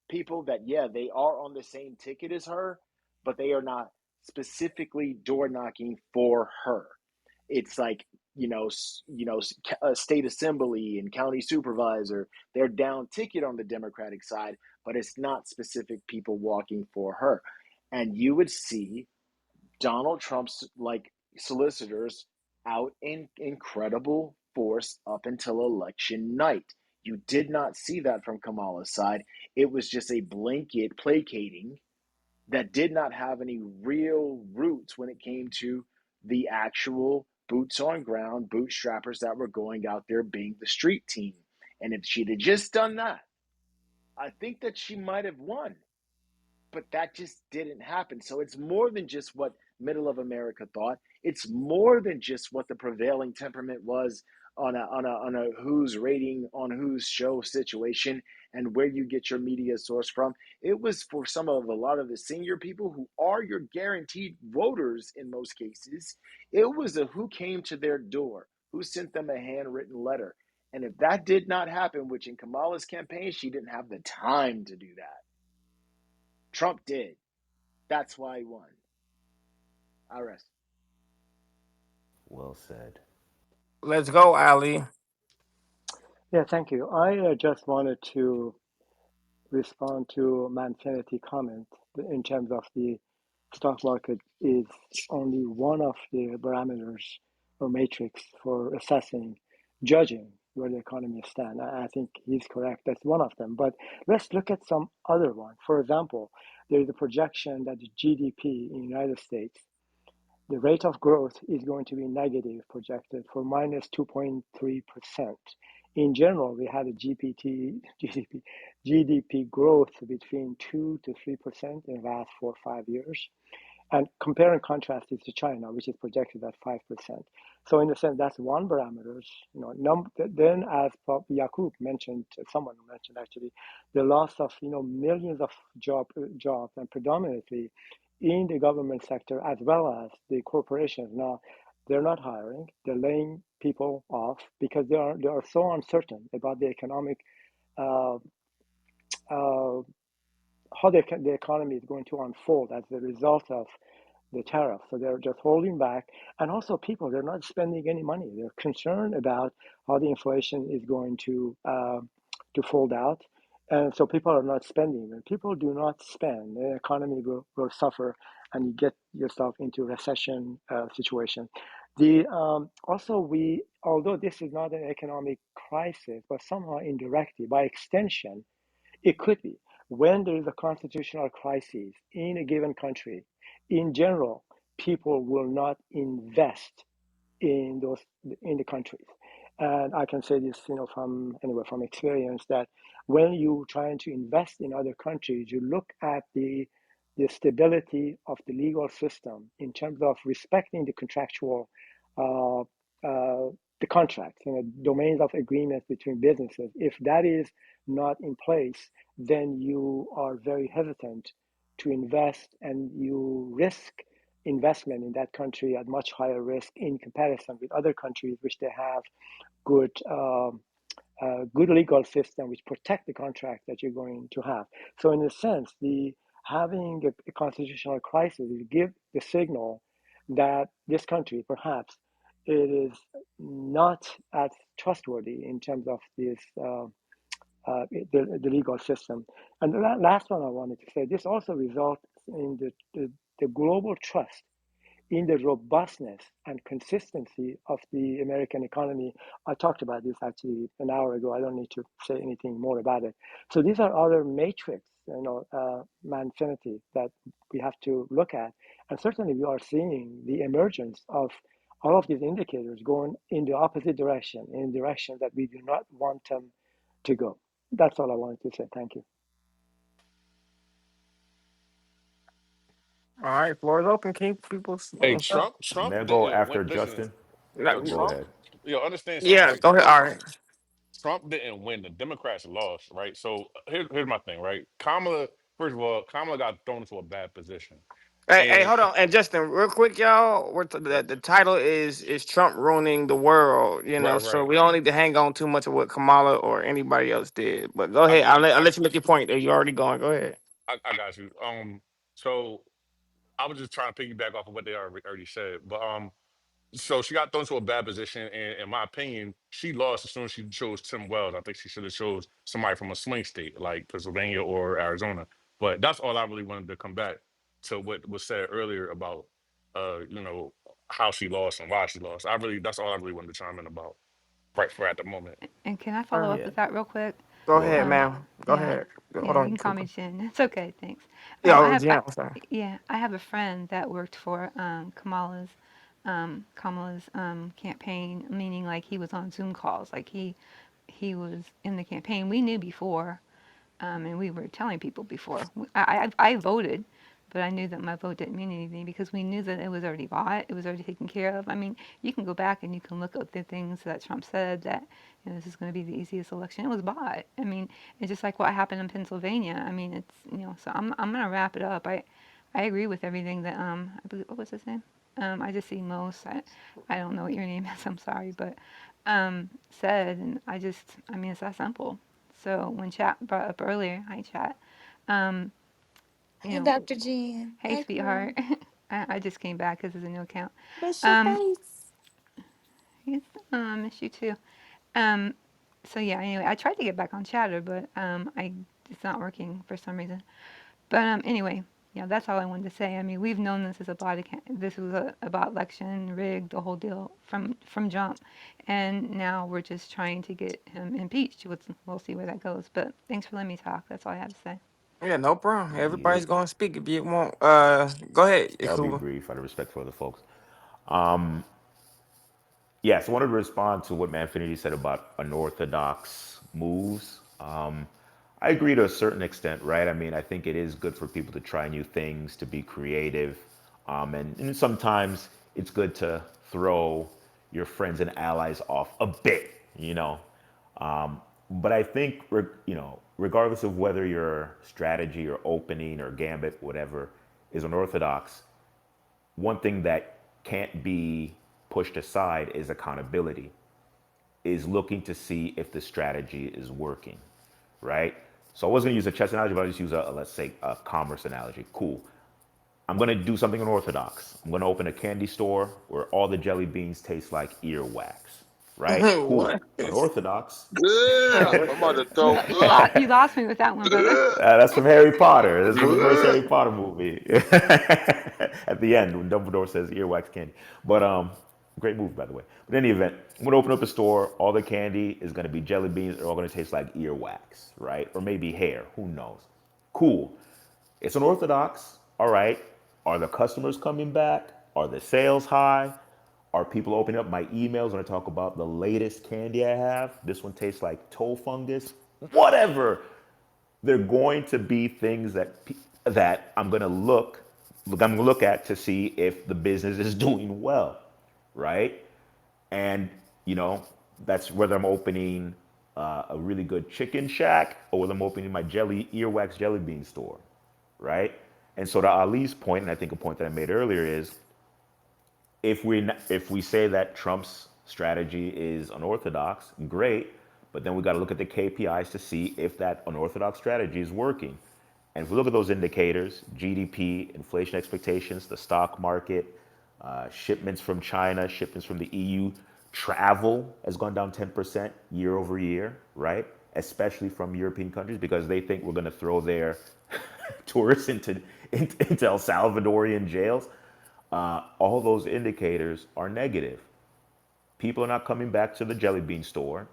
people that, yeah, they are on the same ticket as her, but they are not specifically door knocking for her. It's like, a state assembly and county supervisor, they're down ticket on the Democratic side, but it's not specific people walking for her. And you would see Donald Trump's like solicitors out in incredible force up until election night. You did not see that from Kamala's side. It was just a blanket placating that did not have any real roots when it came to the actual boots on ground bootstrappers that were going out there being the street team. And if she'd have just done that, I think that she might have won, but that just didn't happen. So it's more than just what middle of America thought. It's more than just what the prevailing temperament was on a who's rating on whose show situation and where you get your media source from. It was for some of a lot of the senior people who are your guaranteed voters in most cases. It was a who came to their door, who sent them a handwritten letter. And if that did not happen, which in Kamala's campaign, she didn't have the time to do that. Trump did. That's why he won. I rest. Well said. Let's go, Ali. Yeah, thank you. I just wanted to respond to Manfinity comment in terms of the stock market is only one of the parameters or matrix for assessing, judging where the economy stands. I think he's correct. That's one of them. But let's look at some other one. For example, there is a projection that the GDP in the United States, the rate of growth is going to be negative, projected for minus 2.3%. In general, we had a GDP growth between 2 to 3% in the last 4 or 5 years. And compare and contrast it to China, which is projected at 5%. So in a sense, that's one parameter. Then, as Yakub mentioned, someone mentioned actually, the loss of millions of jobs, and predominantly in the government sector as well as the corporations. Now, they're not hiring; they're laying people off because they are so uncertain about the economic uh, uh, how the economy is going to unfold as a result of the tariff. So they're just holding back. And also people, they're not spending any money. They're concerned about how the inflation is going to fold out. And so people are not spending. When people do not spend, the economy will suffer and you get yourself into a recession situation. Also although this is not an economic crisis, but somehow indirectly, by extension, it could be. When there is a constitutional crisis in a given country, in general, people will not invest in the countries. And I can say this, from experience that when you trying to invest in other countries, you look at the stability of the legal system in terms of respecting the contractual uh, uh, the contracts, domains of agreements between businesses. If that is not in place, then you are very hesitant to invest and you risk investment in that country at much higher risk in comparison with other countries which they have good good legal system which protect the contract that you're going to have. So in a sense, the having a constitutional crisis will give the signal that this country perhaps it is not as trustworthy in terms of this the legal system. And the last one I wanted to say, this also results in the global trust in the robustness and consistency of the American economy. I talked about this actually an hour ago. I don't need to say anything more about it. So these are other matrix, Manfinity that we have to look at. And certainly we are seeing the emergence of all of these indicators going in the opposite direction, in the direction that we do not want them to go. That's all I wanted to say. Thank you. All right, floor is open. Keep people. Hey, Trump, May I Trump go didn't after win. Listen, Justin? yo, Go No, Trump, ahead. yo, understand something, yeah, right? go ahead. All right. Trump didn't win. The Democrats lost, right? So here's my thing, right? Kamala, first of all, Kamala got thrown into a bad position. Hey, And hold on. And Justin, real quick, y'all. The title is Trump ruining the world. right, So right. we don't need to hang on too much of what Kamala or anybody else did. But go I ahead. get you. I'll let you make your point. There, you already going. Go ahead. I got you. So I was just trying to piggyback off of what they already said, but so she got thrown into a bad position, and in my opinion, she lost as soon as she chose Tim Wells. I think she should have chose somebody from a swing state like Pennsylvania or Arizona. But that's all I really wanted to come back to what was said earlier about, you know, how she lost and why she lost. That's all I really wanted to chime in about right for at the moment. And can I follow up Yeah. with that real quick? Go Go ahead, ahead. man. Go Yeah, ahead. Hold yeah, you on. can call me Jen. It's okay, thanks. I Yo, have, yeah. I'm sorry. yeah, I have a friend that worked for Kamala's campaign, meaning like he was on Zoom calls, like he was in the campaign. We knew before, and we were telling people before. I voted, but I knew that my vote didn't mean anything because we knew that it was already bought, it was already taken care of. I mean, you can go back and you can look at the things that Trump said that this is going to be the easiest election. It was bought. I mean, it's just like what happened in Pennsylvania. I mean, it's So I'm gonna wrap it up. I agree with everything that I believe, what was his name? I just see most. I don't know what your name is. I'm sorry, but said, and I mean, it's that simple. So when Chat brought up earlier, hi Chat, um, you Hey, know, Dr. Jen. hey Hey, Corey. sweetheart, I just came back because it's a new account. Miss your Um, face. yes, miss you too. Um, so yeah, anyway, I tried to get back on Chatter, but it's not working for some reason. But anyway, that's all I wanted to say. I mean, we've known this is this was about election rigged, the whole deal from jump, and now we're just trying to get him impeached. We'll see where that goes. But thanks for letting me talk. That's all I have to say. Yeah, no problem. Yep. Everybody's going to speak if you want. Go ahead, Yeah, I'll be Yakuba. brief out of respect for other folks. Yes, I wanted to respond to what Manfinity said about unorthodox moves. I agree to a certain extent, right? I mean, I think it is good for people to try new things, to be creative. And sometimes it's good to throw your friends and allies off a bit, you know. But I think, regardless of whether your strategy or opening or gambit, whatever, is unorthodox, one thing that can't be pushed aside is accountability, is looking to see if the strategy is working, right? So I wasn't going to use a chess analogy, but I'll just use let's say, a commerce analogy. Cool. I'm going to do something unorthodox. I'm going to open a candy store where all the jelly beans taste like earwax, right? Cool. What? Unorthodox. Yeah, I'm about to throw up. You lost me with that one, brother. That's from Harry Potter. That's from the first Harry Potter movie. At the end, when Dumbledore says earwax candy. But great movie, by the way. But in any event, I'm gonna open up a store. All the candy is gonna be jelly beans. They're all gonna taste like earwax, right? Or maybe hair. Who knows? Cool. It's unorthodox. All right. Are the customers coming back? Are the sales high? Are people opening up my emails when I talk about the latest candy I have? This one tastes like toe fungus. Whatever. They're going to be things that I'm going to look at to see if the business is doing well, right? And you know that's whether I'm opening a really good chicken shack or whether I'm opening my earwax jelly bean store, right? And so to Ali's point, and I think a point that I made earlier is if we say that Trump's strategy is unorthodox, great, but then we got to look at the KPIs to see if that unorthodox strategy is working. And if we look at those indicators, GDP, inflation expectations, the stock market, shipments from China, shipments from the EU, travel has gone down 10% year over year, right? Especially from European countries because they think we're going to throw their tourists into El Salvadorian jails. All those indicators are negative. People are not coming back to the jelly bean store.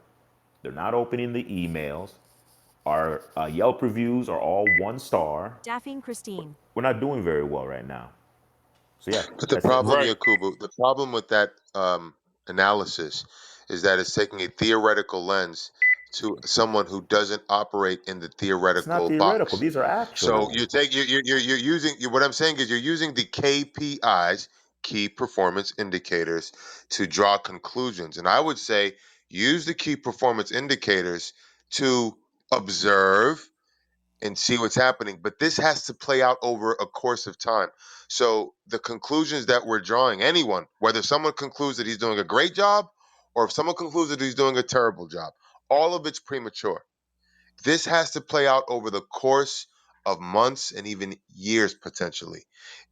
They're not opening the emails. Our Yelp reviews are all 1 star. Daphne Christine. We're not doing very well right now. So yeah, But the that's it. problem, Right. Yakubu, the problem with that analysis is that it's taking a theoretical lens to someone who doesn't operate in the It's not theoretical theoretical. box. These are So actual. you take you're using what I'm saying is you're using the KPIs, key performance indicators, to draw conclusions. And I would say use the key performance indicators to observe and see what's happening. But this has to play out over a course of time. So the conclusions that we're drawing, anyone, whether someone concludes that he's doing a great job or if someone concludes that he's doing a terrible job, all of it's premature. This has to play out over the course of months and even years potentially.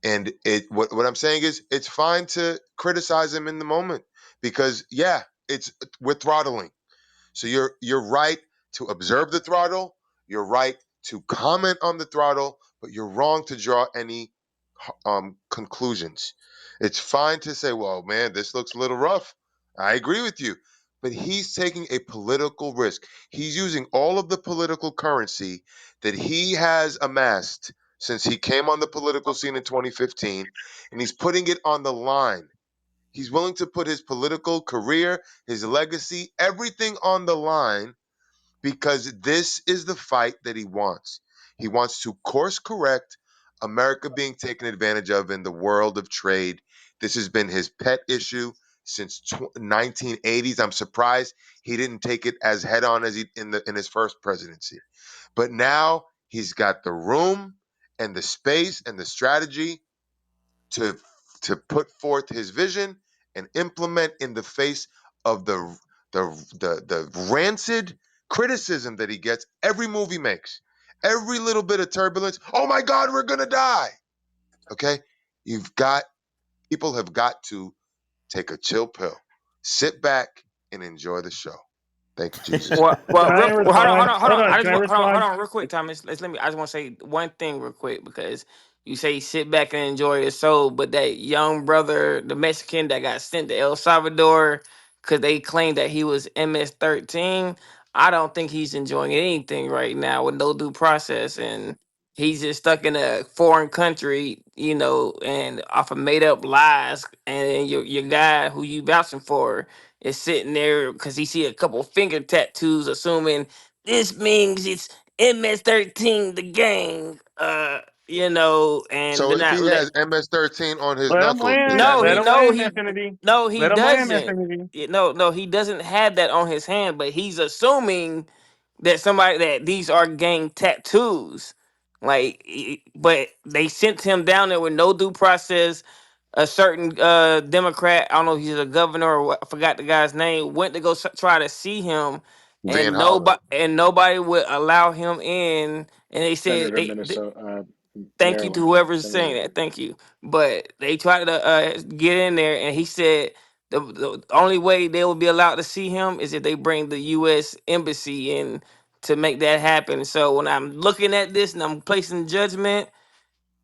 And what I'm saying is it's fine to criticize him in the moment because yeah, it's we're throttling. So you're right to observe the throttle, you're right to comment on the throttle, but you're wrong to draw any conclusions. It's fine to say, "Well, man, this looks a little rough." I agree with you, but he's taking a political risk. He's using all of the political currency that he has amassed since he came on the political scene in 2015, and he's putting it on the line. He's willing to put his political career, his legacy, everything on the line because this is the fight that he wants. He wants to course correct America being taken advantage of in the world of trade. This has been his pet issue since 1980s. I'm surprised he didn't take it as head on as he in his first presidency. But now he's got the room and the space and the strategy to put forth his vision and implement in the face of the rancid criticism that he gets every move he makes, every little bit of turbulence. Oh my God, we're gonna die. Okay, you've got people have got to take a chill pill, sit back and enjoy the show. Thank you, Jesus. Can I Well, hold on, hold respond? on, hold Hold on. on. I Can just I want, hold respond? on, real quick, Thomas. Let me. I just want to say one thing real quick because you say sit back and enjoy your soul, but that young brother, the Mexican that got sent to El Salvador because they claimed that he was MS-13. I don't think he's enjoying anything right now with no due process, and he's just stuck in a foreign country, and off of made up lies. And your guy who you vouching for is sitting there because he see a couple finger tattoos, assuming this means it's MS-13 the gang. And So they're if not he let. has MS-13 on his Let him knuckles, does land. that No, Let he him mean no land, he Infinity. no he Let him land, doesn't. Infinity. No, he doesn't have that on his hand, but he's assuming that these are gang tattoos. But they sent him down there with no due process. A certain Democrat, I don't know if he's a governor or what, I forgot the guy's name, went to go try to see him, Van and Hollen? nobody would allow him in. And they said Senator Minnesota, thank you to Maryland, whoever's saying Senator. that. Thank you. But they tried to get in there, and he said the only way they will be allowed to see him is if they bring the U.S. embassy in to make that happen. So when I'm looking at this and I'm placing judgment,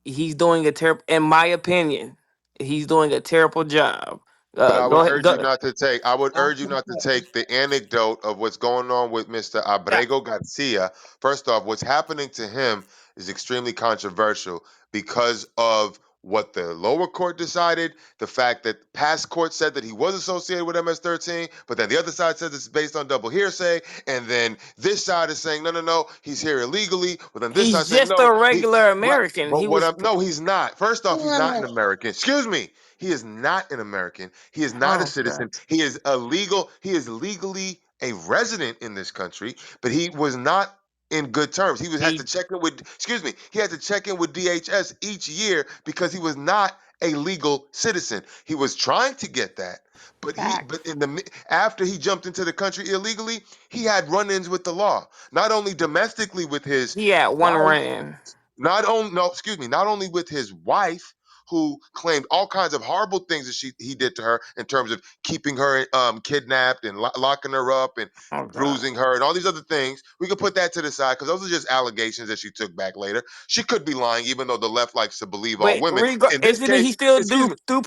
he's doing a terrible. In my opinion, he's doing a terrible job. But I Go would ahead. urge you Go. not to take. I would urge you not to take the anecdote of what's going on with Mr. Yeah, Abrego Garcia. First off, what's happening to him is extremely controversial because of what the lower court decided. The fact that past court said that he was associated with MS-13, but then the other side says it's based on double hearsay, and then this side is saying no, no, no, he's here illegally. But then this side he's saying just no, a he. regular Right. American. But He was. no, he's not. First off, he's not an American. Excuse me. He is not an American. He is not a Oh God. citizen. He is illegal. He is legally a resident in this country, but he was not in good terms. He was had to He check in with excuse me, he had to check in with DHS each year because he was not a legal citizen. He was trying to get that, but Facts. in after he jumped into the country illegally, he had run-ins with the law. Not only domestically with his he had one wife, run in. not only no, excuse me, not only with his wife, who claimed all kinds of horrible things that he did to her in terms of keeping her kidnapped and locking her up and Oh God. bruising her and all these other things. We could put that to the side because those are just allegations that she took back later. She could be lying, even though the left likes to believe all But women. In this isn't he case, still excuse due me, due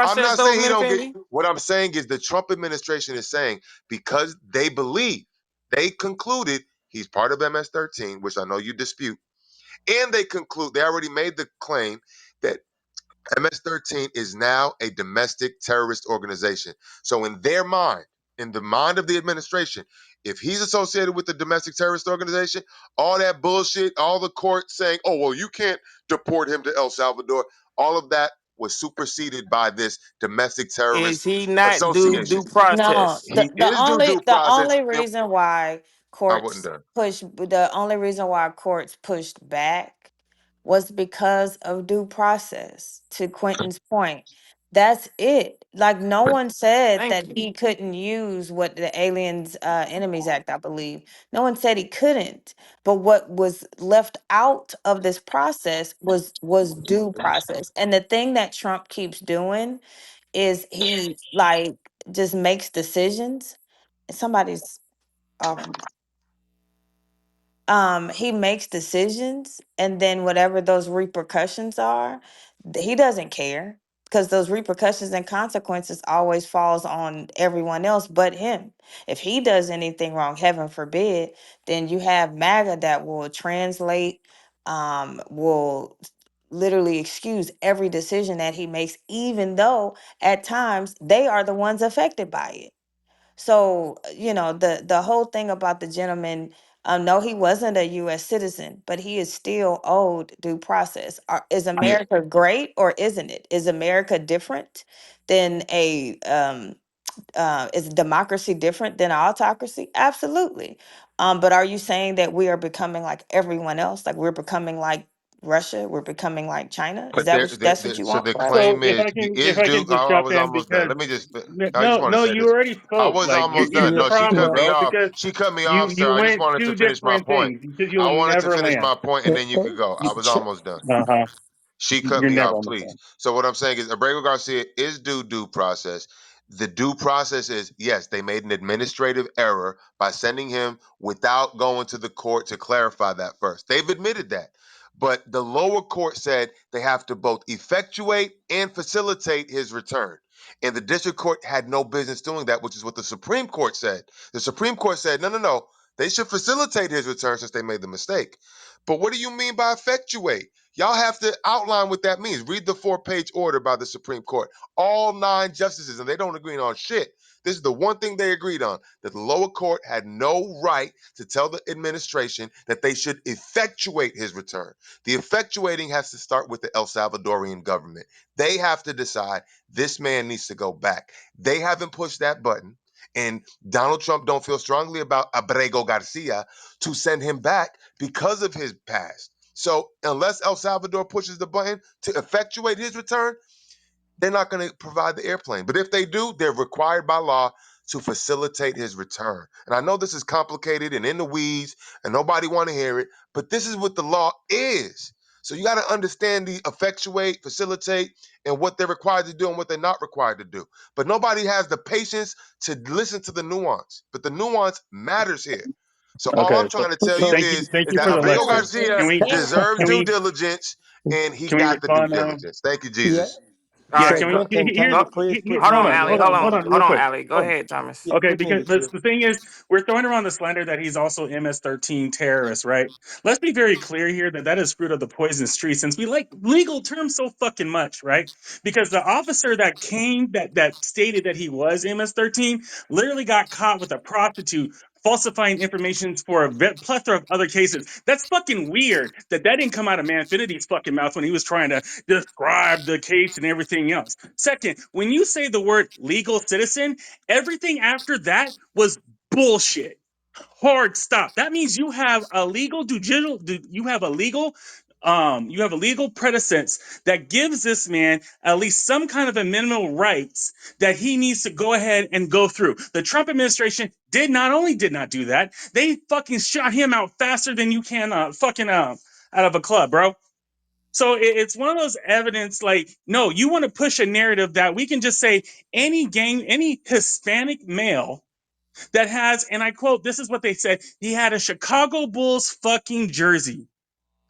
I'm process not though, saying he don't get. Infinity? What I'm saying is the Trump administration is saying because they believe they concluded he's part of MS-13, which I know you dispute, and they already made the claim that MS-13 is now a domestic terrorist organization. So in their mind, in the mind of the administration, if he's associated with the domestic terrorist organization, all that bullshit, all the court saying, oh, well, you can't deport him to El Salvador, all of that was superseded by this domestic Is terrorist he not due association. due No, process? the He is due due the process. only And reason why I wouldn't courts done. the only reason why courts pushed back was because of due process. To Quentin's point, that's it. Like no one said Thank that you. he couldn't use what the Aliens Enemies Act, I believe. No one said he couldn't. But what was left out of this process was due process. And the thing that Trump keeps doing is he like just makes decisions. Somebody's off. He makes decisions, and then whatever those repercussions are, he doesn't care, because those repercussions and consequences always falls on everyone else but him. If he does anything wrong, heaven forbid, then you have MAGA that will translate, will literally excuse every decision that he makes, even though at times they are the ones affected by it. So, the whole thing about the gentleman, no, he wasn't a U.S. citizen, but he is still owed due process. Is Yeah, America great or isn't it? Is America different than is democracy different than autocracy? Absolutely. But are you saying that we are becoming like everyone else? Like we're becoming like Russia? We're becoming like China? Is but that that's what you so want the for us? So claim is if is I due. can just I jump was in almost done. because Let me just. I just no, want to no, say you this. already I spoke. was Like almost here's done. the No, she problem, cut me bro, off. because She cut me off, you sir. I just went wanted to two finish my different point. things because I you'll wanted to never finish land. my point, and then you could go. I was almost done. Uh huh. She cut You're me never off, almost please. done. So what I'm saying is Abrego Garcia is due process. The due process is yes, they made an administrative error by sending him without going to the court to clarify that first. They've admitted that. But the lower court said they have to both effectuate and facilitate his return. And the district court had no business doing that, which is what the Supreme Court said. The Supreme Court said, no, no, no. They should facilitate his return since they made the mistake. But what do you mean by effectuate? Y'all have to outline what that means. Read the 4-page order by the Supreme Court. All 9 justices, and they don't agree on shit. This is the one thing they agreed on, that the lower court had no right to tell the administration that they should effectuate his return. The effectuating has to start with the El Salvadorian government. They have to decide this man needs to go back. They haven't pushed that button. And Donald Trump don't feel strongly about Abrego Garcia to send him back because of his past. So unless El Salvador pushes the button to effectuate his return, they're not going to provide the airplane. But if they do, they're required by law to facilitate his return. And I know this is complicated and in the weeds and nobody want to hear it, but this is what the law is. So you got to understand the effectuate, facilitate, and what they're required to do and what they're not required to do. But nobody has the patience to listen to the nuance. But the nuance matters here. So all I'm Okay. So trying to tell you thank is you that for the Abrego lecture. Garcia Can we deserves can due we diligence and he can we got the due respond now? diligence. Thank you, Yeah. Jesus. All Yeah. So right, Can we? go. Quentin, can Here's you Go. please put Hold me on, in Allie. queue? real Hold on, quick. Allie. Go ahead, Thomas. Yeah, Okay, put me in because the queue. the thing is, we're throwing around the slander that he's also MS-13 terrorist, right? Let's be very clear here that that is fruit of the poisonous tree, since we like legal terms so fucking much, right? Because the officer that came that stated that he was MS-13 literally got caught with a prostitute falsifying information for a plethora of other cases. That's fucking weird that didn't come out of Manfinity's fucking mouth when he was trying to describe the case and everything else. Second, when you say the word legal citizen, everything after that was bullshit. Hard stop. That means you have a legal you have a legal precedence that gives this man at least some kind of a minimal rights that he needs to go ahead and go through. The Trump administration did not do that. They fucking shot him out faster than you can fucking out of a club, bro. So it's one of those evidence like, no, you want to push a narrative that we can just say any Hispanic male that has, and I quote, this is what they said, he had a Chicago Bulls fucking jersey.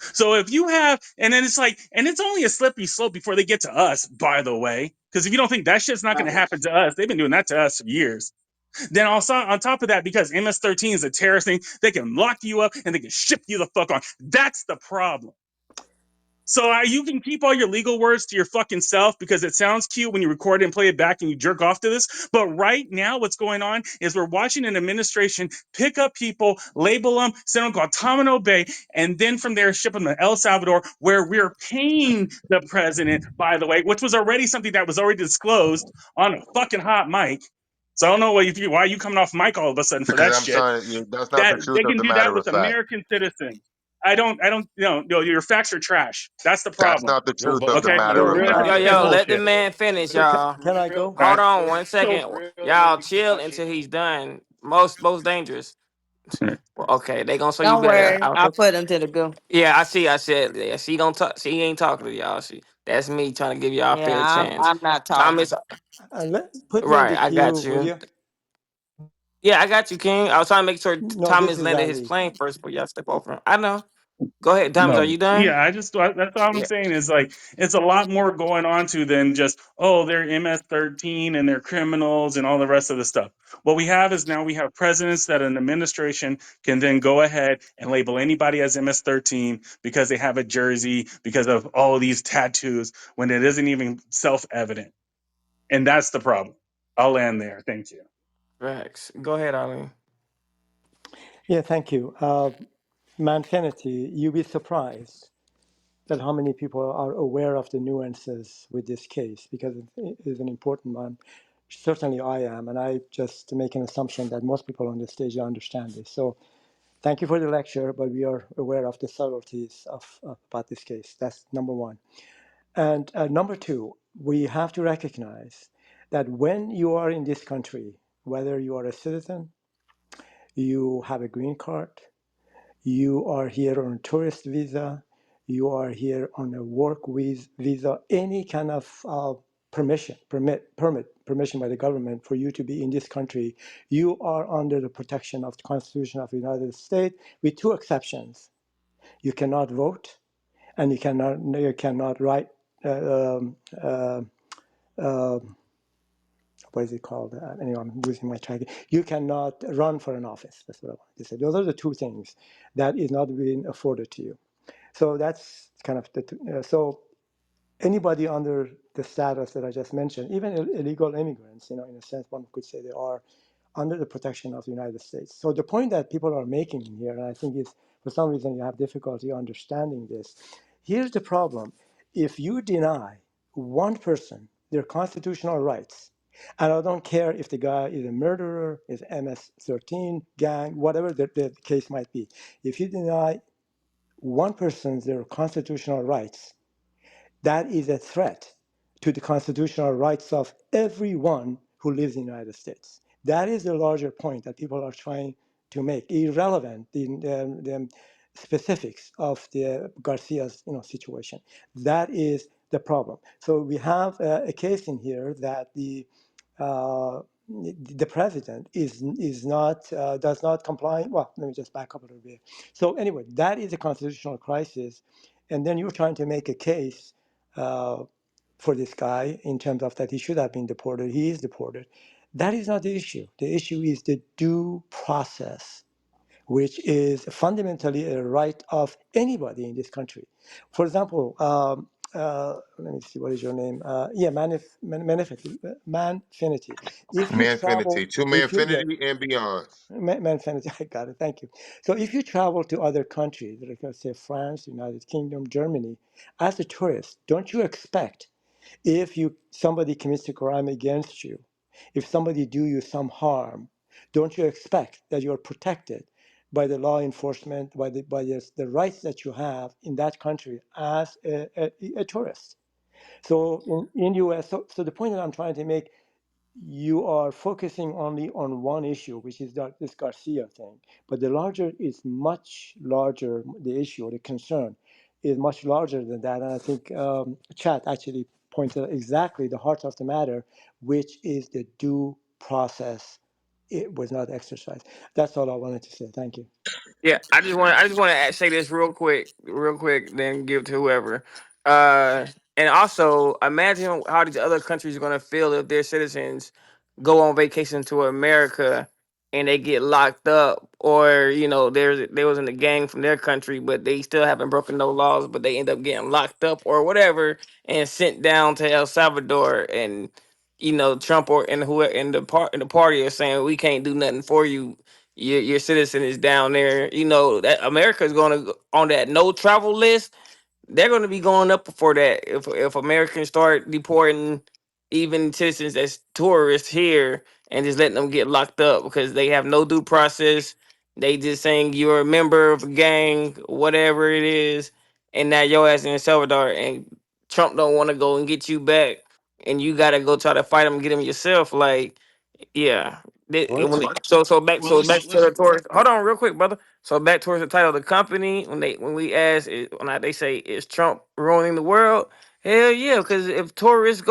So if you have, and then it's like, and it's only a slippery slope before they get to us, by the way. Because if you don't think that shit's not going to happen to us, they've been doing that to us for years. Then also on top of that, because MS-13 is a terrorist thing, they can lock you up and they can ship you the fuck on. That's the problem. So you can keep all your legal words to your fucking self because it sounds cute when you record it and play it back and you jerk off to this. But right now, what's going on is we're watching an administration pick up people, label them, send them to Guantanamo Bay, and then from there ship them to El Salvador, where we're paying the president, by the way, which was already something that was already disclosed on a fucking hot mic. So I don't know why you coming off mic all of a sudden for Because that I'm shit. trying. That's not That the truth they of can the do that matter with of fact. American citizens. I don't, no, your facts are trash. That's the That's problem. not the Yo, truth but of the Okay, matter So of you real must be fact. Yo, quick, looking at yo, let the bullshit. man finish, so y'all. can I go? All right. Hold on one So second. Y'all chill until he's done. Most dangerous. Well, okay, they gonna show you Don't better. worry, I'll put him to the goo. Yeah, I see. I said, yeah, she gonna talk. She ain't talking to y'all. That's me trying to give y'all a Yeah, fair chance. I'm not talking. Thomas, Put me in right? the I got queue, will you. you? Yeah, I got you, King. I was trying to make sure No, this Thomas is landed his Ali. plane first before y'all step over him. I know. Go ahead, Thomas. Are no, you done? yeah, that's all I'm Yeah. saying is like it's a lot more going on to than just oh they're MS-13 and they're criminals and all the rest of the stuff. What we have is now we have presidents that an administration can then go ahead and label anybody as MS-13 because they have a jersey because of all of these tattoos when it isn't even self-evident, and that's the problem. I'll land there. Thank you. Facts. Go ahead, Arlene. Yeah, thank you. Manfinity, you'll be surprised that how many people are aware of the nuances with this case because it is an important one. Certainly I am, and I just make an assumption that most people on the stage understand this. So thank you for the lecture, but we are aware of the subtleties of about this case. That's number one. And number two, we have to recognize that when you are in this country, whether you are a citizen, you have a green card, you are here on a tourist visa, you are here on a work visa, any kind of permission by the government for you to be in this country, you are under the protection of the Constitution of the United States, with two exceptions. You cannot vote, and you cannot write. Uh, um, uh, uh, what is it called? Anyway, I'm losing my track. You cannot run for an office. That's what I wanted to say. Those are the two things that is not being afforded to you. So that's kind of so anybody under the status that I just mentioned, even illegal immigrants, in a sense, one could say they are under the protection of the United States. So the point that people are making here, and I think is for some reason you have difficulty understanding this. Here's the problem: if you deny one person their constitutional rights, and I don't care if the guy is a murderer, is MS-13 gang, whatever the case might be, if you deny one person's their constitutional rights, that is a threat to the constitutional rights of everyone who lives in the United States. That is the larger point that people are trying to make, irrelevant the specifics of the Garcia's situation. That is the problem. So we have a case in here that the president is not does not comply. Well, let me just back up a little bit. So anyway, that is a constitutional crisis, and then you're trying to make a case uh, for this guy in terms of that he should have been deported. He is deported. That is not the issue. The issue is the due process, which is fundamentally a right of anybody in this country. For example, let me see, what is your name? Yeah, Manfinity. If you travel, Manfinity, to if you, yeah, manfinity and beyond. Manfinity, I got it, thank you. So if you travel to other countries, like let's say France, United Kingdom, Germany, as a tourist, don't you expect if somebody commits a crime against you, if somebody do you some harm, don't you expect that you're protected by the law enforcement, by the rights that you have in that country as a tourist? So in US, so the point that I'm trying to make, you are focusing only on one issue, which is this Garcia thing. But the larger is much larger. The issue or the concern is much larger than that. And I think Chat actually pointed out exactly the heart of the matter, which is the due process. It was not exercised. That's all I wanted to say. Thank you. Yeah, I just want to say this real quick, then give to whoever. And also imagine how these other countries are gonna feel if their citizens go on vacation to America and they get locked up, or they was in a gang from their country, but they still haven't broken no laws, but they end up getting locked up or whatever and sent down to El Salvador, and Trump or and who in the party are saying we can't do nothing for you, your citizen is down there. That America is going to on that no travel list. They're going to be going up for that if Americans start deporting, even citizens that's tourists here and just letting them get locked up because they have no due process. They just saying you're a member of a gang, whatever it is, and now your ass in El Salvador and Trump don't want to go and get you back, and you gotta go try to fight him, get him yourself. Like, yeah. Well, let's well So back to let's the towards. Hold on, real quick, brother. So back towards the title of the company. When we ask, they say, is Trump ruining the world? Hell yeah, because if tourists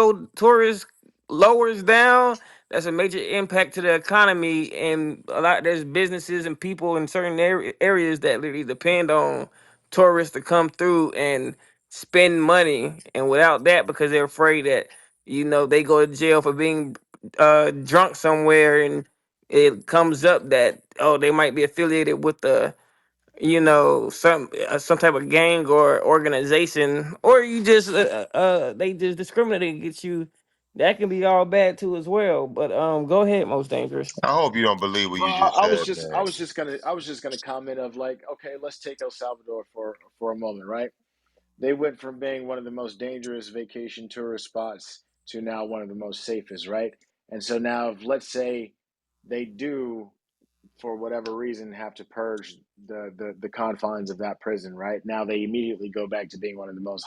lowers down, that's a major impact to the economy, and there's businesses and people in certain areas that literally depend on tourists to come through and spend money, and without that, because they're afraid that they go to jail for being drunk somewhere, and it comes up that they might be affiliated with the some type of gang or organization, or you just they just discriminate against you. That can be all bad too as well. But go ahead, most dangerous. I hope you don't believe what Well, you just said, I man. was just gonna comment of like, okay, let's take El Salvador for a moment, right? They went from being one of the most dangerous vacation tourist spots to now one of the most safest, right? And so now, if let's say they do, for whatever reason, have to purge the confines of that prison, right? Now they immediately go back to being one of the most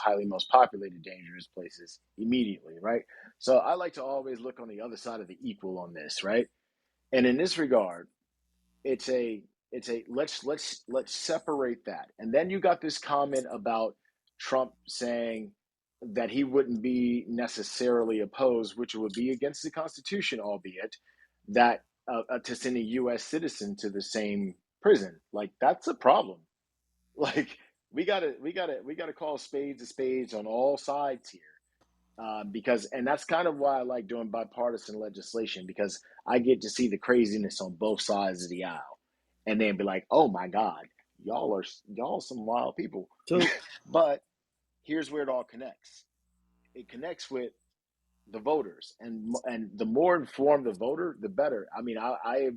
populated, dangerous places immediately, right? So I like to always look on the other side of the equal on this, right? And in this regard, it's a let's separate that. And then you got this comment about Trump saying that he wouldn't be necessarily opposed, which would be against the Constitution, albeit that to send a U.S. citizen to the same prison. Like that's a problem. Like we gotta call spades a spades on all sides here, because and that's kind of why I like doing bipartisan legislation, because I get to see the craziness on both sides of the aisle, and then be like, oh my God, y'all some wild people. so But here's where it all connects. It connects with the voters, and the more informed the voter, the better. I mean, I'd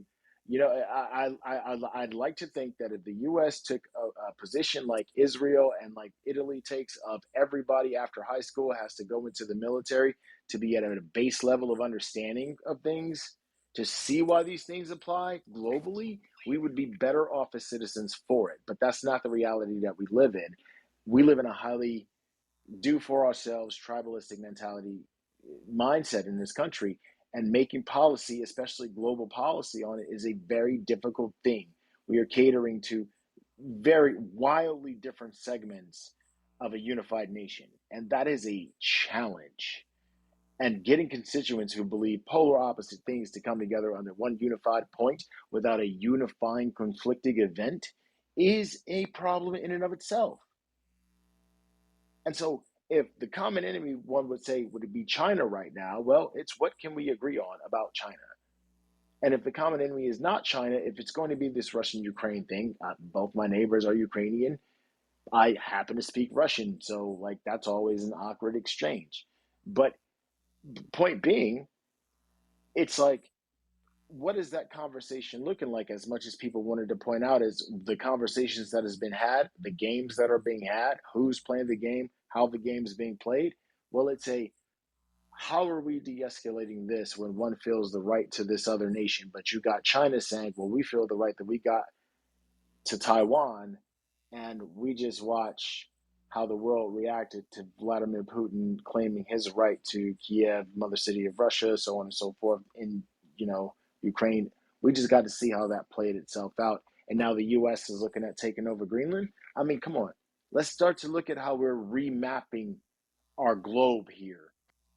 like to think that if the U.S. took a position like Israel and like Italy takes, of everybody after high school has to go into the military to be at a base level of understanding of things, to see why these things apply globally, we would be better off as citizens for it. But that's not the reality that we live in. We live in a highly do for ourselves tribalistic mentality mindset in this country, and making policy, especially global policy, on it is a very difficult thing. We are catering to very wildly different segments of a unified nation, and that is a challenge. And getting constituents who believe polar opposite things to come together under one unified point without a unifying conflicting event is a problem in and of itself. And so, if the common enemy, one would say, would it be China right now? Well, it's what can we agree on about China? And if the common enemy is not China, if it's going to be this Russian Ukraine thing, both my neighbors are Ukrainian. I happen to speak Russian. So, like, that's always an awkward exchange. But point being, it's like, what is that conversation looking like? As much as people wanted to point out, is the conversations that has been had, the games that are being had, who's playing the game, how the game is being played. Well, it's a, how are we de-escalating this when one feels the right to this other nation, but you got China saying, well, we feel the right that we got to Taiwan, and we just watch how the world reacted to Vladimir Putin claiming his right to Kiev, mother city of Russia, so on and so forth, in Ukraine. We just got to see how that played itself out, and now the U.S. is looking at taking over Greenland. I mean, come on, let's start to look at how we're remapping our globe here.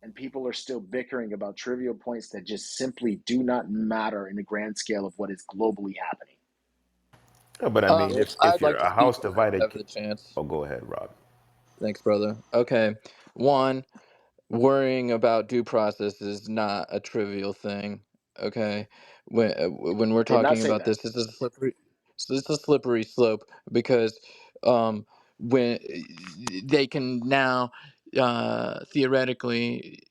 And people are still bickering about trivial points that just simply do not matter in the grand scale of what is globally happening. Yeah, but I mean, if I'd you're like to a speak house if I divided, have the chance. oh, go ahead, Rob. Thanks, brother. Okay, one, worrying about due process is not a trivial thing. Okay, when we're Did not talking say about that. this, it's a slippery slope because when they can now theoretically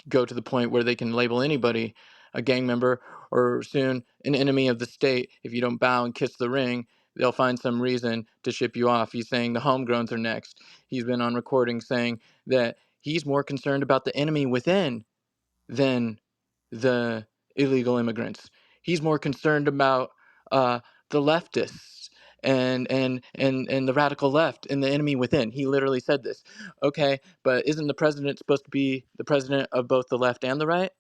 go to the point where they can label anybody a gang member or soon an enemy of the state if you don't bow and kiss the ring. They'll find some reason to ship you off. He's saying the homegrowns are next. He's been on recording saying that he's more concerned about the enemy within than the illegal immigrants. He's more concerned about uh, the leftists and the radical left and the enemy within. He literally said this. Okay, but isn't the president supposed to be the president of both the left and the right?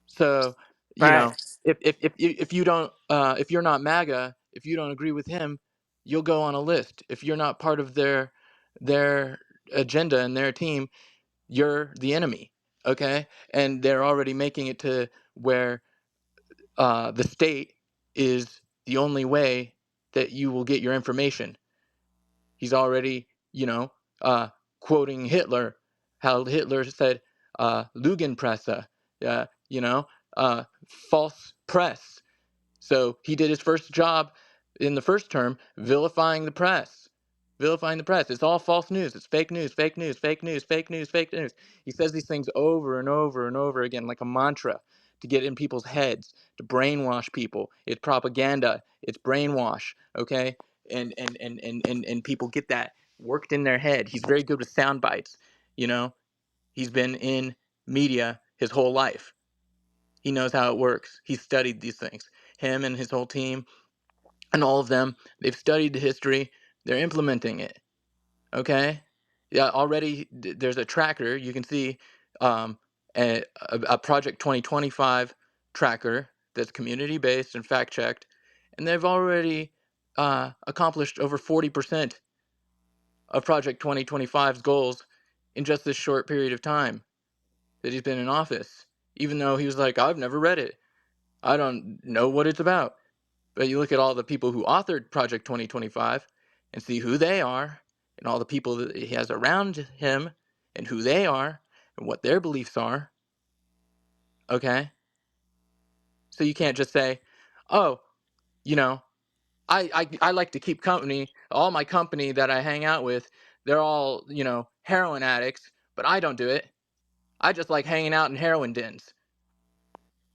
So, you know, Facts. if you don't if you're not MAGA, if you don't agree with him, you'll go on a list. If you're not part of their agenda and their team, you're the enemy. Okay, and they're already making it to where the state is the only way that you will get your information. He's already, quoting Hitler, how Hitler said, Lügenpresse, you know, false press. So he did his first job in the first term vilifying the press. Vilifying the press. It's all false news. It's fake news, fake news, fake news, fake news, fake news. He says these things over and over and over again like a mantra to get in people's heads, to brainwash people. It's propaganda. It's brainwash. Okay? And people get that worked in their head. He's very good with sound bites. You know, he's been in media his whole life. He knows how it works. He's studied these things. Him and his whole team and all of them, they've studied the history. They're implementing it. Okay? Yeah, already there's a tracker. You can see um, a Project 2025 tracker that's community based and fact checked. And they've already accomplished over 40% of Project 2025's goals in just this short period of time that he's been in office. Even though he was like, I've never read it. I don't know what it's about. But you look at all the people who authored Project 2025 and see who they are and all the people that he has around him and who they are and what their beliefs are. Okay? So you can't just say, oh, you know, I like to keep company. All my company that I hang out with, they're all, heroin addicts, but I don't do it. I just like hanging out in heroin dens.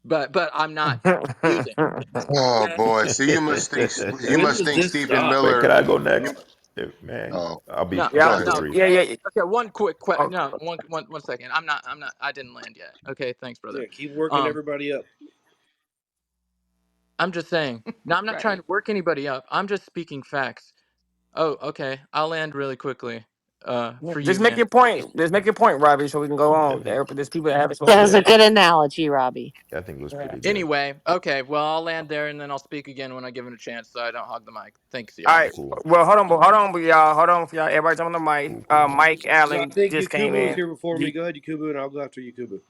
But I'm not using. Oh Okay? boy. See, you When must does think this Stephen stop? Wait, can Miller. I go When, next? Man, Oh, No, I'll go be yeah, ahead. no. brief. yeah, yeah. Okay, one quick Oh, no, one second. I'm not I didn't land yet. Okay, thanks, brother. yeah, keep working Um, everybody up. I'm just saying. No, I'm not trying Right. to work anybody up. I'm just speaking facts. Oh, okay. I'll land really quickly. For you, just make man. your point. Just make your point, Robbie, so we can go on. Okay. There's people that haven't That spoken was a yet. good analogy, Robbie. I think it was Yeah. pretty good. Anyway, okay. Well, I'll land there and then I'll speak again when I give it a chance, so I don't hog the mic. Thanks, All y'all. right. Cool. Well, hold on, y'all. Hold on for y'all. Everybody's on the mic. Cool, cool. Mike No, I Allen think just came Yakubu was in. here before me. You, Go ahead, Yakubu, and I'll go after Yakubu.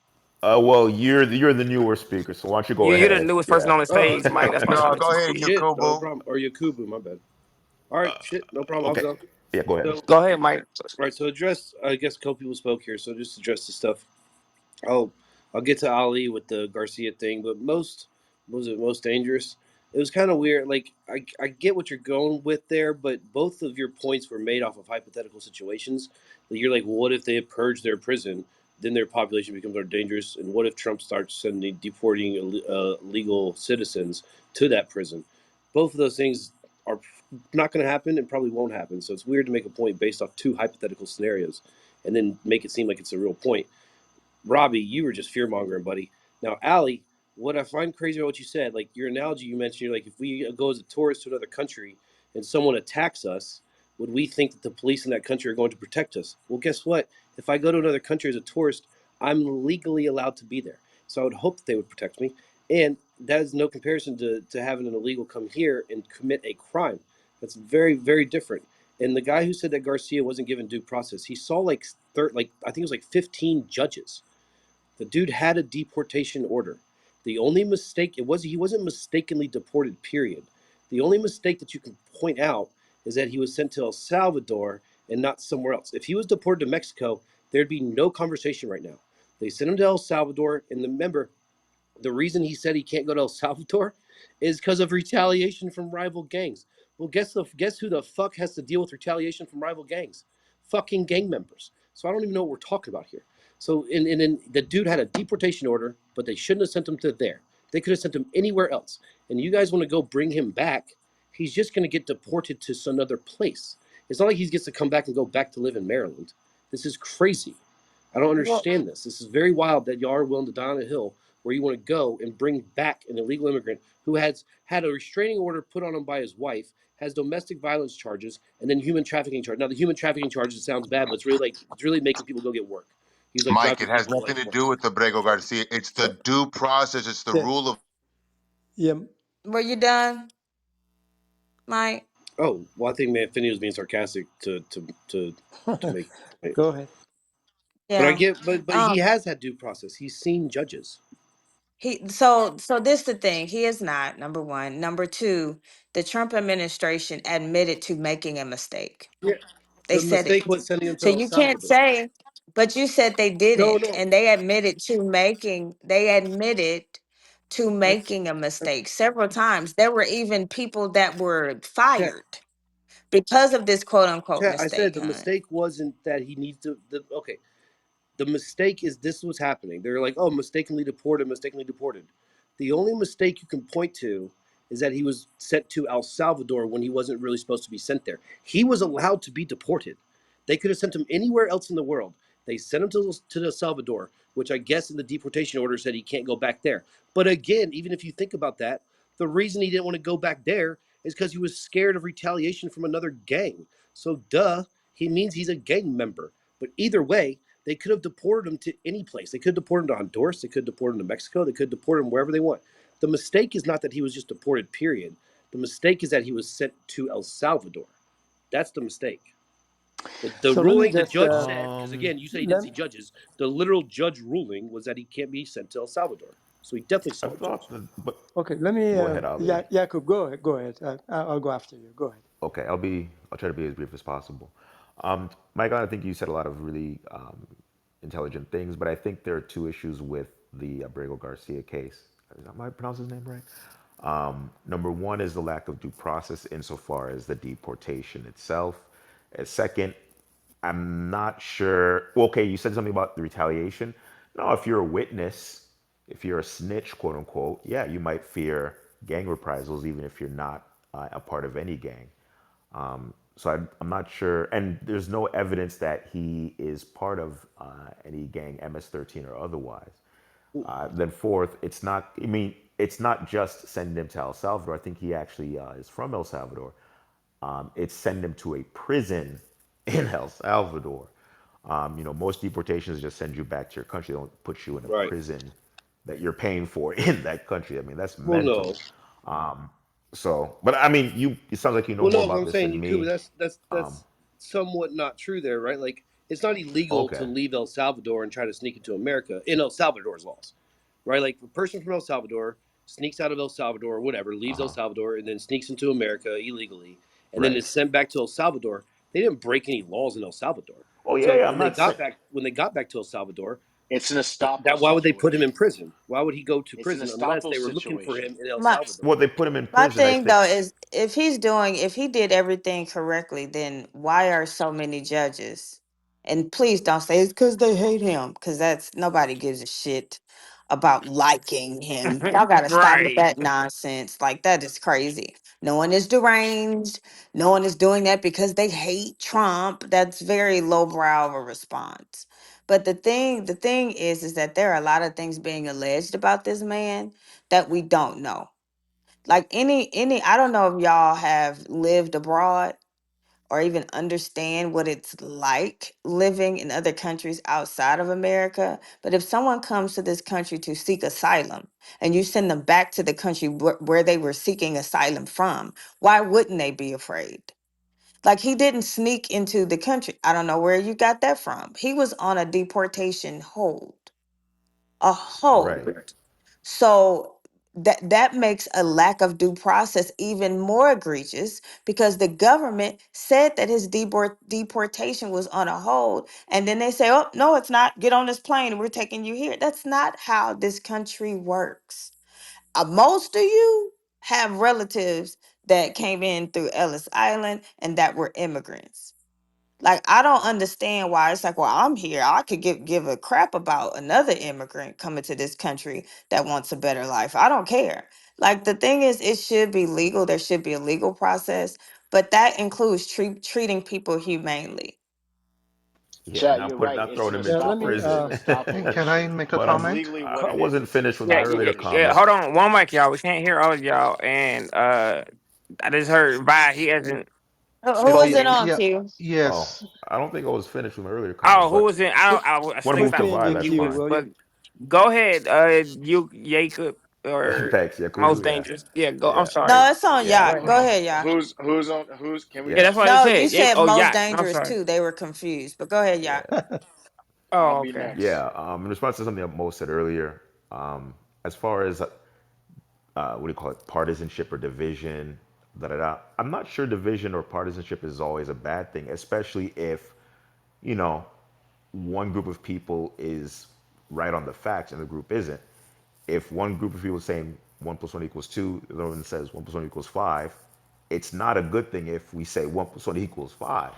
Well, you're the newer speaker, so why don't you go you're the ahead? newest person Yeah. on the Oh, stage, okay. Mike. That's why I No, started. go ahead, Shit, no Yakubu. problem. Or Yakubu, my bad. All right, shit, no problem. I'll Okay. go. Yeah, go ahead. So, Go ahead, Mike. all right, so address. I guess a couple people spoke here, so just address the stuff. Oh, I'll get to Ali with the Garcia thing, but most dangerous? It was kind of weird. Like I get what you're going with there, but both of your points were made off of hypothetical situations. Like, you're like, well, what if they purge their prison? Then their population becomes more dangerous. And what if Trump starts deporting legal citizens to that prison? Both of those things are not going to happen and probably won't happen. So it's weird to make a point based off two hypothetical scenarios and then make it seem like it's a real point. Robbie, you were just fear mongering, buddy. Now, Allie, what I find crazy about what you said, like your analogy you mentioned, you're like, if we go as a tourist to another country and someone attacks us, would we think that the police in that country are going to protect us? Well, guess what? If I go to another country as a tourist, I'm legally allowed to be there. So I would hope that they would protect me. And that is no comparison to having an illegal come here and commit a crime. That's very, very different. And the guy who said that Garcia wasn't given due process, he saw like I think it was like 15 judges. The dude had a deportation order. The only mistake it was he wasn't mistakenly deported, period. The only mistake that you can point out is that he was sent to El Salvador and not somewhere else. If he was deported to Mexico, there'd be no conversation right now. They sent him to El Salvador, and remember, the reason he said he can't go to El Salvador is because of retaliation from rival gangs. Well, guess who the fuck has to deal with retaliation from rival gangs? Fucking gang members. So I don't even know what we're talking about here. So and the dude had a deportation order, but they shouldn't have sent him to there. They could have sent him anywhere else. And you guys want to go bring him back? He's just going to get deported to some other place. It's not like he gets to come back and go back to live in Maryland. This is crazy. I don't Well, understand this. This is very wild that y'all are willing to die on a hill where you want to go and bring back an illegal immigrant who has had a restraining order put on him by his wife, has domestic violence charges, and then human trafficking charge. Now the human trafficking charges sounds bad, but it's really making people go get work. He's like Mike, driving it has people to nothing like to work. do with the Brego Garcia. It's the So due process. It's the yeah, rule of yeah. were you done, Mike? Oh well, I think man Finney was being sarcastic to make. Go ahead. But I Yeah. get, but he Um. has had due process. He's seen judges. So this the thing. He is not number one. Number two, the Trump administration admitted to making a mistake. Yeah, They the said it. mistake was sending him to So El you can't Salvador. say, but you said they No, didn't, no, and they admitted to that's making a that's mistake several times. There were even people that were chat. fired because of this quote unquote Chat. I said mistake, the huh? mistake wasn't that he needs to. Okay, the mistake is this was happening. They're like, oh, mistakenly deported, mistakenly deported. The only mistake you can point to is that he was sent to El Salvador when he wasn't really supposed to be sent there. He was allowed to be deported. They could have sent him anywhere else in the world. They sent him to El Salvador, which I guess in the deportation order said he can't go back there. But again, even if you think about that, the reason he didn't want to go back there is because he was scared of retaliation from another gang. So, duh, he means he's a gang member. But either way, they could have deported him to any place. They could have deported him to Honduras. They could deport him to Mexico. They could deport him wherever they want. The mistake is not that he was just deported, period. The mistake is that he was sent to El Salvador. That's the mistake. The So let me ruling, the just judge said, because Um, again, you say he didn't let see judges. The literal judge ruling was that he can't be sent to El Salvador. So he definitely I saw a thought judge. that, but okay. Let me. go ahead, Yeah, Ali. Jakub, go ahead. Go ahead. I'll go after you. Go ahead. Okay, I'll try to be as brief as possible. Michael, I think you said a lot of really intelligent things, but I think there are two issues with the Abrego Garcia case. Am I pronouncing his name right? Number one is the lack of due process insofar as the deportation itself. Second, I'm not sure. Well, okay, you said something about the retaliation. No, if you're a witness, if you're a snitch, quote unquote, yeah, you might fear gang reprisals, even if you're not a part of any gang. So I'm not sure, and there's no evidence that he is part of any gang, MS-13 or otherwise. Then fourth, it's not. I mean, it's not just sending him to El Salvador. I think he actually is from El Salvador. It's sending him to a prison in El Salvador. Most deportations just send you back to your country. They don't put you in a Right. prison that you're paying for in that country. I mean, that's Well, no. mental. So, but I mean, it sounds like you know Well, more no, but about I'm this saying than you could, but me. that's somewhat not true there, right? Like it's not illegal to Okay, leave El Salvador and try to sneak into America in El Salvador's laws, right? Like a person from El Salvador sneaks out of El Salvador or whatever, leaves El Salvador, and then sneaks into America illegally, and then right. is sent back to El Salvador. They didn't break any laws in El Salvador. Oh yeah, So yeah. I'm not saying. when they got back to El Salvador, It's an estoppel that why would they put him in situation. prison? Why would he go to It's an prison unless estoppel they were looking for situation. him in El My Salvador? Well, they put him in my prison. I thing think. though is if he did everything correctly, then why are so many judges? And please don't say it's because they hate him, because that's nobody gives a shit about liking him. Y'all gotta stop with Right. that nonsense. Like that is crazy. No one is deranged. No one is doing that because they hate Trump. That's very lowbrow of a response. But the thing is that there are a lot of things being alleged about this man that we don't know. Like any I don't know if y'all have lived abroad or even understand what it's like living in other countries outside of America. But if someone comes to this country to seek asylum and you send them back to the country where they were seeking asylum from, why wouldn't they be afraid? Like he didn't sneak into the country. I don't know where you got that from. He was on a deportation hold, a Right. hold. So that makes a lack of due process even more egregious because the government said that his deportation was on a hold, and then they say, "Oh no, it's not. Get on this plane, and we're taking you here." That's not how this country works. Most of you have relatives that came in through Ellis Island and that were immigrants. Like I don't understand why it's like, well, I'm here. I could give a crap about another immigrant coming to this country that wants a better life. I don't care. Like the thing is, it should be legal. There should be a legal process, but that includes treating people humanely. Yeah, Chat, not you're put, right. not throwing him Yeah, into let me. prison. It's a Hey, stoppable can I issue. make a But That's comment? legally what I it is. wasn't It's finished with Yeah, my it's earlier yeah, legally yeah. comment. Hold stoppable. on, one mic, y'all. We can't hear all of y'all, and I just heard Vi. He hasn't Who spoke was Okay, it yet. on, yeah, Q? Oh, yes. I don't think I was finished with my earlier comment, Oh, who but was in? Put I want to still move got to me in Vi. the That's you, queue, fine. will but you? go ahead. You, Jacob, or Thanks. Yeah, cool. most Yeah, dangerous. Yeah, go. I'm yeah, sorry. No, it's on yeah. Go Yacht. ahead. Go ahead, Yacht. Who's on? Who's? Can we Yeah, Yeah, that's just? what I No, you said. said Oh, most yacht. I'm dangerous sorry. too. They were confused. But go ahead, Yacht. yeah. I'll Oh, be okay. next. Yeah, in response to something that Mo said earlier, as far as what do you call it, partisanship or division, da da da. I'm not sure division or partisanship is always a bad thing, especially if, you know, one group of people is right on the facts and the group isn't. If one group of people is saying 1 + 1 = 2, the other one says 1 + 1 = 5, it's not a good thing if we say 1 + 1 = 5,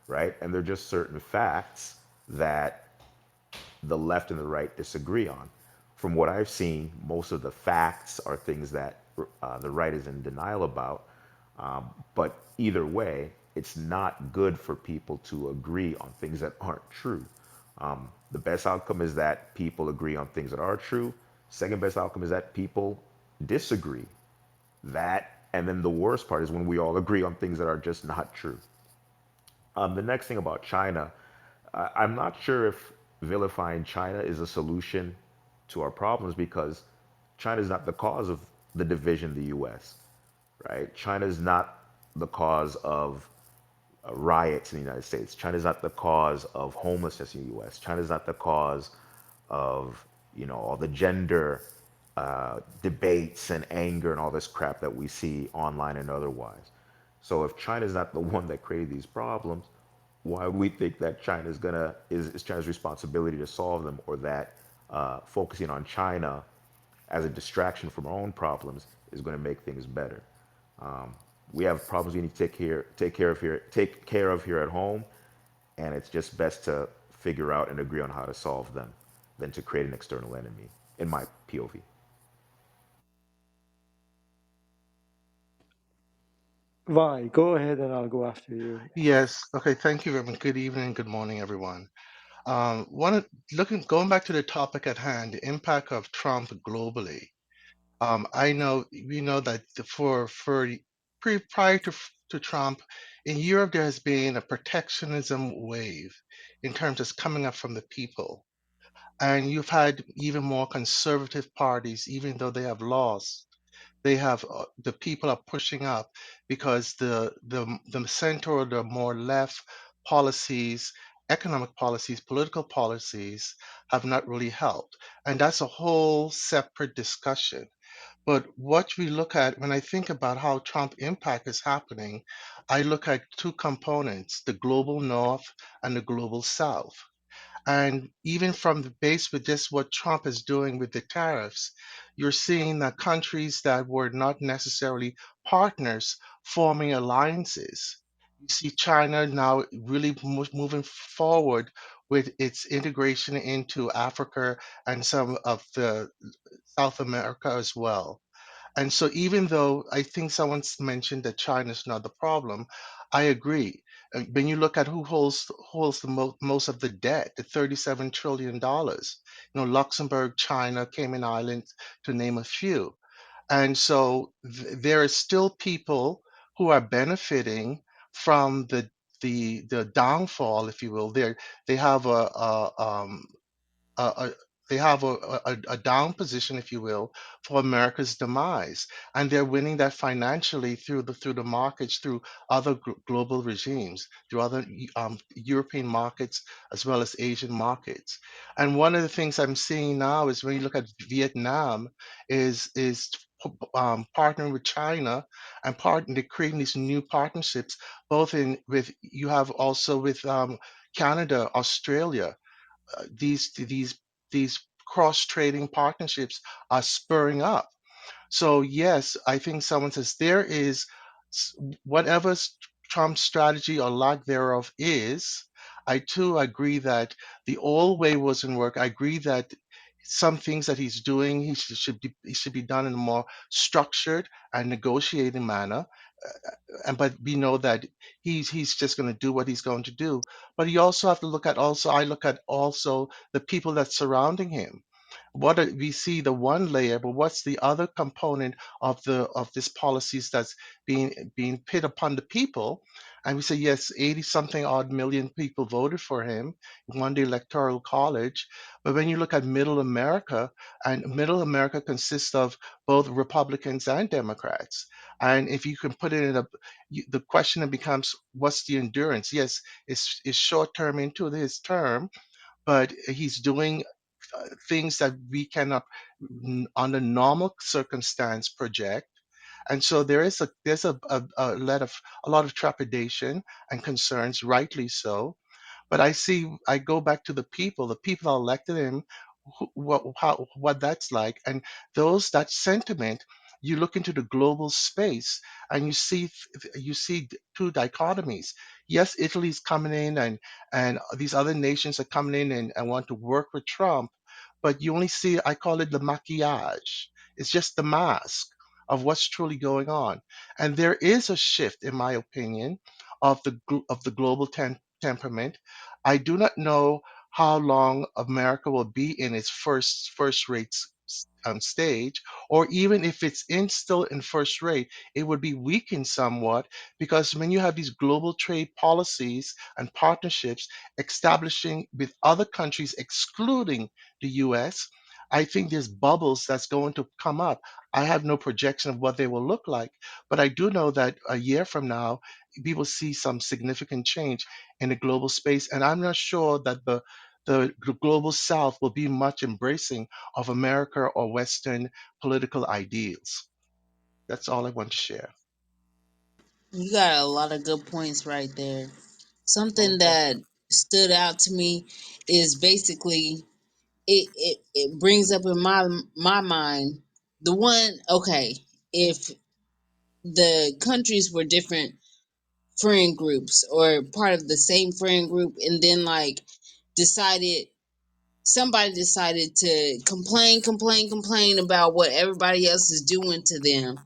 right? And they're just certain facts that the left and the right disagree on. From what I've seen, most of the facts are things that the right is in denial about. But either way, it's not good for people to agree on things that aren't true. The best outcome is that people agree on things that are true. Second best outcome is that people disagree. That, and then the worst part is when we all agree on things that are just not true. The next thing about China, I'm not sure if vilifying China is a solution to our problems because China is not the cause of the division in the U.S., right? China is not the cause of riots in the United States. China is not the cause of homelessness in the U.S. China is not the cause of, all the gender debates and anger and all this crap that we see online and otherwise. So if China is not the one that created these problems, why would we think that China is China's responsibility to solve them, or that focusing on China as a distraction from our own problems is going to make things better? We have problems we need to take care of here at home, and it's just best to figure out and agree on how to solve them than to create an external enemy, in my POV. Vi, go ahead and I'll go after you. Yes. Okay, thank you very much. Good evening, good morning, everyone. One going back to the topic at hand, the impact of Trump globally. I know we know that prior to Trump, in Europe there has been a protectionism wave in terms of coming up from the people, and you've had even more conservative parties, even though they have lost. They have the people are pushing up because the center or the more left policies, economic policies, political policies have not really helped, and that's a whole separate discussion. But what we look at when I think about how Trump impact is happening, I look at two components: the global north and the global south. And even from the base with just what Trump is doing with the tariffs, you're seeing that countries that were not necessarily partners forming alliances. You see China now really moving forward with its integration into Africa and some of the South America as well. And so, even though I think someone's mentioned that China is not the problem, I agree. When you look at who holds the most of the debt, the $37 trillion, Luxembourg, China, Cayman Islands, to name a few. And so, there are still people who are benefiting from the downfall, if you will. They have a they have a down position, if you will, for America's demise, and they're winning that financially through the markets, through other global regimes, through other European markets as well as Asian markets. And one of the things I'm seeing now is when you look at Vietnam, is partnering with China and they're creating these new partnerships, both in with you have also with Canada, Australia. These cross trading partnerships are spurring up. So yes, I think someone says there is whatever Trump's strategy or lack thereof is. I too agree that the old way wasn't work. I agree that some things that he's doing he should be done in a more structured and negotiating manner. and but we know that he's just going to do what he's going to do. But you also have to look at also I look at also the people that's surrounding him. We see the one layer, but what's the other component of the of this policies that's being put upon the people? And we say yes, 80 something odd million people voted for him, won the electoral college. But when you look at middle America, and middle America consists of both Republicans and Democrats. And if you can put it in the question then becomes, what's the endurance? Yes, it's short term into his term, but he's doing things that we cannot, under normal circumstance, project. And so there's a lot of trepidation and concerns, rightly so. But I go back to the people. The people that elected him, what that's like, and that sentiment. You look into the global space, and you see two dichotomies. Yes, Italy's coming in, and these other nations are coming in and want to work with Trump, but you only see, I call it the maquillage. It's just the mask of what's truly going on. And there is a shift, in my opinion, of the global temperament. I do not know how long America will be in its first rate stage, or even if it's still in first rate, it would be weakened somewhat, because when you have these global trade policies and partnerships establishing with other countries, excluding the U.S., I think there's bubbles that's going to come up. I have no projection of what they will look like, but I do know that a year from now, we will see some significant change in the global space. And I'm not sure that the global south will be much embracing of America or Western political ideals. That's all I want to share. You got a lot of good points right there. Something Okay. that stood out to me is basically it brings up in my mind the one, okay, if the countries were different friend groups or part of the same friend group, and then like decided somebody decided to complain about what everybody else is doing to them,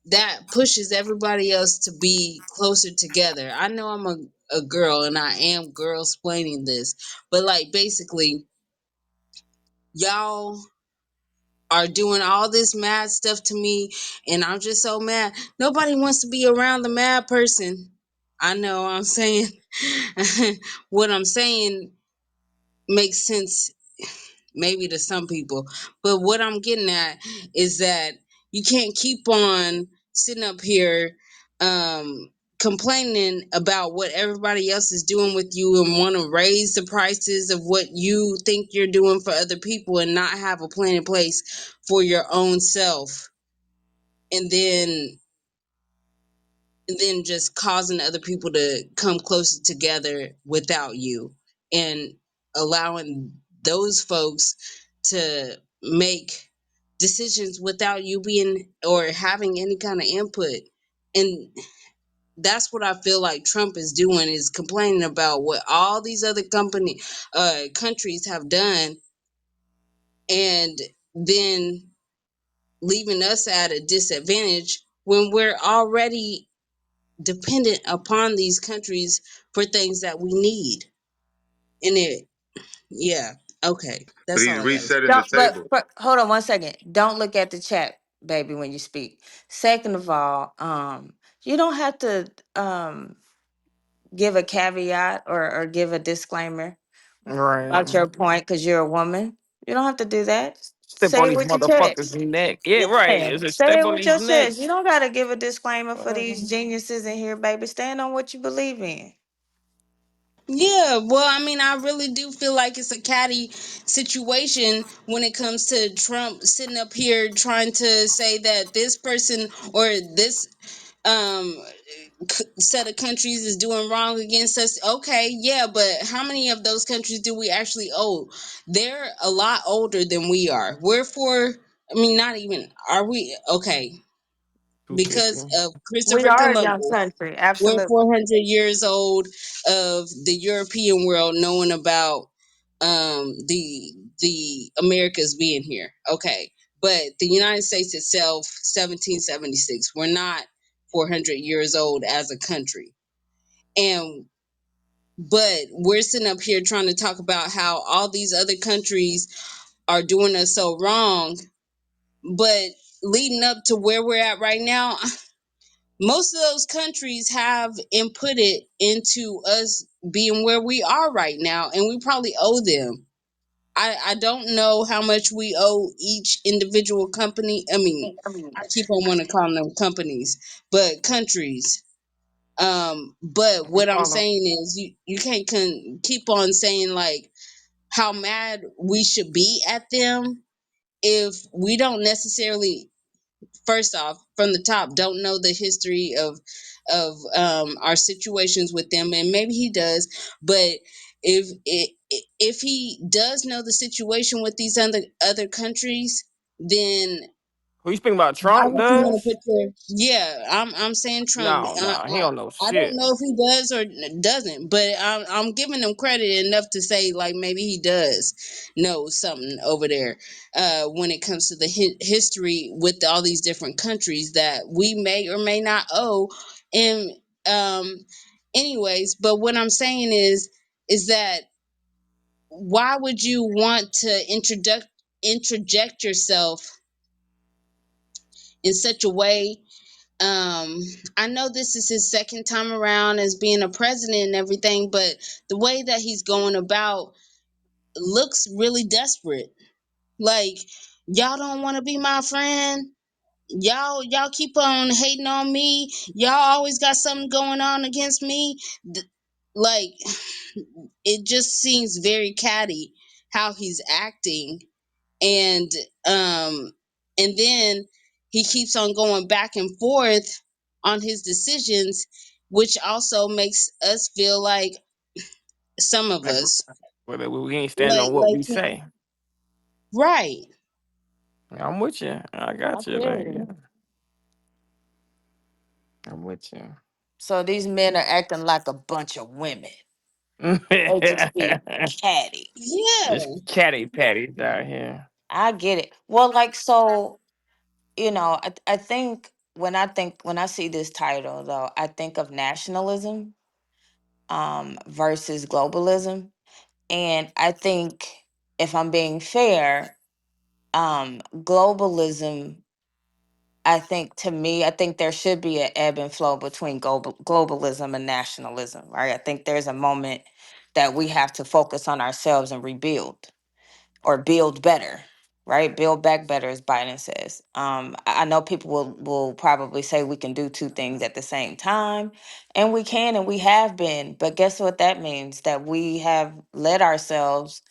that pushes everybody else to be closer together. I know I'm a girl and I am girl splaining this, but like basically, y'all are doing all this mad stuff to me, and I'm just so mad. Nobody wants to be around the mad person. I know I'm saying what I'm saying makes sense maybe to some people, but what I'm getting at is that you can't keep on sitting up here complaining about what everybody else is doing with you and want to raise the prices of what you think you're doing for other people and not have a plan in place for your own self, and then just causing other people to come closer together without you, and allowing those folks to make decisions without you being or having any kind of input. And that's what I feel like Trump is doing, is complaining about what all these other countries have done, and then leaving us at a disadvantage when we're already dependent upon these countries for things that we need. And it, yeah, okay, But that's all he's I got to say. resetting the Don't, table. but hold on one second. Don't look at the chat, baby, when you speak. Second of all, you don't have to give a caveat or give a disclaimer about Right. your point because you're a woman. You don't have to do that. Step Say on it these with your motherfuckers' chest. neck. Yeah, right. Yeah, It's a say step it on with these your chest. You necks. don't gotta give a disclaimer for these Mhm. geniuses in here, baby. Stand on what you believe in. Yeah, well, I mean, I really do feel like it's a catty situation when it comes to Trump sitting up here trying to say that this person or this um set of countries is doing wrong against us. Okay, yeah, but how many of those countries do we actually owe? They're a lot older than we are. We're for, I mean, not even, are we? Okay, because 250. of We Christopher are a young Columbus, country, we're absolutely. 400 years old of the European world knowing about the Americas being here. Okay, but the United States itself, 1776. We're not 400 years old as a country. And but we're sitting up here trying to talk about how all these other countries are doing us so wrong. But leading up to where we're at right now, most of those countries have inputted into us being where we are right now, and we probably owe them. I don't know how much we owe each individual company. I mean, I keep on wanting to call them companies, but countries. But We what I'm follow. saying is, you can't keep on saying like how mad we should be at them if we don't necessarily, first off, from the top, don't know the history of our situations with them, and maybe he does. But if he does know the situation with these other countries, then Who you speaking about? why Trump would you want to does? put your, yeah, I'm saying Trump. No, no, he don't know I don't shit. know if he does or doesn't, but I'm giving him credit enough to say like maybe he does know something over there when it comes to the history with all these different countries that we may or may not owe. And anyways, but what I'm saying is that why would you want to interject yourself in such a way? I know this is his second time around as being a president and everything, but the way that he's going about looks really desperate. Like, y'all don't want to be my friend. Y'all keep on hating on me. Y'all always got something going on against me. Like, it just seems very catty how he's acting. And um and then he keeps on going back and forth on his decisions, which also makes us feel like, some of Like, us, whether we ain't standing on what like we say. right. I'm with you. I I got you. feel Like, you. yeah, I'm with you. So these men are acting like a bunch of women. They just being catty. Just Yeah. catty patties out here. I get it. Well, like so, I think when I see this title though, I think of nationalism versus globalism. And I think if I'm being fair, globalism, I think to me, I think there should be an ebb and flow between globalism and nationalism, right? I think there's a moment that we have to focus on ourselves and rebuild or build better, right? Build back better, as Biden says. I know people will probably say we can do two things at the same time, and we can, and we have been. But guess what that means? That we have led ourselves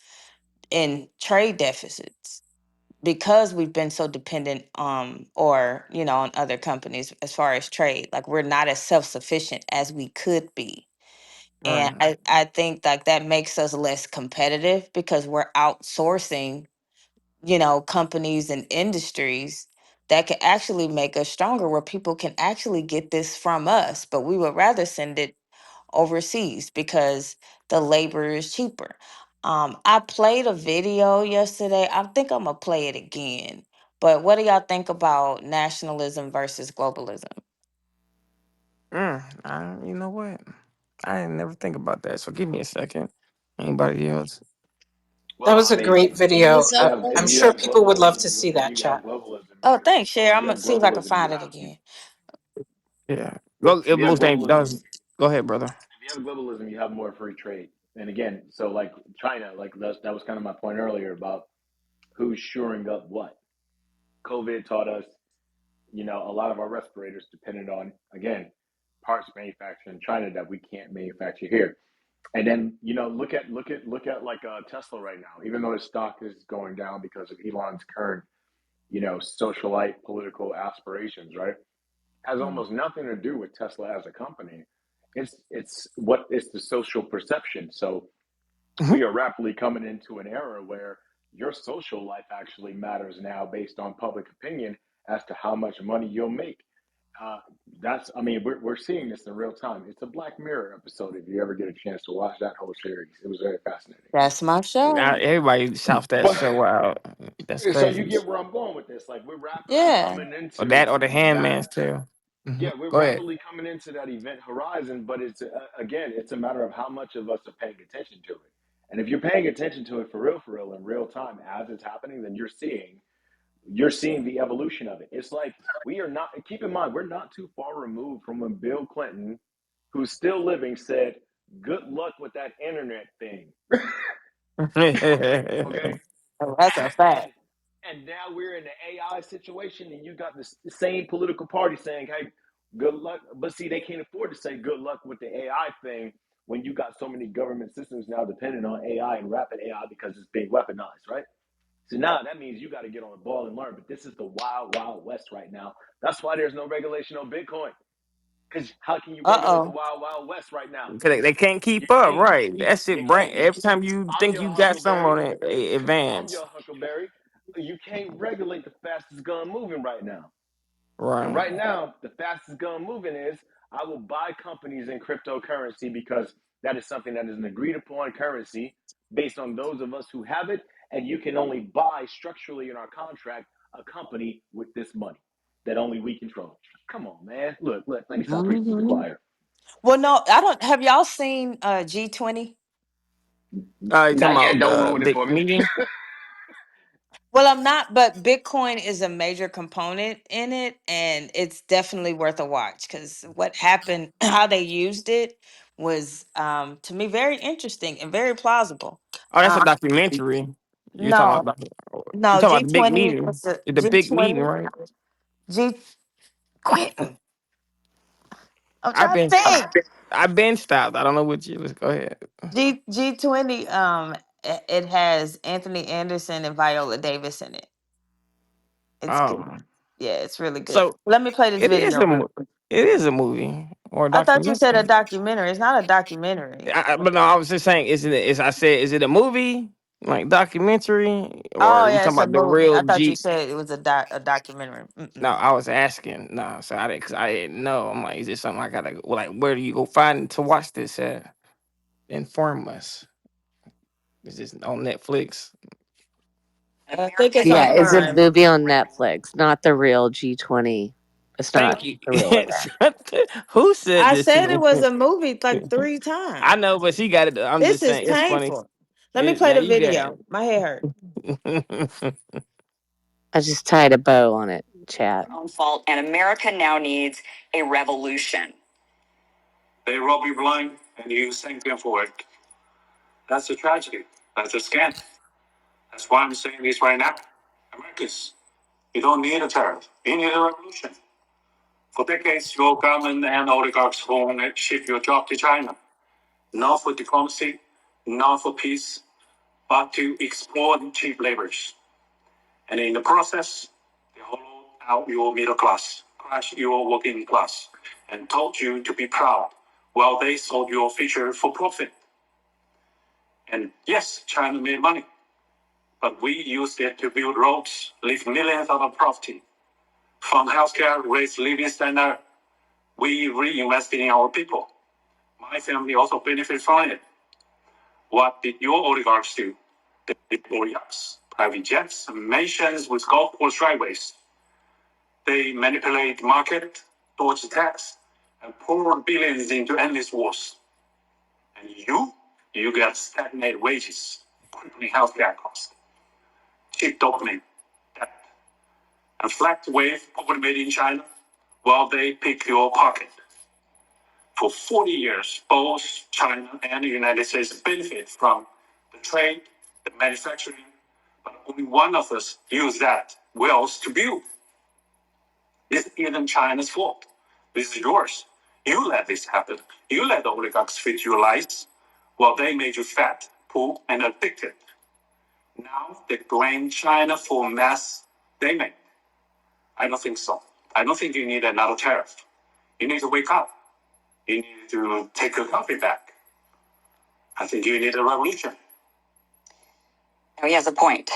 in trade deficits because we've been so dependent or on other companies as far as trade. Like we're not as self-sufficient as we could be. And Right. I think like that makes us less competitive because we're outsourcing, companies and industries that can actually make us stronger where people can actually get this from us, but we would rather send it overseas because the labor is cheaper. I played a video yesterday. I think I'm gonna play it again. But what do y'all think about nationalism versus globalism? You know what? I didn't never think about that. So give me a second. Anybody else? That Well, was I a mean, great video. What's up, I'm if you sure have Vegas? people would love to globalism, see that chat. Oh, thanks, Cher. if I'm you gonna have see if I can globalism, find it again. Yeah. Go if if you have most thing globalism, does. Go ahead, brother. if you have globalism, you have more free trade. And again, so like China, like that was kind of my point earlier about who's shoring up what. COVID taught us, a lot of our respirators depended on, again, parts manufactured in China that we can't manufacture here. And then, look at like Tesla right now. Even though his stock is going down because of Elon's current, socialite political aspirations, right? Has Mm. almost nothing to do with Tesla as a company. It's the social perception. So we are rapidly coming into an era where your social life actually matters now based on public opinion as to how much money you'll make. Uh, I mean, we're seeing this in real time. It's a Black Mirror episode if you ever get a chance to watch that whole series. It was very fascinating. That's my Now show. everybody shouts that But show out. That's so you crazy. get where I'm going with this. Like we're rapidly Yeah. coming Or into that or the that. handman's tale. Mhm. Yeah, we're Go ahead. rapidly coming into that event horizon, but it's again, it's a matter of how much of us are paying attention to it. And if you're paying attention to it for real, in real time as it's happening, then you're seeing the evolution of it. It's like we are not. Keep in mind, we're not too far removed from when Bill Clinton, who's still living, said, "Good luck with that internet thing." Okay, Oh, that's a fact. and now we're in the AI situation, and you got the same political party saying, "Hey, good luck." But see, they can't afford to say good luck with the AI thing when you got so many government systems now dependent on AI and rapid AI because it's being weaponized, right? So now that means you got to get on the ball and learn. But this is the wild, wild west right now. That's why there's no regulation on Bitcoin. Because how can you Uh regulate the oh. wild, wild west right now? 'Cause they can't You keep up, can't. right? That You shit bring can't. every time you I'm think your you got something Huckleberry. on it, I'm advance. your Huckleberry. You can't regulate the fastest gun moving right now. And Right. right now, the fastest gun moving is I will buy companies in cryptocurrency because that is something that is an agreed upon currency based on those of us who have it. And you can only buy structurally in our contract a company with this money that only we control. Come on, man. Look, let me stop preaching to the Hmm. choir. Well, no, I don't. Have y'all seen G20? You talking Not yet. about Don't the ruin it big for me. meeting? Well, I'm not, but Bitcoin is a major component in it, and it's definitely worth a watch because what happened, how they used it, was to me very interesting and very plausible. Oh, that's a Um, documentary. You're talking no, about you no, talking about the big G20 meeting. was a The big meeting, G20. right? G. Quentin, I'm I've trying to been think. I've been stopped. I don't know what you. Let's go ahead. G20. It has Anthony Anderson and Viola Davis in it. It's good. Oh, Yeah, it's really good. so Let me play this it is video. it is a movie or a I thought you said a documentary. documentary. It's not a documentary. But no, I was just saying, isn't it? Is I said, is it a movie like documentary, or Oh you yeah, talking it's a about the movie. real I thought you G? said it was a documentary. No, Mm-mm. I was asking. No, so I didn't, cause I didn't know. I'm like, is this something I gotta like? Where do you go find to watch this at? Inform us. Is this on Netflix? I think it's on Yeah, it's a Prime. movie on Netflix, not the real G20. It's not Thank you. the real event. Who said I this to said it was me? a movie like three I times. know, but she got it. I'm This just is saying, it's funny. painful. Let me play Now the you got video. My head it. I just tied a bow on it, chat. hurt. Own fault, and America now needs a revolution. They rob you blind and you thank them for it. That's a tragedy. That's a scam. That's why I'm saying this right now. Americans, you don't need a tariff. You need a revolution. For decades, your government and oligarchs won't ship your job to China. Not for diplomacy, not for peace, but to exploit cheap labors. And in the process, they hollow out your middle class, crush your working class, and told you to be proud while they sold your future for profit. And yes, China made money, but we used it to build roads, lift millions out of poverty, fund healthcare, raise living standard. We reinvested in our people. My family also benefits from it. What did your oligarchs do? They deploy yachts, private jets, mansions with golf course driveways. They manipulate the market, dodge tax, and pour billions into endless wars. And you get stagnant wages, crippling healthcare costs, cheap dopamine, debt, and flat wave poverty made in China while they pick your pocket. For 40 years, both China and the United States benefit from the trade, the manufacturing, but only one of us use that wealth to build. This isn't China's fault. This is yours. You let this happen. You let the oligarchs feed your lies while they made you fat, poor, and addicted. Now they blame China for mess they made. I don't think so. I don't think you need another tariff. You need to wake up. You need to take your country back. I think you need a revolution. Oh, he has a point.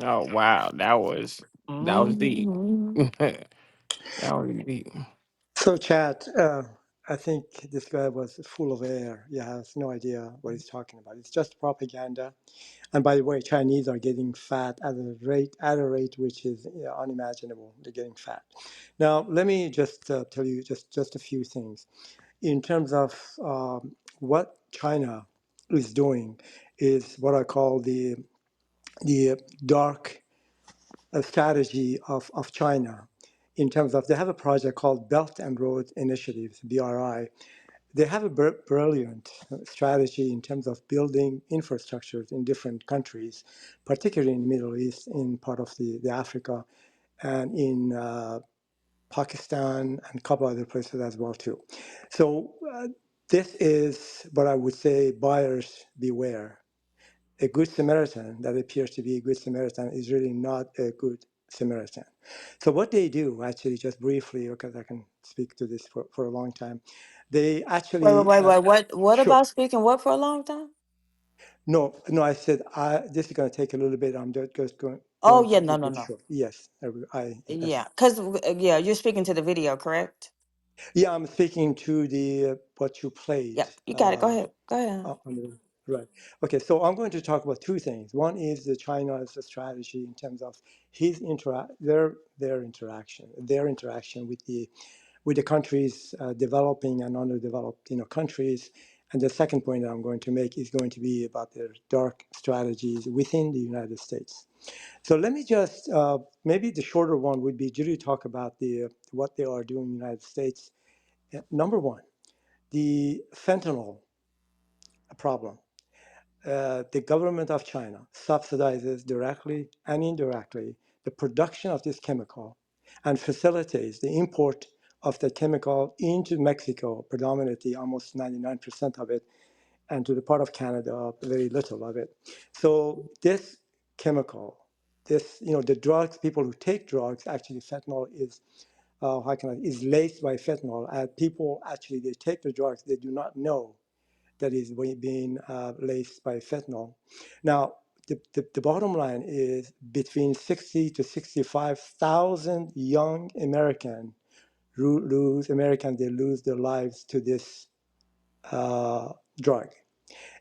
Oh wow, that was deep. Mhm. That was deep. So, chat. I think this guy was full of air. He has no idea what he's talking about. It's just propaganda. And by the way, Chinese are getting fat at a rate which is unimaginable. They're getting fat. Now, let me just tell you just a few things in terms of what China is doing. Is what I call the dark strategy of China. In terms of, they have a project called Belt and Road Initiative, BRI. They have a brilliant strategy in terms of building infrastructures in different countries, particularly in the Middle East, in part of the Africa, and in Pakistan and a couple other places as well too. So this is what I would say: buyers beware. A good Samaritan that appears to be a good Samaritan is really not a good Samaritan. So what they do, actually, just briefly, because I can speak to this for a long time, they Wait, wait, actually, wait, wait. What sure, about speaking what for a long time? no, I said, this is going to take a little bit. I'm just Oh going yeah, to no, keep no, it no. short. Yes, Yeah, because yeah, you're speaking to the video, correct? yeah, I'm speaking to the what you played. Yeah, you got it. Go ahead. Go ahead. On the right. Okay, so I'm going to talk about two things. One is the China's strategy in terms of their interaction with the countries, developing and underdeveloped countries. And the second point that I'm going to make is going to be about their dark strategies within the United States. So let me just maybe the shorter one would be to talk about the what they are doing in the United States. Number one, the fentanyl problem. The government of China subsidizes directly and indirectly the production of this chemical and facilitates the import of the chemical into Mexico, predominantly almost 99% of it, and to the part of Canada, very little of it. So this chemical, the drugs, people who take drugs, actually fentanyl is, is laced by fentanyl. And people actually, they take the drugs, they do not know that is being laced by fentanyl. Now, the bottom line is between 60 to 65,000 young Americans, they lose their lives to this drug.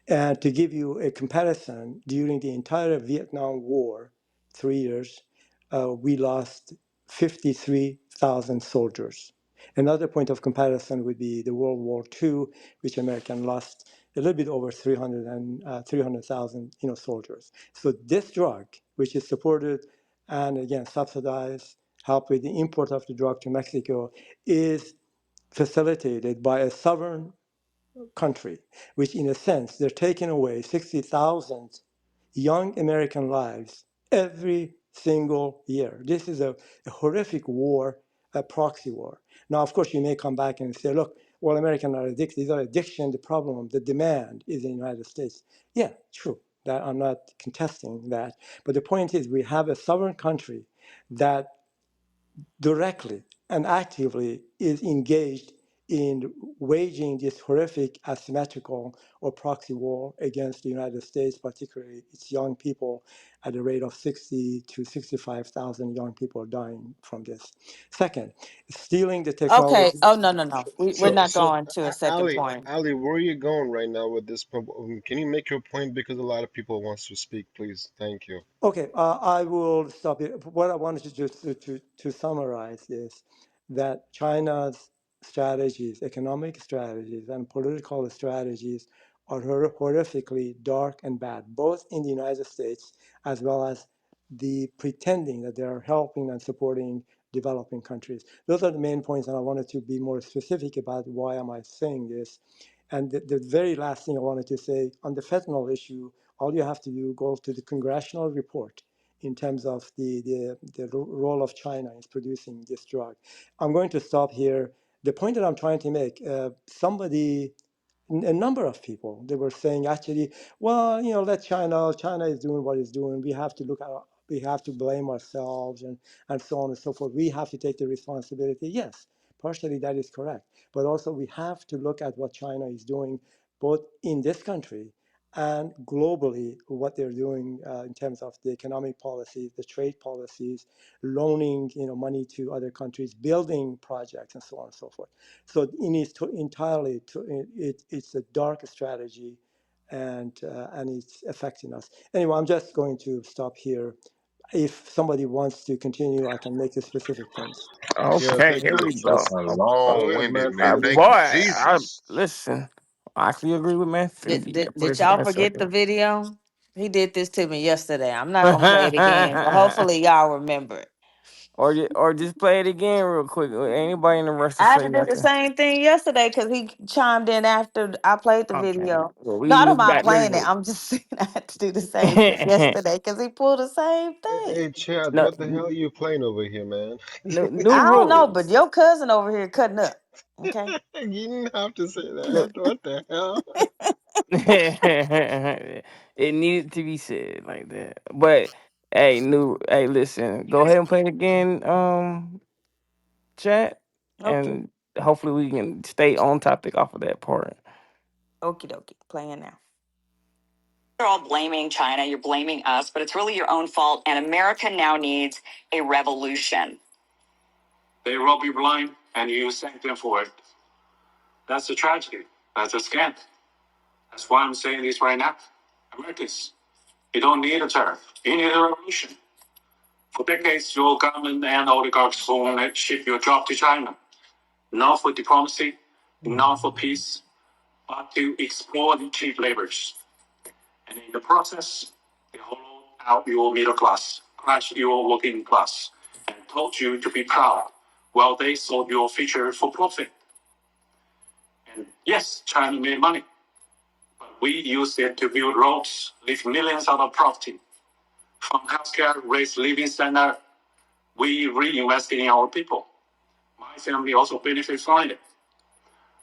And to give you a comparison, during the entire Vietnam War, 3 years, we lost 53,000 soldiers. Another point of comparison would be the World War II, which American lost a little bit over 300,000 soldiers. So this drug, which is supported and again subsidized, help with the import of the drug to Mexico, is facilitated by a sovereign country, which in a sense, they're taking away 60,000 young American lives every single year. This is a horrific war, a proxy war. Now, of course, you may come back and say, look, well, Americans are addicted. These are addiction. The problem, the demand is in the United States. Yeah, true. That I'm not contesting that. But the point is, we have a sovereign country that directly and actively is engaged in waging this horrific asymmetrical or proxy war against the United States, particularly its young people, at the rate of 60 to 65,000 young people dying from this. Second, stealing the Okay. technology. Oh no, no, no. We're Sure. not going to a second Ali, point. Ali, where are you going right now with this? Can you make your point because a lot of people wants to speak, please? Thank you. Okay, I will stop here. What I wanted to just to summarize is that China's strategies, economic strategies, and political strategies are horrifically dark and bad, both in the United States as well as the pretending that they are helping and supporting developing countries. Those are the main points, and I wanted to be more specific about why am I saying this. And the very last thing I wanted to say on the fentanyl issue, all you have to do, go to the congressional report in terms of the role of China in producing this drug. I'm going to stop here. The point that I'm trying to make, a number of people, they were saying actually, well, let China is doing what it's doing. We have to we have to blame ourselves and so on and so forth. We have to take the responsibility. Yes, partially that is correct. But also we have to look at what China is doing both in this country and globally what they're doing in terms of the economic policies, the trade policies, loaning money to other countries, building projects, and so on and so forth. So it is entirely it's a dark strategy, and it's affecting us. Anyway, I'm just going to stop here. If somebody wants to continue, I can make the specific points. This Yeah, Okay, thank here you. we this go. That's is all good, long-winded, man. man. Boy, Thank you, I Jesus. listen. I actually agree with man Did, 50. did, For did this y'all one forget the second. video? He did this to me yesterday. I'm not gonna play it again, but hopefully y'all remember it. or just play it again real quick. Anybody in the rush to I had say to do the nothing? same thing yesterday because he chimed in after I played the Okay. video. Well, No, I we don't mind got playing new it. I'm just saying I had to do the same thing yesterday because he pulled the same thing. Hey, Chad, no what the hell are you playing over here, man? new I don't know, but rules. your cousin over here cutting up. Okay. You didn't have to say No, that. What the hell? it needed to be said like that. But hey, listen, go ahead and play it again, chat, Okay. and hopefully we can stay on topic off of that part. Okie dokie. Playing now. You're all blaming China, you're blaming us, but it's really your own fault, and America now needs a revolution. They rob you blind and you thank them for it. That's a tragedy. That's a scam. That's why I'm saying this right now. Americans, you don't need a tariff. You need a revolution. For decades, your government and oligarchs won't ship your job to China. Not for diplomacy, not for peace, but to exploit cheap labors. And in the process, they hollow out your middle class, crush your working class, and told you to be proud while they sold your future for profit. And yes, China made money, but we used it to build roads, lift millions out of poverty. From healthcare, raise living standard, we reinvested in our people. My family also benefits from it.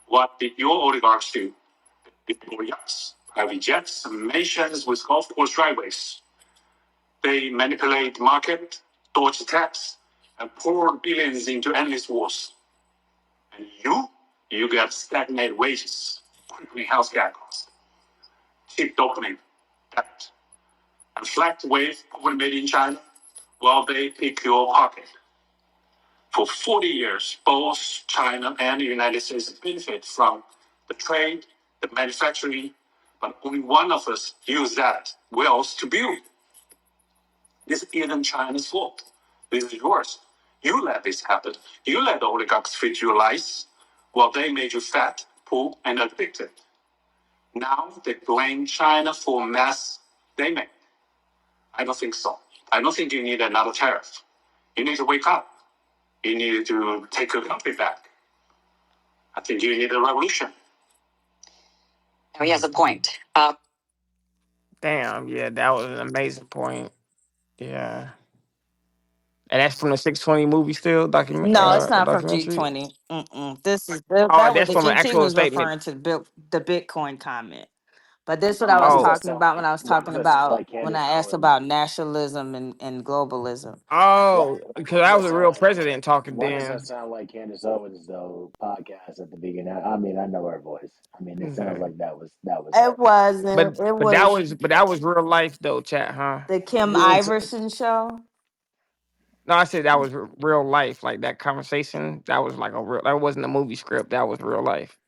What did your oligarchs do? They deploy yachts, private jets, mansions with golf course driveways. They manipulate the market, dodge tax, and pour billions into endless wars. And you get stagnant wages, crippling healthcare costs, cheap dopamine, debt, and flat wave poverty made in China while they pick your pocket. For 40 years, both China and the United States benefit from the trade, the manufacturing, but only one of us use that wealth to build. This isn't China's fault. This is yours. You let this happen. You let the oligarchs feed your lies while they made you fat, poor, and addicted. Now they blame China for mess they made. I don't think so. I don't think you need another tariff. You need to wake up. You need to take your country back. I think you need a revolution. Oh, he has a point. Damn, yeah, that was an amazing point. Yeah, and that's from the 620 movie still No, it's not from documentary. G20. Mm-mm. This is Oh, that was that's the from an G20 actual was statement. referring to the Bitcoin comment. But this is what I Why was does Oh, that talking sound? about when I was Why talking does that sound about like when Candace I asked Owens? about nationalism and globalism. Why, because why I does was that a sound? real president talking Why does that then. sound like Candace Owens though? Podcast at the beginning. I mean, I know her voice. I mean, it sounds Okay. like that was It her. wasn't. It was But that was real life though, chat, huh? the Kim Yeah, Iverson show. No, I said that was real life. Like that conversation, that was like a real. That wasn't a movie script. That was real life.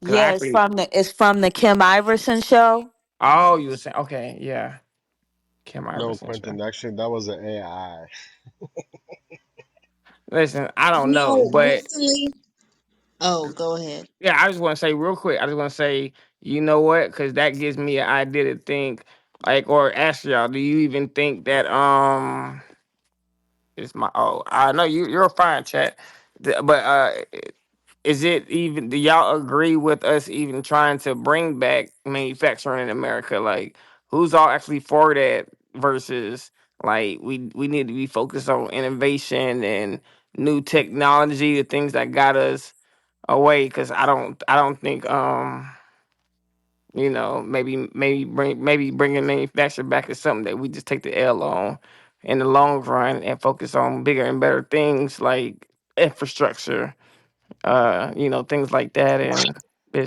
Cause I Yeah, actually. it's from the Kim Iverson show. Oh, you were saying okay, yeah. Kim No, Iverson show. Quentin, actually, that was an AI. Listen, I don't know, No, but recently. Oh, go ahead. yeah, I just want to say real quick. I just want to say, you know what? Because that gives me an idea to think, like, or ask y'all, do you even think that it's my I know you're a fine chat, but is it even? Do y'all agree with us even trying to bring back manufacturing in America? Like, who's all actually for that versus like we need to be focused on innovation and new technology, the things that got us away? Because I don't think maybe bringing manufacturing back is something that we just take the L on in the long run and focus on bigger and better things like infrastructure, things like that.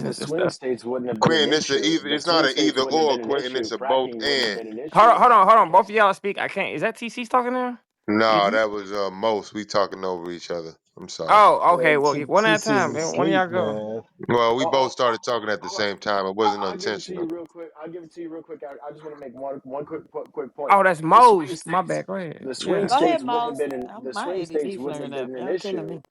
The business and swing stuff. states wouldn't have been an Quentin, issue. either. The It's not swing an states either wouldn't have or, been an Quentin. issue. It's a both Fracking wouldn't have and. been an Hold on, issue. hold on, hold on. Both of y'all speak. I can't. Is that TC's talking now? No, TC? that was most. We talking over each other. I'm sorry. Oh, okay. Man, Well, one at a TC is time. Man. One of asleep, y'all go. man. Well, we both Oh, started talking at the hold on. same time. It wasn't I'll give it to you intentional. real quick. I'll give it to you real quick. I just want to make one quick point. Oh, that's The swing Mo's. My states, bad. Go ahead. the swing Yeah. Go ahead, states wouldn't have Mouse. been the My swing states ADD wouldn't flaring have up. been an Y'all killing issue. me.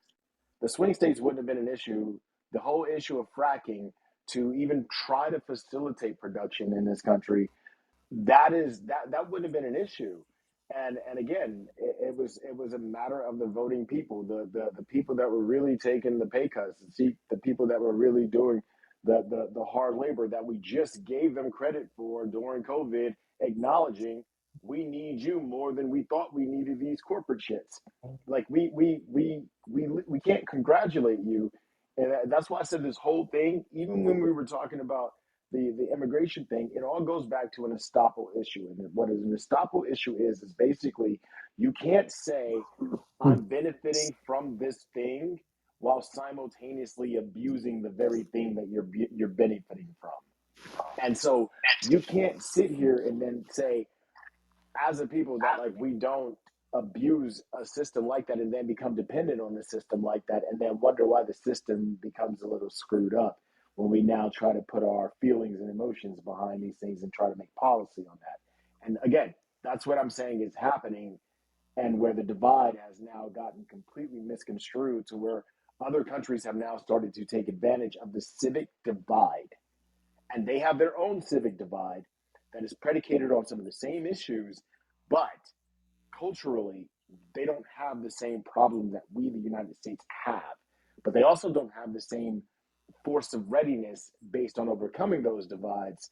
The swing states wouldn't have been an issue. The whole issue of fracking to even try to facilitate production in this country, that wouldn't have been an issue. And again, it was a matter of the voting people, the people that were really taking the pay cuts, the people that were really doing the hard labor that we just gave them credit for during COVID, acknowledging we need you more than we thought we needed these corporate shits. Like we can't congratulate you, and that's why I said this whole thing. Even when we were talking about the immigration thing, it all goes back to an estoppel issue. And what is an estoppel issue is basically you can't say I'm benefiting from this thing while simultaneously abusing the very thing that you're benefiting from. And so you can't sit here and then say, as a people, that like we don't abuse a system like that and then become dependent on the system like that and then wonder why the system becomes a little screwed up when we now try to put our feelings and emotions behind these things and try to make policy on that. And again, that's what I'm saying is happening, and where the divide has now gotten completely misconstrued to where other countries have now started to take advantage of the civic divide, and they have their own civic divide that is predicated on some of the same issues, but culturally they don't have the same problem that we, the United States, have. But they also don't have the same force of readiness based on overcoming those divides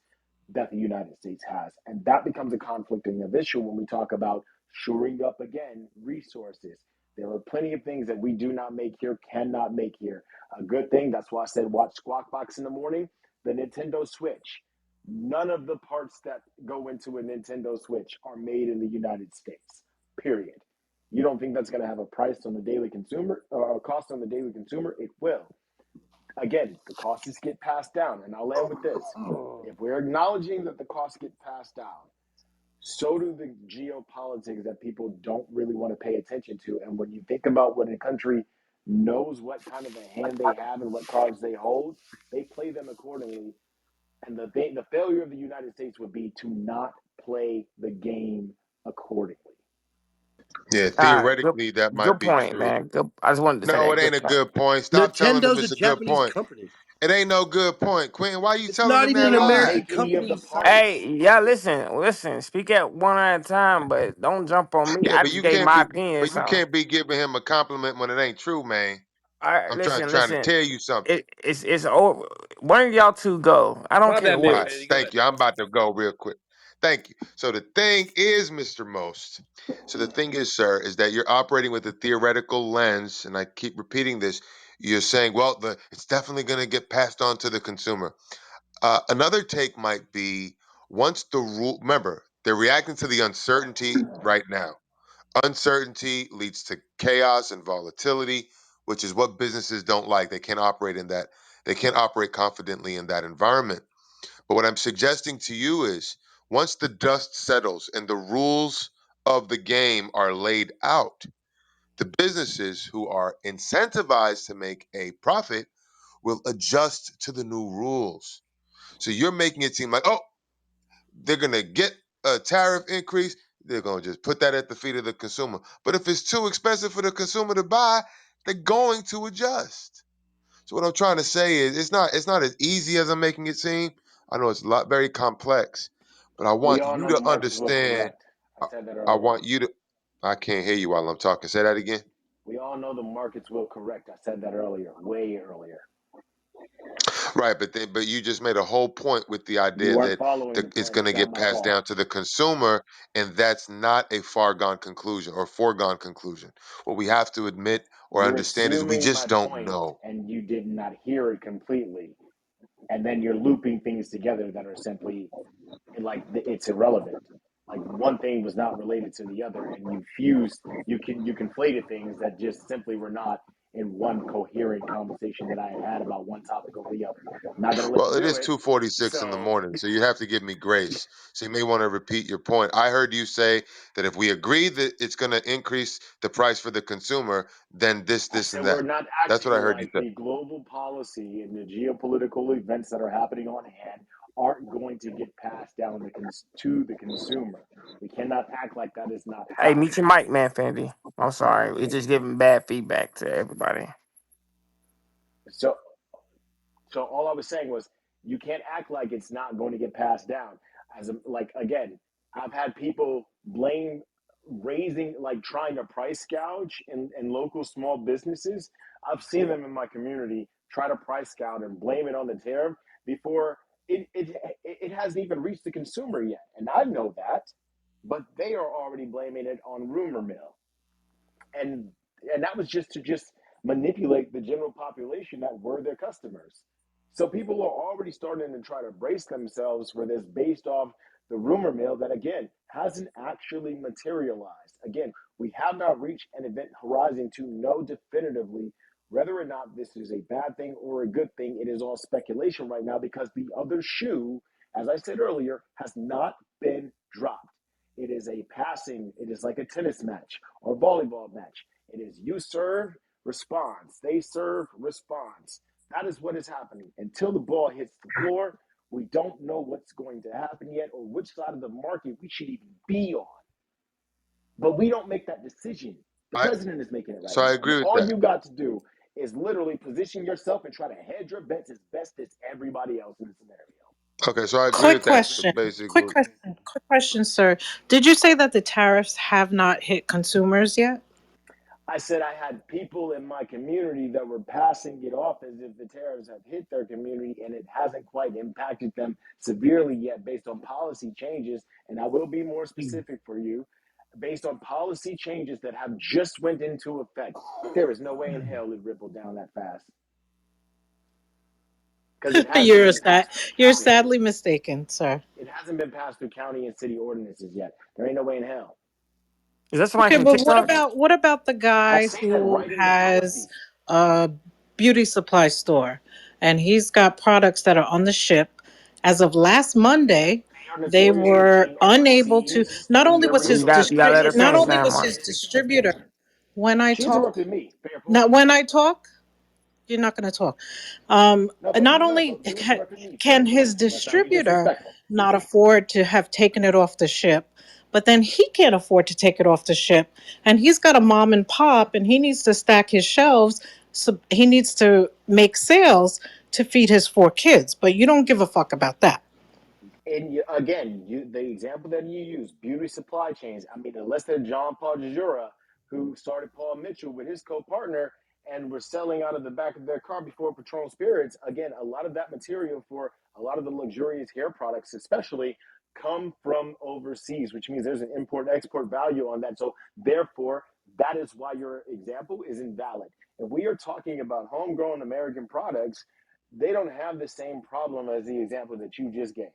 that the United States has. And that becomes a conflicting of issue when we talk about shoring up again resources. There are plenty of things that we do not make here, cannot make here. A good thing, that's why I said watch Squawk Box in the morning, the Nintendo Switch. None of the parts that go into a Nintendo Switch are made in the United States, period. You don't think that's going to have a price on the daily consumer or a cost on the daily consumer? It will. Again, the costs get passed down. And I'll end with this. If we're acknowledging that the costs get passed down, so do the geopolitics that people don't really want to pay attention to. And when you think about when a country knows what kind of a hand they have and what cards they hold, they play them accordingly. And the failure of the United States would be to not play the game accordingly. Yeah, All right. Good. theoretically, that might Good be point, true. man. Good. I just wanted to say No, that. it ain't Good a point. good point. Stop telling them Nintendo's a it's a good Japanese point. company. It ain't no good point. Quentin, why you It's telling not them even that an They don't lie? American make any of the company. Stop. parts. Hey, yeah. Listen. Speak at one at a time, but don't jump on me. Yeah, I but just gave my opinion. but you So, can't be giving him a compliment when it ain't true, man. all right. I'm trying Listen. trying to Listen. tell you something. It's over. One of y'all two go. I don't My care bad, All what. right, man. You go ahead. thank you. I'm about to go real quick. Thank you. So the thing is, Mr. Most. So the thing is, sir, is that you're operating with a theoretical lens, and I keep repeating this. You're saying, well, it's definitely going to get passed on to the consumer. Another take might be once the rule. Remember, they're reacting to the uncertainty right now. Uncertainty leads to chaos and volatility, which is what businesses don't like. They can't operate in that. They can't operate confidently in that environment. But what I'm suggesting to you is once the dust settles and the rules of the game are laid out, the businesses who are incentivized to make a profit will adjust to the new rules. So you're making it seem like, oh, they're going to get a tariff increase. They're going to just put that at the feet of the consumer. But if it's too expensive for the consumer to buy, they're going to adjust. So what I'm trying to say is it's not as easy as I'm making it seem. I know it's a lot very complex, but I We want all you know the to markets will understand. correct. I I, said that I earlier. want you to. I can't hear you while I'm talking. Say that again. We all know the markets will correct. I said that earlier, way earlier. Right, but you just made a whole point with the You idea weren't that following the it's point. going It's to not get my passed fault. down to the consumer, and that's not a far gone conclusion or foregone conclusion. What we have to admit or You're understand is we assuming my just don't point know. and you did not hear it completely. And then you're looping things together that are simply like it's irrelevant. Like one thing was not related to the other, and you conflated things that just simply were not in one coherent conversation that I had about one topic over the other. I'm not going to let Well, you it do is it. 2:46 in the So, morning, so you have to give me grace. So you may want to repeat your point. I heard you say that if we agree that it's going to increase the price for the consumer, then this, I this, and said we're that. not That's what I acting heard you like say. the global policy and the geopolitical events that are happening on hand aren't going to get passed down to the consumer. We cannot act like that is not Hey, meet happening. your mic, man, Fendi. I'm sorry. It's just giving bad feedback to everybody. So, so all I was saying was you can't act like it's not going to get passed down. As a, like again, I've had people blame raising like trying to price gouge in local small businesses. I've seen them in my community try to price gouge and blame it on the tariff before it hasn't even reached the consumer yet. And I know that, but they are already blaming it on rumor mill, and that was just manipulate the general population that were their customers. So people are already starting to try to brace themselves for this based off the rumor mill that again hasn't actually materialized. Again, we have not reached an event horizon to know definitively whether or not this is a bad thing or a good thing. It is all speculation right now because the other shoe, as I said earlier, has not been dropped. It is a passing, it is like a tennis match or volleyball match. It is you serve, response. They serve, response. That is what is happening. Until the ball hits the floor, we don't know what's going to happen yet or which side of the market we should even be on. But we don't make that decision. The I president is making it right so I now. And agree with all that. you got to do is literally position yourself and try to hedge your bets as best as everybody else in the scenario. Okay, so I agree Quick with that. So question. basically, Quick question, sir. Did you say that the tariffs have not hit consumers yet? I said I had people in my community that were passing it off as if the tariffs have hit their community and it hasn't quite impacted them severely yet based on policy changes. And I will be more specific for you based on policy changes that have just went into effect. There is no way in hell it rippled down that fast because it hasn't you're even sad. passed through You're county. sadly mistaken, sir. It hasn't been passed through county and city ordinances yet. There ain't no way in hell. Is that somebody Okay, from but TikTok? what about the I guy say that who right in the has policy. a beauty supply store and he's got products that are on the ship? As of last Monday, They are they notorious for were being unable to. overseas Not in only their was his You gotta let her resources. not finish only now, was Mark. his distributor. When I She talk, interrupted me. Fair point. now when I talk, you're not going to talk. No, but Not no, only but you interrupted me. Fair can his point. Let's not be distributor disrespectful. not afford to have taken it off the ship, but then he can't afford to take it off the ship, and he's got a mom and pop, and he needs to stack his shelves. So he needs to make sales to feed his 4 kids. But you don't give a fuck about that. And you, again, the example that you use, beauty supply chains. I mean, unless they're John Paul Jajura, who started Paul Mitchell with his co-partner and were selling out of the back of their car before Patron Spirits. Again, a lot of that material for a lot of the luxurious hair products, especially, come from overseas, which means there's an import-export value on that. So therefore, that is why your example is invalid. If we are talking about homegrown American products, they don't have the same problem as the example that you just gave.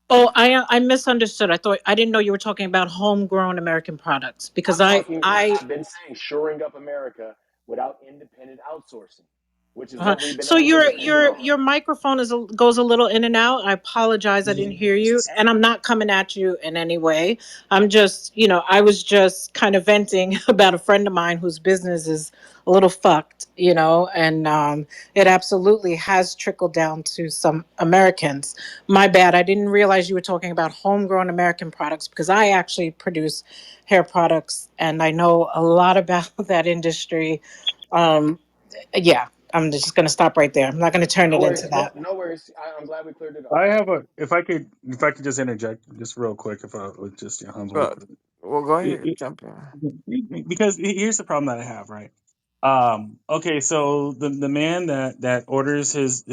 Oh, I misunderstood. I didn't know you were talking about homegrown American products because I'm talking what I I've been saying, shoring up America without independent outsourcing, which is Uh-huh. what we've been So over your dependent your on. your microphone goes a little in and out. I apologize. I didn't hear you, and I'm not coming at you in any way. I'm just, I was just kind of venting about a friend of mine whose business is a little fucked, and it absolutely has trickled down to some Americans. My bad. I didn't realize you were talking about homegrown American products because I actually produce hair products, and I know a lot about that industry. Um, yeah, I'm just going to stop right there. I'm not going to turn No it into worries. that. No worries. I'm glad we cleared it up. I have a if I could just interject just real quick if I was just humbly. Well, go It- ahead, it- jump in. because here's the problem that I have, right? Okay, so the man that orders his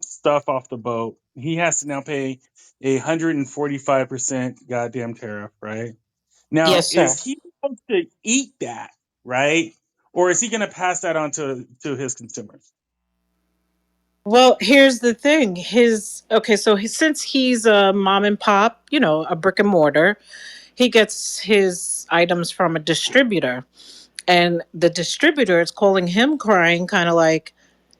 stuff off the boat, he has to now pay 145% goddamn tariff, right? Now, Yes, sir. is he supposed to eat that, right? Or is he going to pass that on to his consumers? Well, here's the thing. Since he's a mom and pop, a brick and mortar, he gets his items from a distributor. And the distributor is calling him crying, kind of like,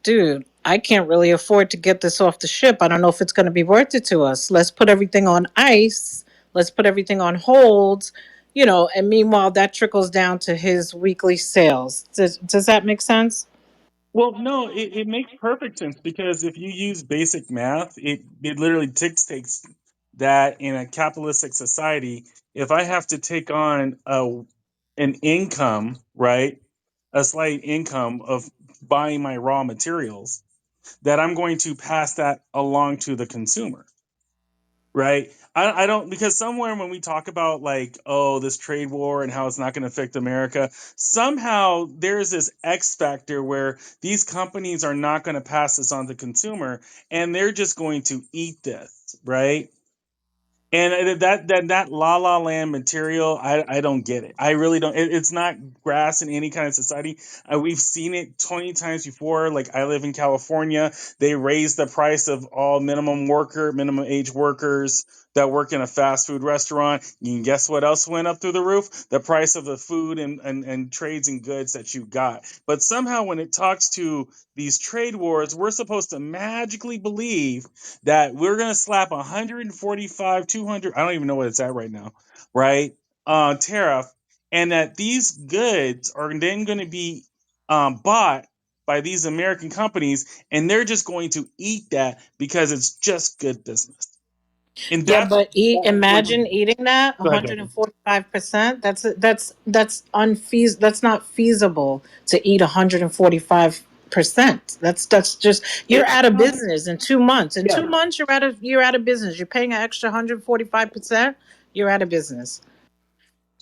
dude, I can't really afford to get this off the ship. I don't know if it's going to be worth it to us. Let's put everything on ice. Let's put everything on hold. You know, and meanwhile, that trickles down to his weekly sales. Does that make sense? Well, no, it makes perfect sense because if you use basic math, it literally dictates that in a capitalistic society, if I have to take on an income, right, a slight income of buying my raw materials, that I'm going to pass that along to the consumer, right? I don't, because somewhere when we talk about like, oh, this trade war and how it's not going to affect America, somehow there's this X factor where these companies are not going to pass this on to consumer and they're just going to eat this, right? And that La La Land material, I don't get it. I really don't. It's not grass in any kind of society. We've seen it 20 times before. Like I live in California, they raised the price of all minimum age workers that work in a fast food restaurant. You can guess what else went up through the roof? The price of the food and trades and goods that you got. But somehow when it talks to these trade wars, we're supposed to magically believe that we're going to slap 145, 200, I don't even know what it's at right now, right? Tariff, and that these goods are then going to be bought by these American companies, and they're just going to eat that because it's just good business. And Yeah, that's but what. imagine eating that Go ahead, Becky. 145%. That's not feasible to eat 145%. That's just you're It's out of not, business in 2 months. In yeah, 2 months you're out of business. You're paying an extra 145%, you're out of business.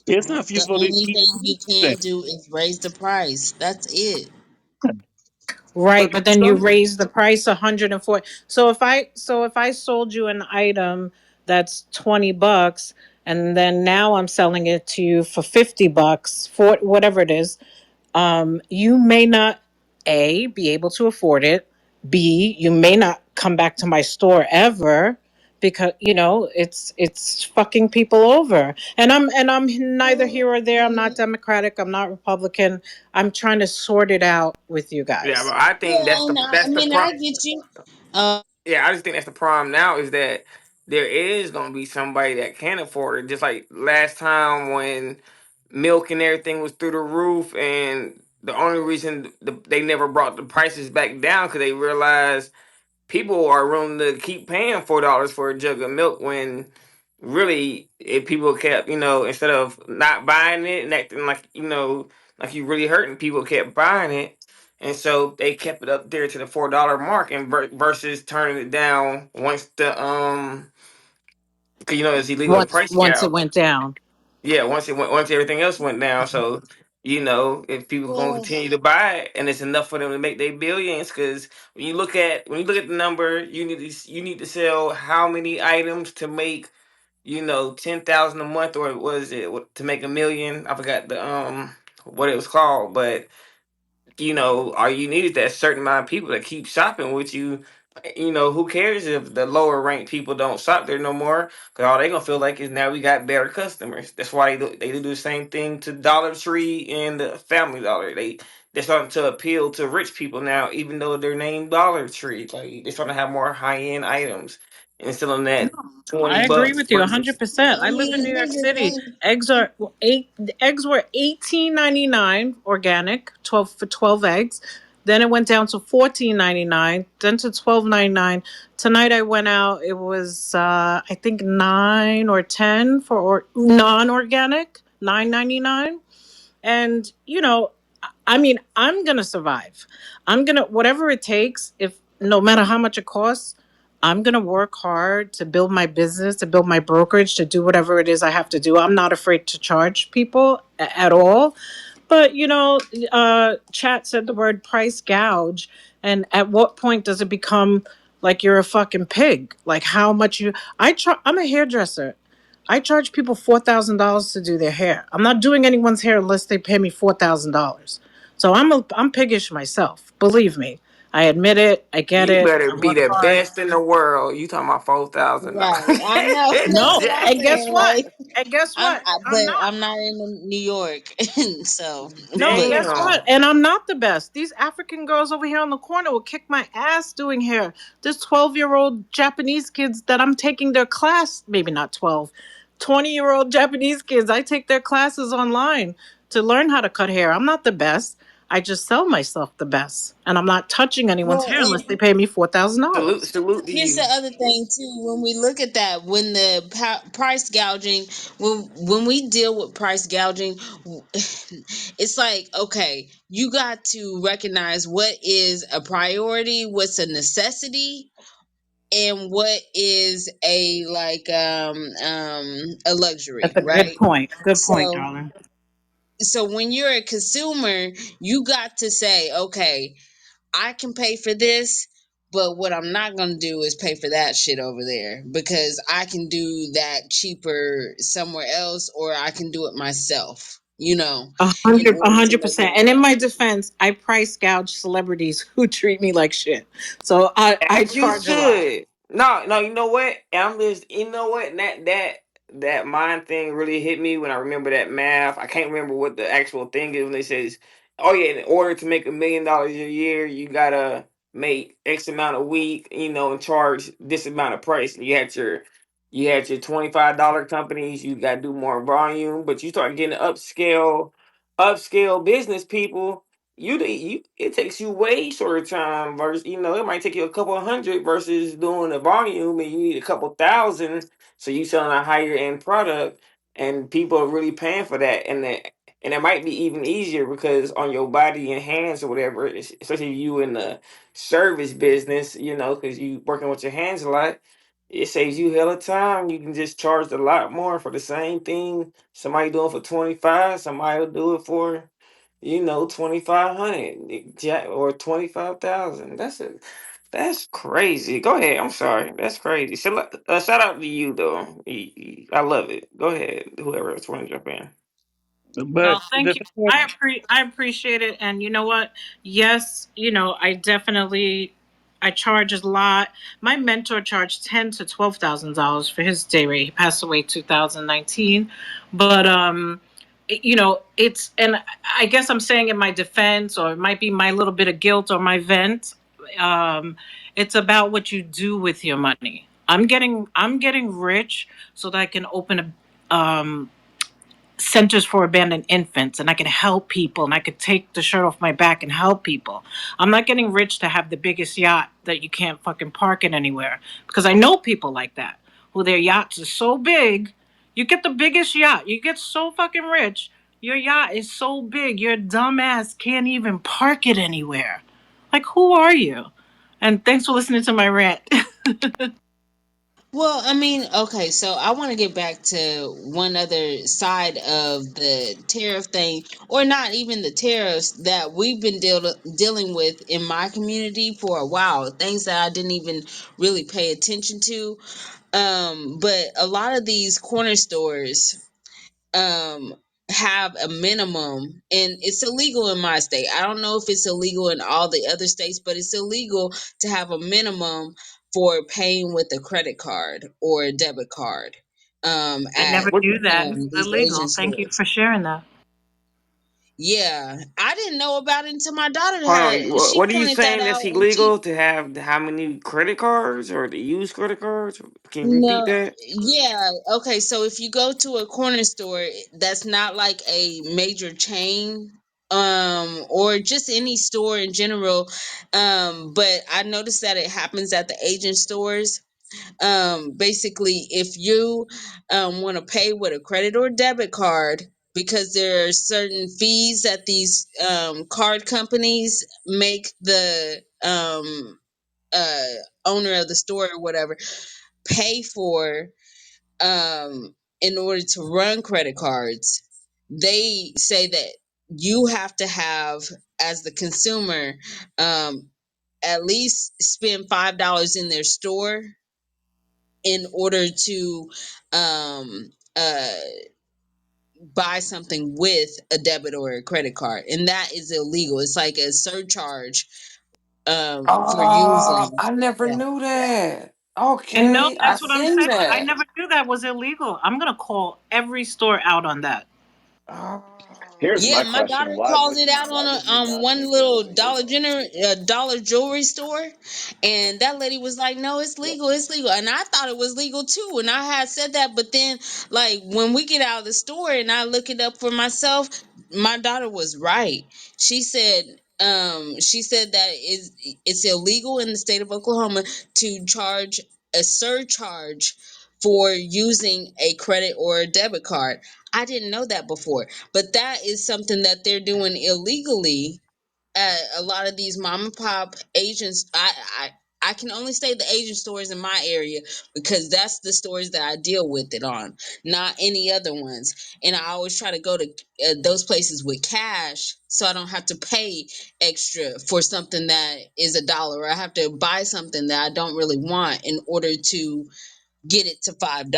it's not The feasible to only eat thing you anything. can do is raise the price. That's it. Right, But but then you some, raise the price 140. So if I sold you an item that's $20 and then now I'm selling it to you for $50 for whatever it is, you may not A be able to afford it. B, you may not come back to my store ever because it's fucking people over. And I'm neither Well, here or there. I'm not Democratic, I'm not Republican. I'm trying to sort it out with you Yeah, guys. but I think yeah, that's the and I that's the mean, pro. I get you. Uh, Yeah, I just think that's the problem now is that there is gonna be somebody that can afford it. Just like last time when milk and everything was through the roof, and the only reason they never brought the prices back down because they realized people are willing to keep paying $4 for a jug of milk when really if people kept instead of not buying it and acting like like you really hurting people kept buying it, and so they kept it up there to the $4 mark and versus turning it down once the 'cause, it's illegal to once price once it gouge. went down. Yeah, once everything else went down. So, if people gonna well, continue to buy it and it's enough for them to make their billions, because when you look at the number, you need to sell how many items to make 10,000 a month, or was it to make 1 million? I forgot the what it was called, but all you need is that certain amount of people that keep shopping with you. Who cares if the lower ranked people don't shop there no more? Because all they gonna feel like is now we got better customers. That's why they do the same thing to Dollar Tree and the Family Dollar. They're starting to appeal to rich people now, even though they're named Dollar Tree. Like they're starting to have more high end items and selling that twenty I agree bucks with you versus. 100%. I I live in mean, New York here's the City. thing. Eggs are eggs were 18.99 organic, 12 for 12 eggs. Then it went down to 14.99, then to 12.99. Tonight I went out, it was I think 9 or 10 for non-organic, 9.99. And I mean, I'm gonna survive. I'm gonna whatever it takes. If no matter how much it costs, I'm gonna work hard to build my business, to build my brokerage, to do whatever it is I have to do. I'm not afraid to charge people at all. But chat said the word price gouge, and at what point does it become like you're a fucking pig? Like how much you? I'm a hairdresser. I charge people $4,000 to do their hair. I'm not doing anyone's hair unless they pay me $4,000. So I'm piggish myself. Believe me, I admit it. I get You it. better I be work the hard. best in the world. You talking about 4,000? Right. I know. That's No, what I'm and guess saying. what? Like. And guess what? I'm but not. I'm not in New York, so No, but guess what? Damn. And I'm not the best. These African girls over here on the corner will kick my ass doing hair. There's 12-year-old Japanese kids that I'm taking their class, maybe not 12, 20-year-old Japanese kids. I take their classes online to learn how to cut hair. I'm not the best. I just sell myself the best. And I'm not touching anyone's well, hair unless and they pay me Salute, $4,000. salute to here's the you. other thing too. When we look at that, when the price gouging, when we deal with price gouging, it's like, okay, you got to recognize what is a priority, what's a necessity, and what is a a That's luxury, a good right? point. Good point, So darling. when you're a consumer, you got to say, okay, I can pay for this, but what I'm not going to do is pay for that shit over there because I can do that cheaper somewhere else, or I can do it myself, A in hundred, a order to hundred make percent. more And in my money. defense, I price gouge celebrities who treat me like shit. So I As you charge a lot. should. No, no, you know what? I'm just, you know what? That mind thing really hit me when I remember that math. I can't remember what the actual thing is when they says, "Oh yeah, in order to make $1 million a year, you gotta make X amount a week, and charge this amount of price." And you had your $25 companies. You gotta do more volume, but you start getting upscale business people. It takes you way shorter time versus it might take you a couple of hundred versus doing a volume and you need a couple thousand, so you selling a higher end product and people are really paying for that, and it might be even easier because on your body and hands or whatever, especially you in the service business, because you working with your hands a lot. It saves you hella time. You can just charge a lot more for the same thing. Somebody doing for 25, somebody will do it for 2,500 or 25,000. That's crazy. Go ahead. I'm sorry. That's crazy. So, shout out to you though. I love it. Go ahead. Whoever else want to jump in. No, But thank you. I appreciate it, and you know what? Yes, I definitely I charge a lot. My mentor charged $10,000 to $12,000 for his day rate. He passed away 2019, but it's, and I guess I'm saying in my defense, or it might be my little bit of guilt or my vent. Um, it's about what you do with your money. I'm getting rich so that I can open a centers for abandoned infants, and I can help people, and I could take the shirt off my back and help people. I'm not getting rich to have the biggest yacht that you can't fucking park it anywhere, because I know people like that who their yachts are so big. You get the biggest yacht, you get so fucking rich, your yacht is so big your dumbass can't even park it anywhere. Like, who are you? And thanks for listening to my rant. Well, I mean, okay, so I want to get back to one other side of the tariff thing, or not even the tariffs that we've been dealing with in my community for a while, things that I didn't even really pay attention to. But a lot of these corner stores um have a minimum, and it's illegal in my state. I don't know if it's illegal in all the other states, but it's illegal to have a minimum for paying with a credit card or a debit card I at never What knew that. It's these illegal. Asian Thank you stores. for sharing that. Yeah, I didn't know about it until my daughter Hold had on. she What are you pointed that saying? That's out, and she illegal to have how many credit cards or to use credit cards? Can you repeat no, that? yeah, okay. So if you go to a corner store that's not like a major chain, or just any store in general, but I noticed that it happens at the Asian stores. Basically, if you want to pay with a credit or debit card, because there are certain fees that these card companies make the uh owner of the store or whatever pay for, in order to run credit cards, they say that you have to have, as the consumer, um, at least spend $5 in their store in order to um, uh, buy something with a debit or a credit card, and that is illegal. It's like a surcharge for Oh, using I never that. knew that. And no, Okay, I that's what I'm seen saying. I that. never knew that was illegal. I'm gonna call every store out on that. Oh. Here's Yeah, my my question: daughter calls it out on why would a you not one think it little was illegal? dollar jewelry store, and that lady was like, "No, it's What? legal, it's legal," and I thought it was legal too, and I had said that, but then like when we get out of the store and I look it up for myself, my daughter was right. She said that it's illegal in the state of Oklahoma to charge a surcharge for using a credit or a debit card. I didn't know that before, but that is something that they're doing illegally at a lot of these mom and pop agents. I can only say the agent stores in my area because that's the stores that I deal with it on, not any other ones. And I always try to go to those places with cash so I don't have to pay extra for something that is a dollar, or I have to buy something that I don't really want in order to get it to $5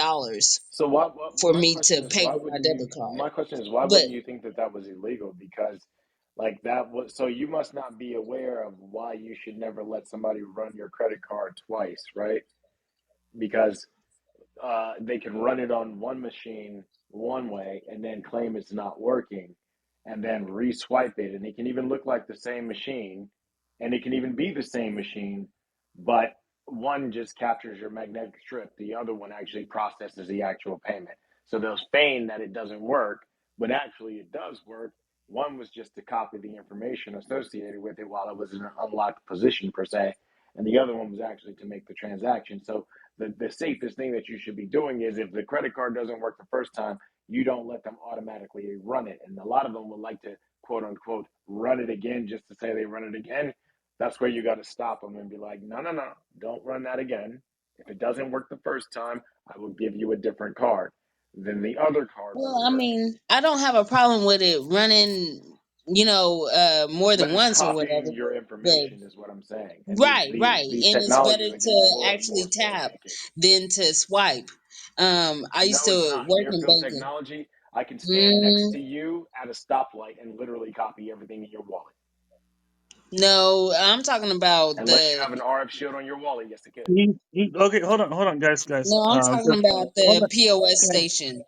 So what? for My me question to is, pay why with my wouldn't you? debit card. My question is, why But wouldn't you think that that was illegal? Because, like that was so you must not be aware of why you should never let somebody run your credit card twice, right? Because they can run it on one machine one way and then claim it's not working and then re-swipe it, and it can even look like the same machine, and it can even be the same machine, but one just captures your magnetic strip, the other one actually processes the actual payment. So they'll feign that it doesn't work, but actually it does work. One was just to copy the information associated with it while it was in an unlocked position per se, and the other one was actually to make the transaction. So the safest thing that you should be doing is, if the credit card doesn't work the first time, you don't let them automatically run it. And a lot of them would like to, quote unquote, run it again just to say they run it again. That's where you got to stop them and be like, no, no, no, don't run that again. If it doesn't work the first time, I will give you a different card. Then the other card will well, I work. mean, I don't have a problem with it running, more But than it's once or copying whatever. your But information is what I'm saying. And right, right, these and it's better technologies are getting to more and more actually tap sophisticated. than to swipe. I used No, it's to not. work Near in field banking. technology, I can stand next Mm, to you at a stoplight and literally copy everything in your wallet. no, I'm talking about Unless you the. have an RF shield on your wallet, yes, it could. Okay, hold on, guys. No, I'm talking about Hold the POS on. station.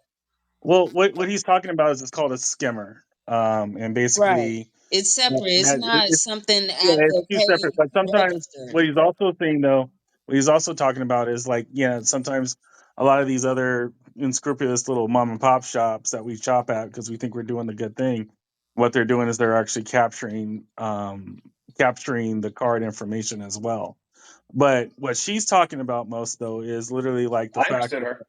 Well, what he's talking about is it's called a skimmer, and Right, basically it's separate. It's not it's something yeah, at it's the two separate. pay But sometimes register. what he's also saying though, what he's also talking about is like yeah, sometimes a lot of these other unscrupulous little mom and pop shops that we shop at because we think we're doing the good thing, what they're doing is they're actually capturing the card information as well. But what she's talking about most though is literally like the I fact. understood her.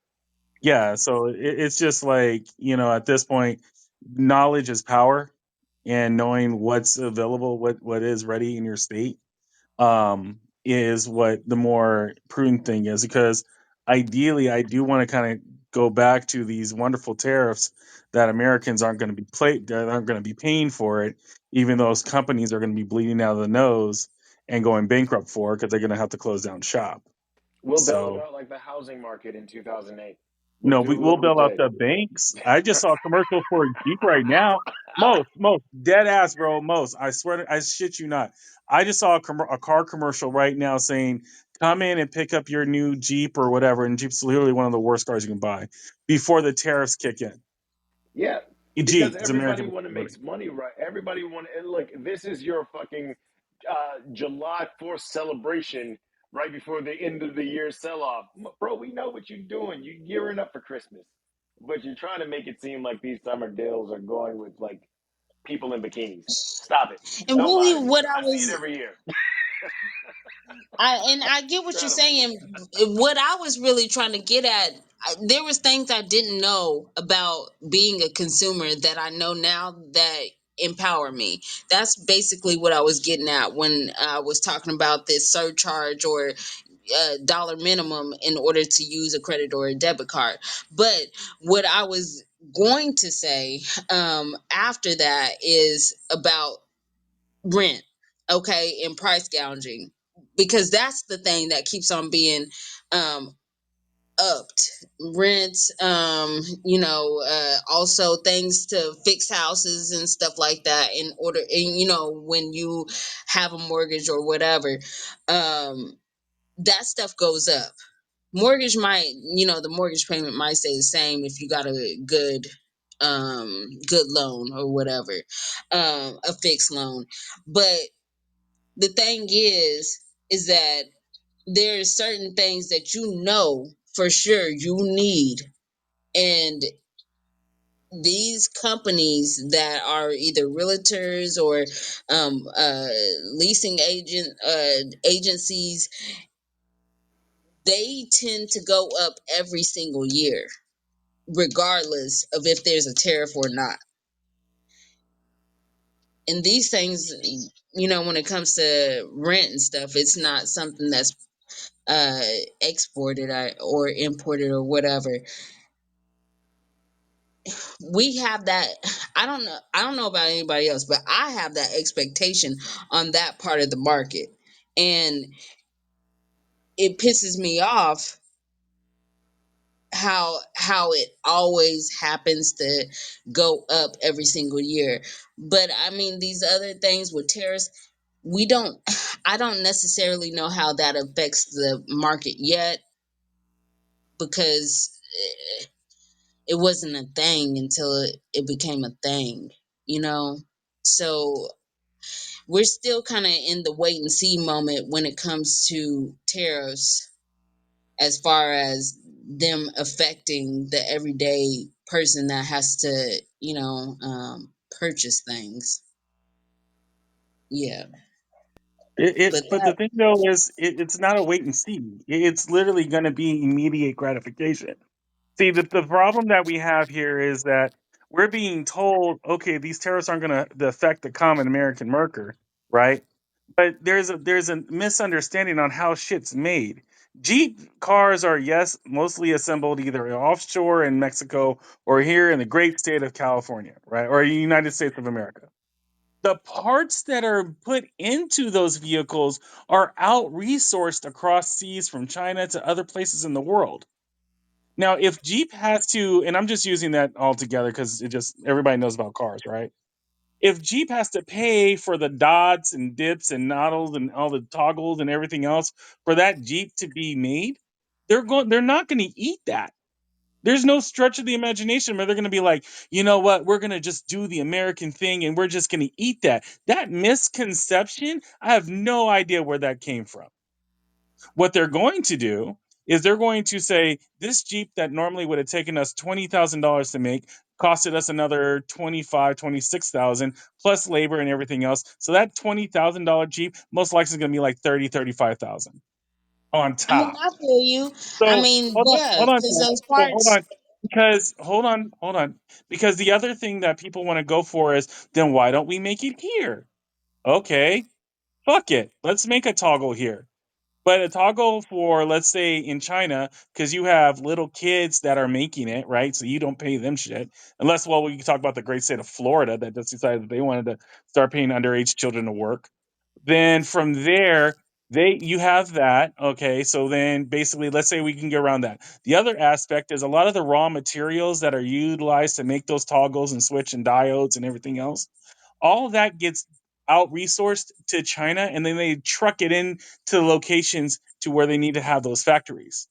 Yeah, so it's just like, at this point, knowledge is power, and knowing what's available, what is ready in your state, is what the more prudent thing is. Because ideally, I do want to kind of go back to these wonderful tariffs that Americans aren't going to that aren't going to be paying for it, even though those companies are going to be bleeding out of the nose and going bankrupt for it because they're going to have to close down shop. We'll bail it So. out like the housing market in 2008. We'll No, do we'll what we bail out did. the banks. I just saw a commercial for a Jeep right now. Most dead ass, bro. Most, I swear, I shit you not. I just saw a car commercial right now saying, "Come in and pick up your new Jeep or whatever." And Jeep's literally one of the worst cars you can buy before the tariffs kick in. Yeah, because Jeep is everybody American. want to make money, right? Everybody want to, and look, this is your fucking July 4th celebration right before the end of the year sell off. Bro, we know what you're doing. You're gearing up for Christmas, but you're trying to make it seem like these summer deals are going with like people in bikinis. Stop it. And Don't lie really, to me. what I I see it was every year. I get what you're Incredible. saying. What I was really trying to get at, there was things I didn't know about being a consumer that I know now that empower me. That's basically what I was getting at when I was talking about this surcharge or dollar minimum in order to use a credit or a debit card. But what I was going to say after that is about rent, okay, and price gouging, because that's the thing that keeps on being um upped. Rent, also things to fix houses and stuff like that in order, and when you have a mortgage or whatever, that stuff goes up. mortgage might, the mortgage payment might stay the same if you got a good loan or whatever, a fixed loan. But the thing is that there's certain things that for sure you need, and these companies that are either realtors or leasing agencies, they tend to go up every single year regardless of if there's a tariff or not. And these things, when it comes to rent and stuff, it's not something that's uh exported or imported or whatever. We have that. I don't know about anybody else, but I have that expectation on that part of the market, and it pisses me off how it always happens to go up every single year. But I mean, these other things with tariffs, we don't I don't necessarily know how that affects the market yet, because it wasn't a thing until it became a thing, you know? So we're still kind of in the wait and see moment when it comes to tariffs, as far as them affecting the everyday person that has to, purchase things. Yeah. But But the that, thing though is, it's not a wait and see. It's literally going to be immediate gratification. See, the problem that we have here is that we're being told, okay, these tariffs aren't going to affect the common American worker, right? But there's a misunderstanding on how shit's made. Jeep cars are, yes, mostly assembled either offshore in Mexico or here in the great state of California, right, or United States of America. The parts that are put into those vehicles are out resourced across seas from China to other places in the world. Now, if Jeep has to, and I'm just using that all together because it just everybody knows about cars, right? If Jeep has to pay for the dots and dips and noddles and all the toggles and everything else for that Jeep to be made, they're not going to eat that. There's no stretch of the imagination where they're going to be like, you know what, we're going to just do the American thing and we're just going to eat that. That misconception, I have no idea where that came from. What they're going to do is they're going to say this Jeep that normally would have taken us $20,000 to make costed us another 26,000 plus labor and everything else. So that $20,000 Jeep most likely is going to be like 35,000 on I mean, top. I feel you. I So mean, hold on, yeah, hold on, because Sam. those So hold parts. on, because hold on, because the other thing that people want to go for is then why don't we make it here? Okay, fuck it, let's make a toggle here. But a toggle for, let's say, in China, because you have little kids that are making it, right? So you don't pay them shit. Unless, well, we can talk about the great state of Florida that just decided that they wanted to start paying underage children to work. Then from there, you have that. Okay. So then basically, let's say we can get around that. The other aspect is a lot of the raw materials that are utilized to make those toggles and switch and diodes and everything else, all of that gets out resourced to China, and then they truck it in to the locations to where they need to have those factories.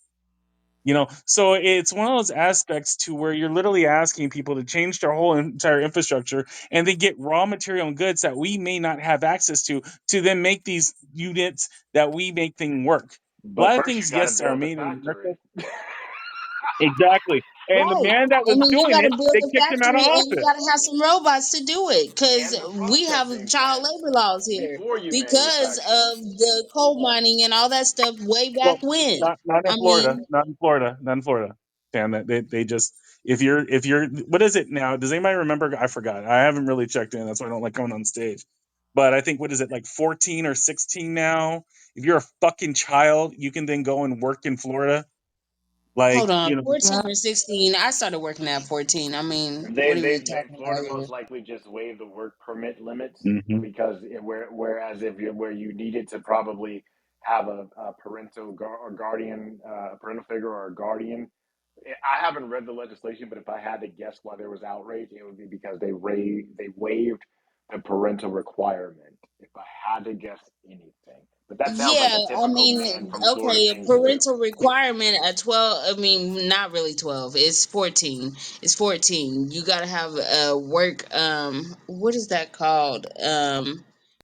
So it's one of those aspects to where you're literally asking people to change their whole entire infrastructure, and they get raw material and goods that we may not have access to then make these units that we make things work. A But lot of first, you things, got to yes, are build the made in factory. America. Exactly. And the Right. man that I was mean, you doing got to it, build they the kicked him out of factory and you office. got to have some robots to do it, because And the we have processing child plants labor laws here before you because manufacture. of the coal mining and all that stuff way back Well, when. not in I Florida, mean, not in Florida. Damn that they just if you're what is it now? Does anybody remember? I forgot. I haven't really checked in. That's why I don't like coming on stage. But I think what is it, like 14 or 16 now? If you're a fucking child, you can then go and work in Florida. hold Like on, 14 Yeah. or 16. I started working at 14. I mean, what are we talking about Florida here? most likely just waived the work permit limits Mhm. because whereas if you where you needed to probably have a or guardian, a parental figure or a guardian. I haven't read the legislation, but if I had to guess why there was outrage, it would be because they waived the parental requirement. If I had to guess anything, But that sounds like Yeah, a I typical man mean, from Florida okay, a thing to do. parental requirement at 12, I mean, not really 12. It's 14. It's 14. You got to have a work what is that called?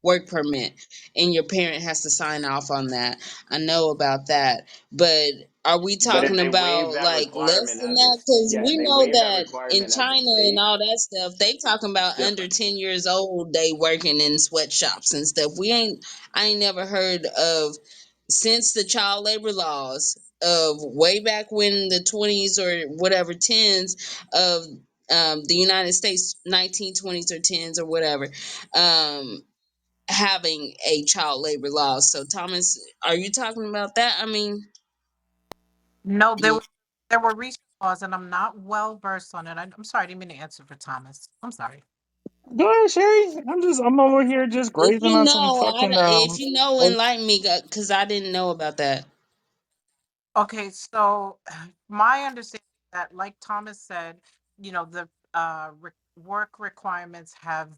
Work permit, and your parent has to sign off on that. I know about that. But are we But if talking they waive about that like less requirement than as a that? Cuz yeah, if we they know waive that that in requirement as a China and state, all that stuff, they talking it's about under different. 10 years old they working in sweatshops and stuff. I ain't never heard of, since the child labor laws of way back when the 20s or whatever 10s of the United States, 1920s or 10s or whatever, um, having a child labor law. So Thomas, are you talking about that? I mean, No, yeah. there were recent laws, and I'm not well versed on it. I'm sorry, I didn't mean to answer for Thomas. I'm sorry. Go ahead, Sherry. I'm over here just If grazing you on some know, fucking if you know, like, enlighten me, because I didn't know about that. Okay, so my understanding is that, like Thomas said, the work requirements have,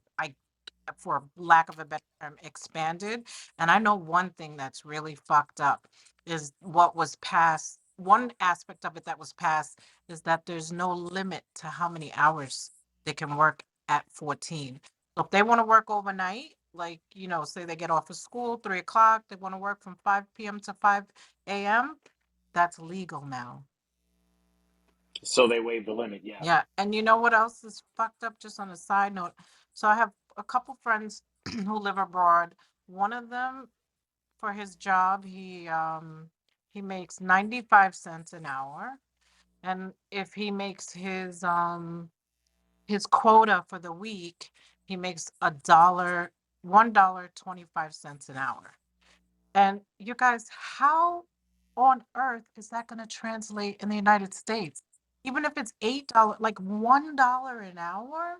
for lack of a better term, expanded. And I know one thing that's really fucked up is what was passed. One aspect of it that was passed is that there's no limit to how many hours they can work at 14. So if they want to work overnight, like, say they get off of school 3 o'clock, they want to work from 5 p.m. to 5 a.m., that's legal now. So they waive the limit, yeah. Yeah. And you know what else is fucked up, just on a side note? So I have a couple friends who live abroad. One of them, for his job, he makes 95 cents an hour. And if he makes his quota for the week, he makes $1.25 an hour. And you guys, how on earth is that going to translate in the United States? Even if it's $8, like $1 an hour?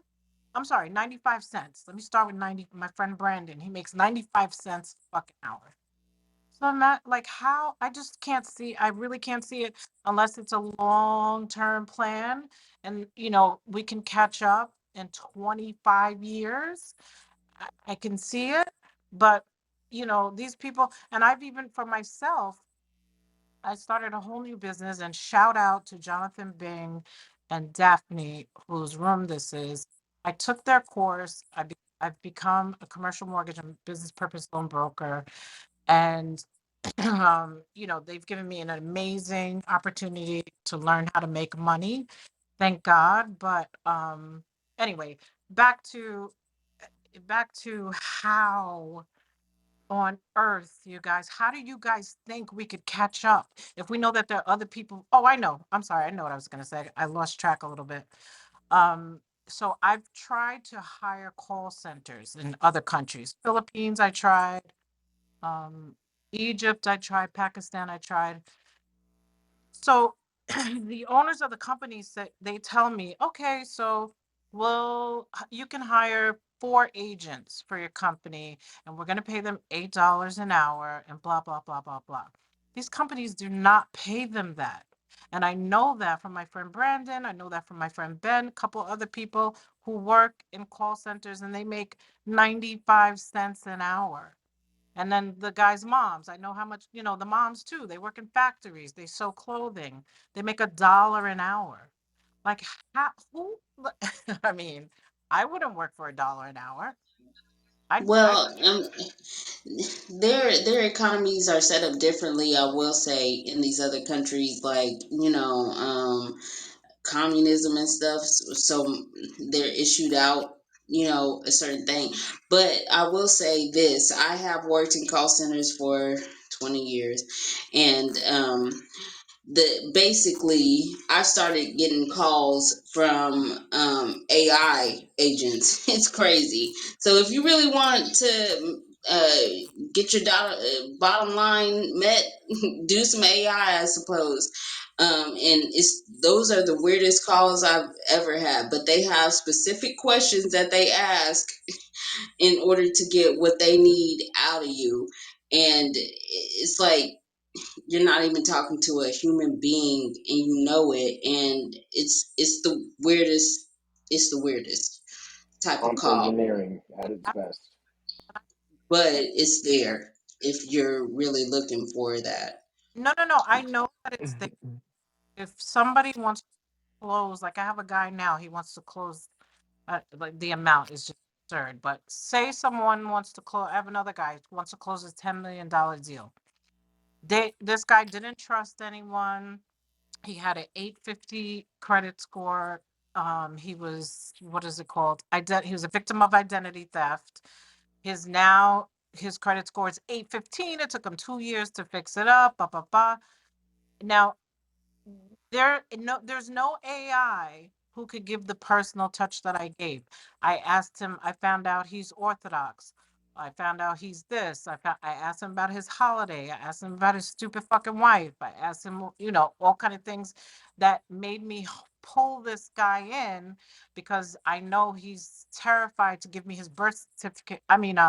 I'm sorry, 95 cents. Let me start with 90. My friend Brandon, he makes 95 cents a fucking hour. So I'm not like, how, I just can't see, I really can't see it unless it's a long-term plan and we can catch up in 25 years. I can see it, but these people, and I've even for myself, I started a whole new business, and shout out to Jonathan Bing and Daphne, whose room this is. I took their course. I've become a commercial mortgage and business purpose loan broker. And, they've given me an amazing opportunity to learn how to make money. Thank God. But anyway, back to how on earth, you guys, how do you guys think we could catch up if we know that there are other people? Oh, I know. I'm sorry. I know what I was going to say. I lost track a little bit. Um, so I've tried to hire call centers in other countries. Philippines, I tried. Um, Egypt, I tried. Pakistan, I tried. So the owners of the companies say, they tell me, okay, so well, you can hire 4 agents for your company, and we're going to pay them $8 an hour, and blah blah blah blah blah. These companies do not pay them that, and I know that from my friend Brandon. I know that from my friend Ben. A couple other people who work in call centers, and they make 95 cents an hour. And then the guys' moms, I know how much, the moms too, they work in factories, they sew clothing, they make $1 an hour. Like, who, I mean, I wouldn't work for $1 an hour. I, Well, their economies are set up differently. I will say in these other countries, like communism and stuff. So they're issued out, a certain thing. But I will say this: I have worked in call centers for 20 years, and the basically I started getting calls from AI agents. It's crazy. So if you really want to get your bottom line met, do some AI, I suppose. And it's those are the weirdest calls I've ever had. But they have specific questions that they ask in order to get what they need out of you, and it's like you're not even talking to a human being and you know it, and it's the weirdest type of Prompt call, engineering at its best. but it's there. if you're really looking for that. No, no, no. I know that it's there. If somebody wants to close, like I have a guy now, he wants to close. Like the amount is just absurd. But say someone wants to close. I have another guy who wants to close a $10 million deal. This guy didn't trust anyone. He had an 850 credit score. He was, what is it called? He was a victim of identity theft. His credit score is 815. It took him 2 years to fix it up. Blah blah blah. Now there's no AI who could give the personal touch that I gave. I asked him, I found out he's Orthodox. I found out he's this. I asked him about his holiday. I asked him about his stupid fucking wife. I asked him, all kind of things that made me pull this guy in because I know he's terrified to give me his birth certificate. I mean,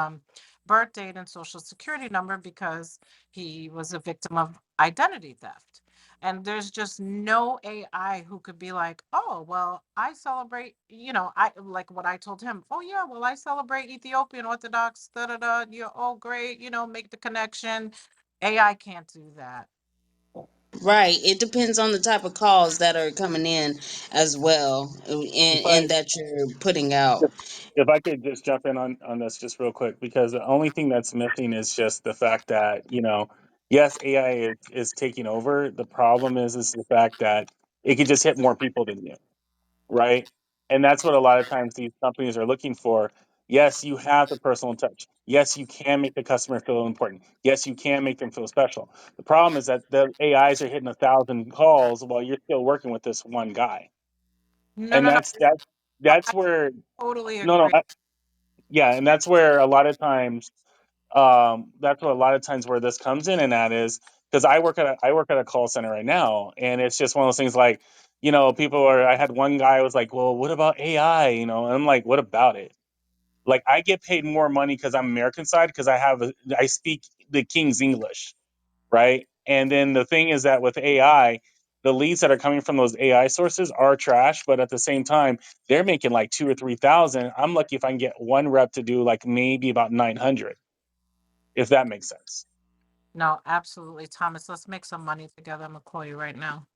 birth date and social security number because he was a victim of identity theft. And there's just no AI who could be like, oh, well, I celebrate, I like what I told him. Oh, yeah, well, I celebrate Ethiopian Orthodox, da da da. You're all great, make the connection. AI can't do that. Right. It depends on the type of calls that are coming in as well, If I and that you're putting out. if I could just jump in on this just real quick, because the only thing that's missing is just the fact that, yes, AI is taking over. The problem is the fact that it could just hit more people than you, right? And that's what a lot of times these companies are looking for. Yes, you have the personal touch. Yes, you can make the customer feel important. Yes, you can make them feel special. The problem is that the AIs are hitting 1,000 calls while you're still working with this one guy, No, and no, no. that's I where totally no no agree. yeah, and that's where a lot of times where this comes in, and that is because I work at a call center right now, and it's just one of those things like, I had one guy was like, well, what about AI, and I'm like, what about it? Like, I get paid more money because I'm American side, because I speak the King's English, right? And then the thing is that with AI, the leads that are coming from those AI sources are trash, but at the same time, they're making like 2 or 3 thousand. I'm lucky if I can get one rep to do like maybe about 900, if that makes sense. No, absolutely, Thomas. Let's make some money together. I'm gonna call you right now.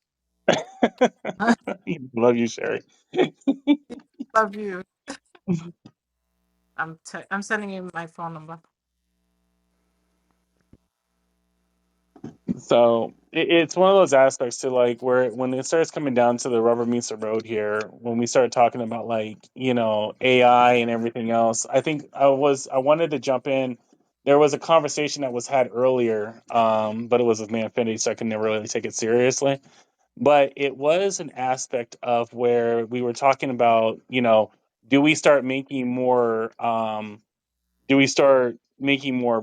Love you, Sherry. Love you. I'm sending you my phone number. So it's one of those aspects to like where when it starts coming down to the rubber meets the road here, when we start talking about like, AI and everything else, I think I wanted to jump in. There was a conversation that was had earlier, but it was with Manfinity, so I could never really take it seriously. But it was an aspect of where we were talking about, do we start making more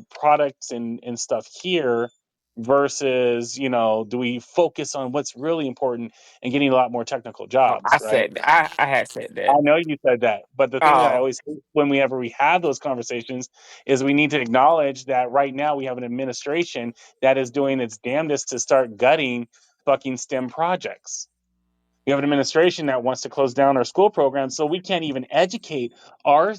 products and stuff here versus, do we focus on what's really important and getting a lot more technical Oh, jobs, right? I had said I that. know you said that, but the thing that I Oh, always hate whenever we have those conversations is we need to acknowledge that right now we have an administration that is doing its damnedest to start gutting fucking STEM projects. We have an administration that wants to close down our school programs, so we can't even educate our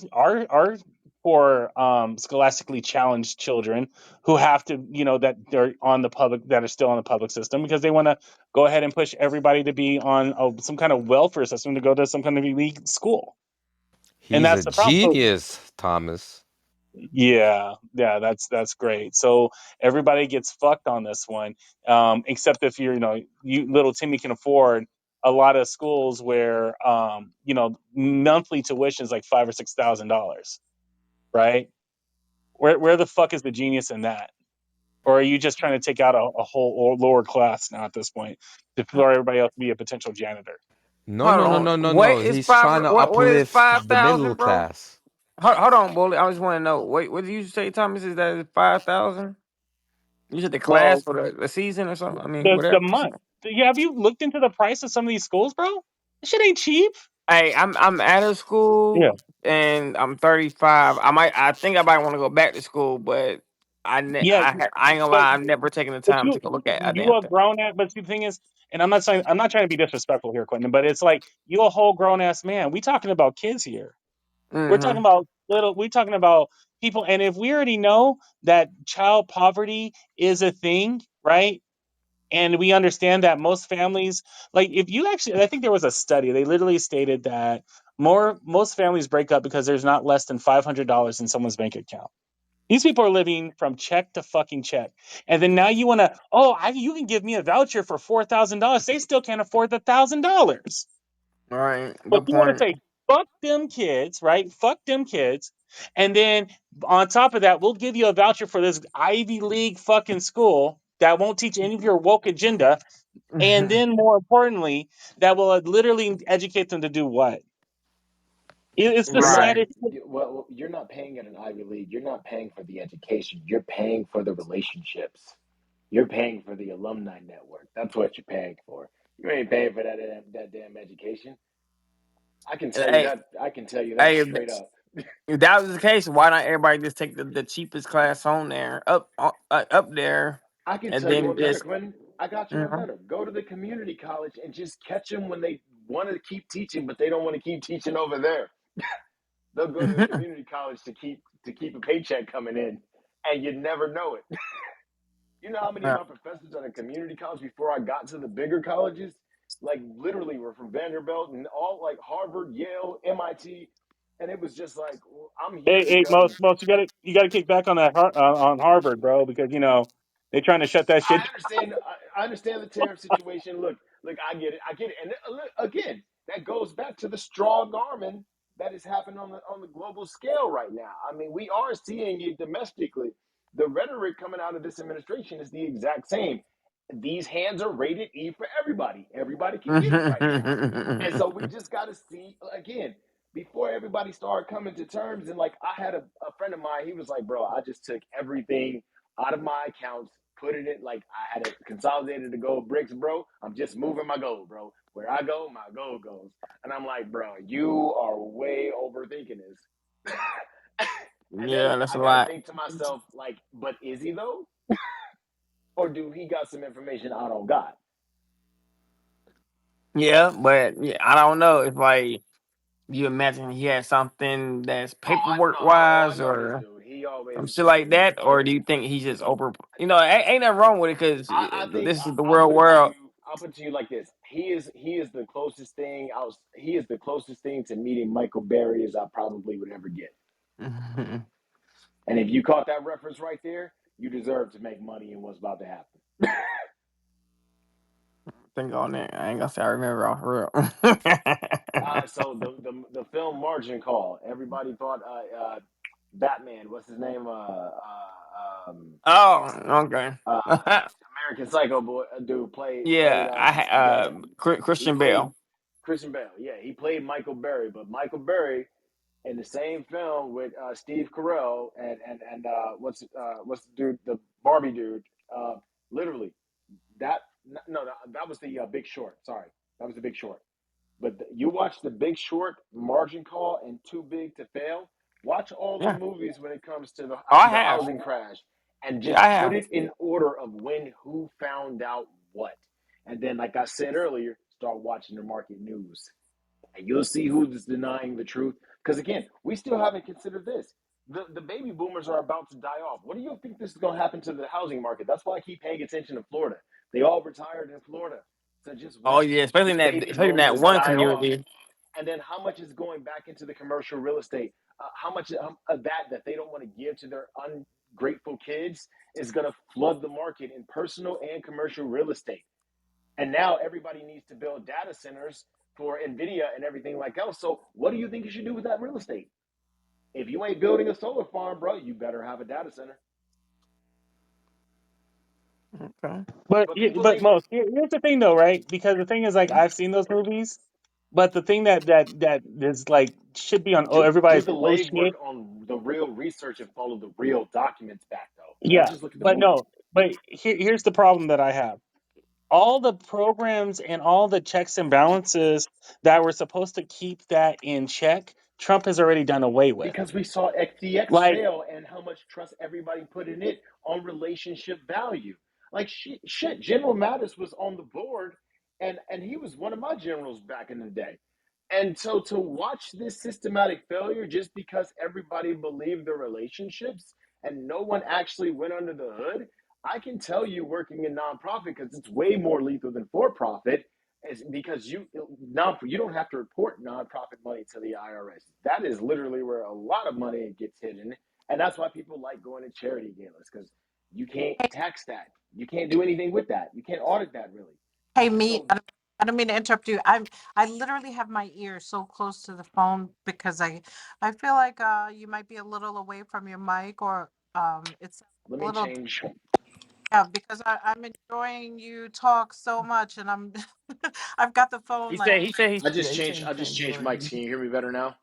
poor scholastically challenged children who have to, that they're on the public that are still on the public system because they want to go ahead and push everybody to be on some kind of welfare system to go to some kind of elite school, and He's a that's the problem. So genius, Thomas. yeah, that's great. So everybody gets fucked on this one, except if you little Timmy can afford a lot of schools where monthly tuition is like $5,000 or $6,000, right? Where the fuck is the genius in that? Or are you just trying to take out a whole or lower class now at this point for everybody else to be a potential janitor? No, hold no, no, on. no, no, What no. is He's trying to what is uplift the middle 5,000, bro? class. Hold on, Bully. I just want to know. Wait, what did you say, Thomas? Is that 5,000? You said the class Well, for the season or something? I mean, the whatever. month. Yeah, have you looked into the price of some of these schools, bro? This shit ain't cheap. Hey, I'm out of Yeah. school and I'm 35. I think I might want to go back to school, but Yeah, I ain't gonna but lie. I'm never taking the but time to you go look at a you damn are thing. grown at. But see, the thing is, and I'm not trying to be disrespectful here, Quentin. But it's like you a whole grown ass man. We talking about kids here. We're talking Mm-hmm. about little. We talking about people, and if we already know that child poverty is a thing, right? And we understand that most families, like if you actually, I think there was a study, they literally stated that most families break up because there's not less than $500 in someone's bank account. These people are living from check to fucking check. And then now you want to, you can give me a voucher for $4,000. They still can't afford the $1,000. All right, But good you want to point. say, fuck them kids, right? Fuck them kids. And then on top of that, we'll give you a voucher for this Ivy League fucking school that won't teach any of your woke agenda. And then more importantly, that will literally educate them to do what? It's the You're not Right. saddest. well. You're not paying at an Ivy League. You're not paying for the education. You're paying for the relationships. You're paying for the alumni network. That's what you're paying for. You ain't paying for that damn education. I can tell you Hey, that. I can tell you that hey, straight up. if that was the case, why not everybody just take the cheapest class on there, up there, I can and tell you then one better, just Quentin. I got you you one know. better. Go to the community college and just catch them when they want to keep teaching, but they don't want to keep teaching over there. They'll go to the community college to keep a paycheck coming in, and you never know it. You know how many of Yeah. my professors at a community college before I got to the bigger colleges, like literally were from Vanderbilt and all like Harvard, Yale, MIT, and it was just like well, I'm here Hey, because most you got to kick back on that on Harvard, bro, because they're trying to shut that shit. I understand. I understand the tariff situation. Look, I get it. I get it. And look, again, that goes back to the strong arming that is happening on the global scale right now. I mean, we are seeing it domestically. The rhetoric coming out of this administration is the exact same. These hands are rated E for everybody. Everybody can get it right now. And so we just got to see again before everybody started coming to terms. And like I had a friend of mine, he was like, "Bro, I just took everything out of my accounts, put it in like I had it consolidated to gold bricks, bro. I'm just moving my gold, bro. Where I go, my gold goes." And I'm like, "Bro, you are way overthinking this." And then Yeah, that's I a got to lot. think to myself, like, but is he though, or do he got some information I don't got? Yeah, but yeah, I don't know if like you imagine he had something that's Oh, I paperwork know. Oh, I wise know this or dude. He always some shit like do. that, or do you think he's just over? Ain't nothing wrong with it because I think this is the I'll real put it to world. you. I'll put it to you like this. He is the closest thing. He is the closest thing to meeting Michael Berry as I probably would ever get. And if you caught that reference right there, you deserve to make money in what's about to happen. Think on it. I ain't gonna say I remember off real. So the film Margin Call. Everybody thought Batman. What's his name? Um, Oh, okay. uh, American Psycho boy dude played Yeah, he Christian played Bale. Christian Bale. Yeah, he played Michael Berry, but Michael Berry in the same film with Steve Carell and what's the dude, the Barbie dude. Uh, Literally that no, that was the Big Short. Sorry, that was the Big Short. But you watch the Big Short, Margin Call, and Too Big to Fail. Watch all them Yeah. movies when it comes to Oh, I the have. housing crash, and Yeah, just I put have. it in order of when who found out what. And then, like I said earlier, start watching the market news and you'll see who's denying the truth. Because again, we still haven't considered this. The baby boomers are about to die off. What do you think this is going to happen to the housing market? That's why I keep paying attention to Florida. They all retired in Florida. So just Oh watch yeah, these baby especially in that boomers one die off. community. And then how much is going back into the commercial real estate? How much of that they don't want to give to their ungrateful kids is going to flood the market in personal and commercial real estate. And now everybody needs to build data centers for NVIDIA and everything like else. So what do you think you should do with that real estate? If you ain't building a solar farm, bro, you better have a data center. Okay. But But people but ain't here's the thing though, right? Because the thing is, like, I've seen those movies, but the thing that is like should be on do everybody's the oh legwork shit. on the real research and follow the real documents back though. Don't Yeah, just look at the but movies. no, but here's the problem that I have. All the programs and all the checks and balances that were supposed to keep that in check, Trump has already done away with. Because we saw XDX Like, fail and how much trust everybody put in it on relationship value. Like shit, General Mattis was on the board and he was one of my generals back in the day. And so to watch this systematic failure just because everybody believed the relationships and no one actually went under the hood, I can tell you working in nonprofit because it's way more lethal than for profit is because you don't have to report nonprofit money to the IRS. That is literally where a lot of money gets hidden. And that's why people like going to charity galas because you can't tax that. You can't do anything with that. You can't audit that really. Hey, me, So I don't mean to interrupt you. I literally have my ear so close to the phone because I feel like you might be a little away from your mic or it's let a me little, change. yeah, because I'm enjoying you talk so much and I'm I've got the phone He like, said he said he I yeah just he said changed. he I just changed his changed mind. mics. Can you hear me better now?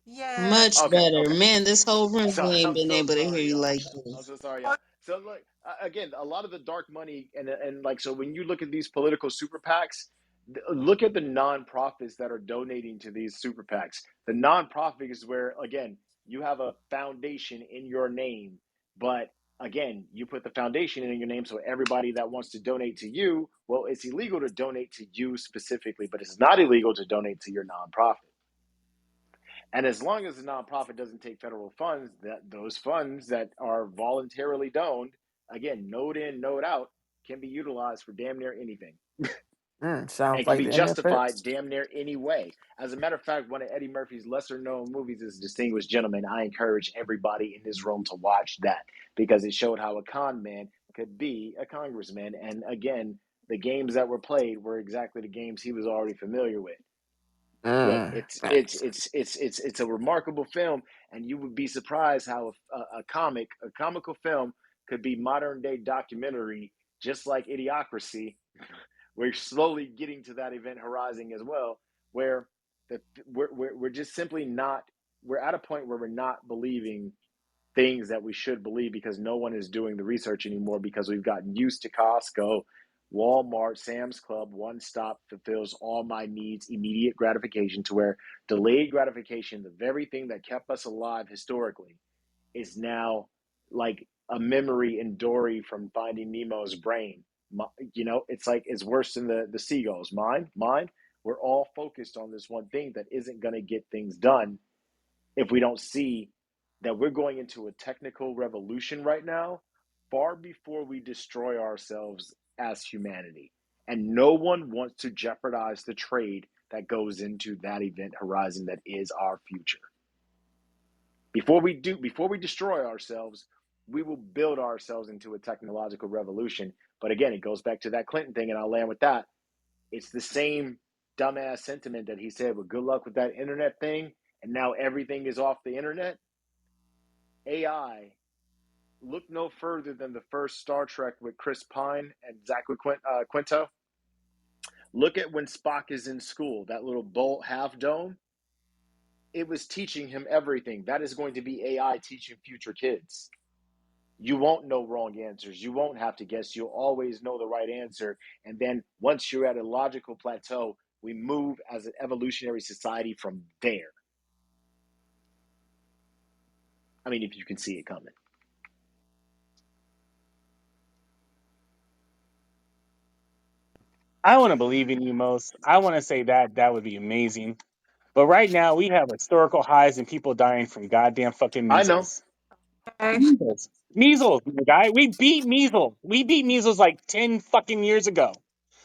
yeah. Much Okay. better. Okay. Man, this whole room So we ain't I'm been so able to hear sorry, you y'all. like I'm this. so sorry, Oh, y'all. So look, again, a lot of the dark money and like so when you look at these political super PACs, look at the nonprofits that are donating to these super PACs. The nonprofit is where again you have a foundation in your name, but again you put the foundation in your name, so everybody that wants to donate to you, well, it's illegal to donate to you specifically, but it's not illegal to donate to your nonprofit. And as long as the nonprofit doesn't take federal funds, that those funds that are voluntarily doned, again, node in, node out, can be utilized for damn near anything Sounds and can like be the justified NFL. damn near any way. As a matter of fact, one of Eddie Murphy's lesser known movies is Distinguished Gentleman. I encourage everybody in this room to watch that because it showed how a con man could be a congressman. And again, the games that were played were exactly the games he was already familiar with. Look, Thanks. it's a remarkable film, and you would be surprised how a comical film could be modern day documentary, just like Idiocracy. We're slowly getting to that event horizon as well, where the we're just simply not. We're at a point where we're not believing things that we should believe because no one is doing the research anymore because we've gotten used to Costco, Walmart, Sam's Club, one stop fulfills all my needs, immediate gratification to where delayed gratification, the very thing that kept us alive historically, is now like a memory in Dory from Finding Nemo's brain. You know, it's like it's worse than the seagulls. Mind. We're all focused on this one thing that isn't going to get things done if we don't see that we're going into a technical revolution right now, far before we destroy ourselves as humanity. And no one wants to jeopardize the trade that goes into that event horizon that is our future. Before we destroy ourselves, we will build ourselves into a technological revolution. But again, it goes back to that Clinton thing, and I'll land with that. It's the same dumbass sentiment that he said, well, good luck with that internet thing. And now everything is off the internet. AI, look no further than the first Star Trek with Chris Pine and Zachary Quinto. Look at when Spock is in school, that little bolt half dome. It was teaching him everything. That is going to be AI teaching future kids. You won't know wrong answers. You won't have to guess. You'll always know the right answer. And then once you're at a logical plateau, we move as an evolutionary society from there. I mean, if you can see it coming. I want to believe in you most. I want to say that that would be amazing. But right now, we have historical highs and people dying from goddamn fucking I know. measles. okay. Measles. Measles, my guy. We beat measles. We beat measles like 10 fucking years ago.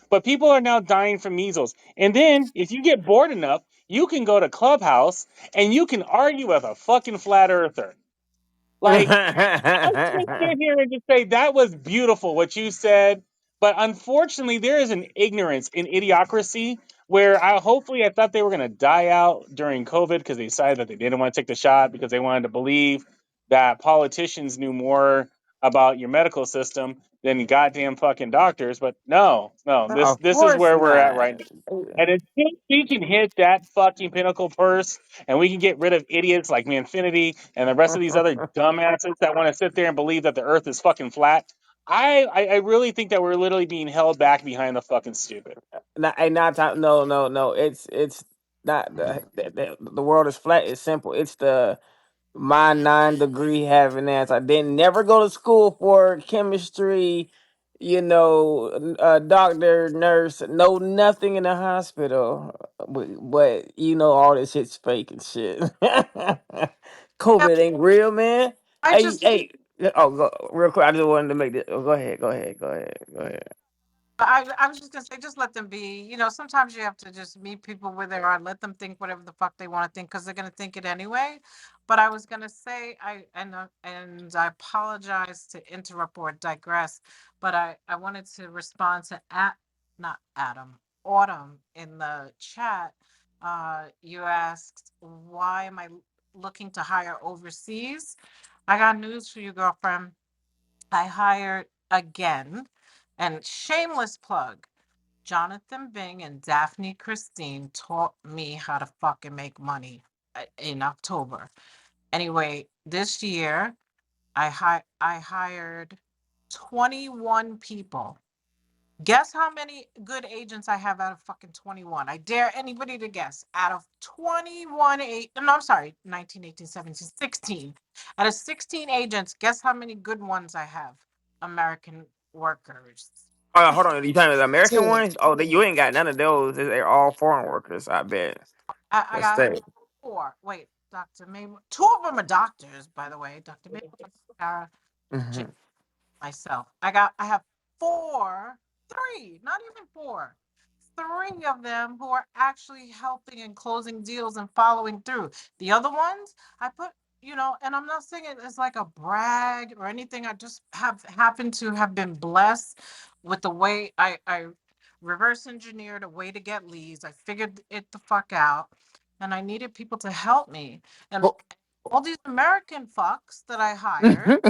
But people are now dying from measles. And then, if you get bored enough, you can go to Clubhouse and you can argue with a fucking flat earther. Like, I'm gonna sit here and just say that was beautiful what you said, but unfortunately, there is an ignorance in idiocracy where I thought they were gonna die out during COVID because they decided that they didn't want to take the shot because they wanted to believe that politicians knew more about your medical system than goddamn fucking doctors. But no, no, this Of this is course where we're at right not. now. And until we can hit that fucking pinnacle purse and we can get rid of idiots like Manfinity and the rest of these other dumbasses that want to sit there and believe that the earth is fucking flat, I really think that we're literally being held back behind the fucking stupid. Not time. No, no, no. It's not the world is flat. It's simple. It's the my 9 degree having ass. I didn't never go to school for chemistry. doctor, nurse, know nothing in the hospital, but all this shit's fake and shit. Yeah, COVID ain't real, man. I Hey, just hey. Oh, real quick. I just wanted to make this. Oh, go ahead. Go ahead. Go ahead. Go ahead. I was just gonna say, just let them be. Sometimes you have to just meet people where they are, let them think whatever the fuck they want to think, because they're gonna think it anyway. But I was gonna say, and I apologize to interrupt or digress, but I wanted to respond to not Adam, Autumn in the chat. You asked, why am I looking to hire overseas? I got news for you, girlfriend. I hired again, and shameless plug. Jonathan Bing and Daphne Christine taught me how to fucking make money in October. Anyway, this year I hired 21 people. Guess how many good agents I have out of fucking 21? I dare anybody to guess. Out of 21, no, I'm sorry, 19, 18, 17, 16. Out of 16 agents, guess how many good ones I have? American workers. Hold on. You talking about the American 10. ones? Oh, you ain't got none of those. They're all foreign workers. I bet. I Let's got say. four. Wait, Dr. May. Two of them are doctors, by the way. Dr. May, Sarah, Hmm. myself. I have three, not even four. Three of them who are actually helping and closing deals and following through. The other ones I put, and I'm not saying it as like a brag or anything. I just have happened to have been blessed with the way I reverse engineered a way to get leads. I figured it the fuck out, and I needed people to help me. And all these American fucks that I hired,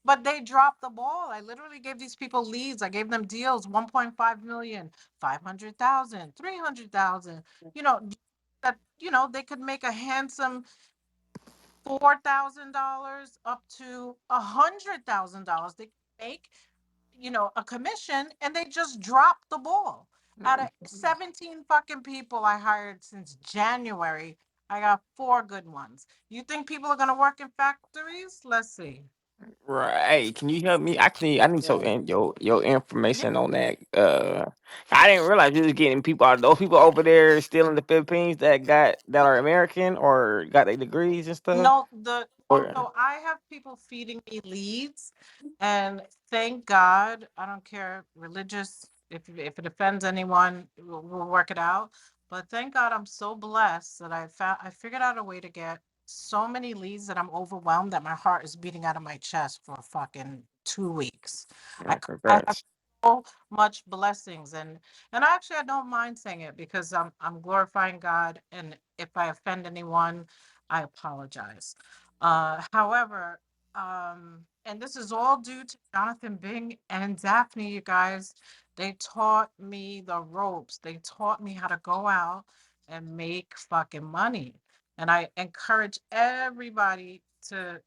but they dropped the ball. I literally gave these people leads. I gave them deals, 1.5 million, 500,000, 300,000. You know, that they could make a handsome $4,000 up to $100,000. They could make, a commission, and they just dropped the ball. Out of 17 fucking people I hired since January, I got four good ones. You think people are gonna work in factories? Let's see. Right. Hey, can you help me? Actually, I need your Yeah. information on that. I didn't realize you was getting people out. Those people over there still in the Philippines that are American or got their degrees and stuff. No, Or so I have people feeding me leads, and thank God, I don't care religious, if it offends anyone, we'll work it out. But thank God I'm so blessed that I figured out a way to get so many leads that I'm overwhelmed that my heart is beating out of my chest for fucking 2 weeks. I have congrats. so much blessings, and actually I don't mind saying it because I'm glorifying God, and if I offend anyone, I apologize. However, and this is all due to Jonathan Bing and Daphne, you guys. They taught me the ropes. They taught me how to go out and make fucking money. And I encourage everybody to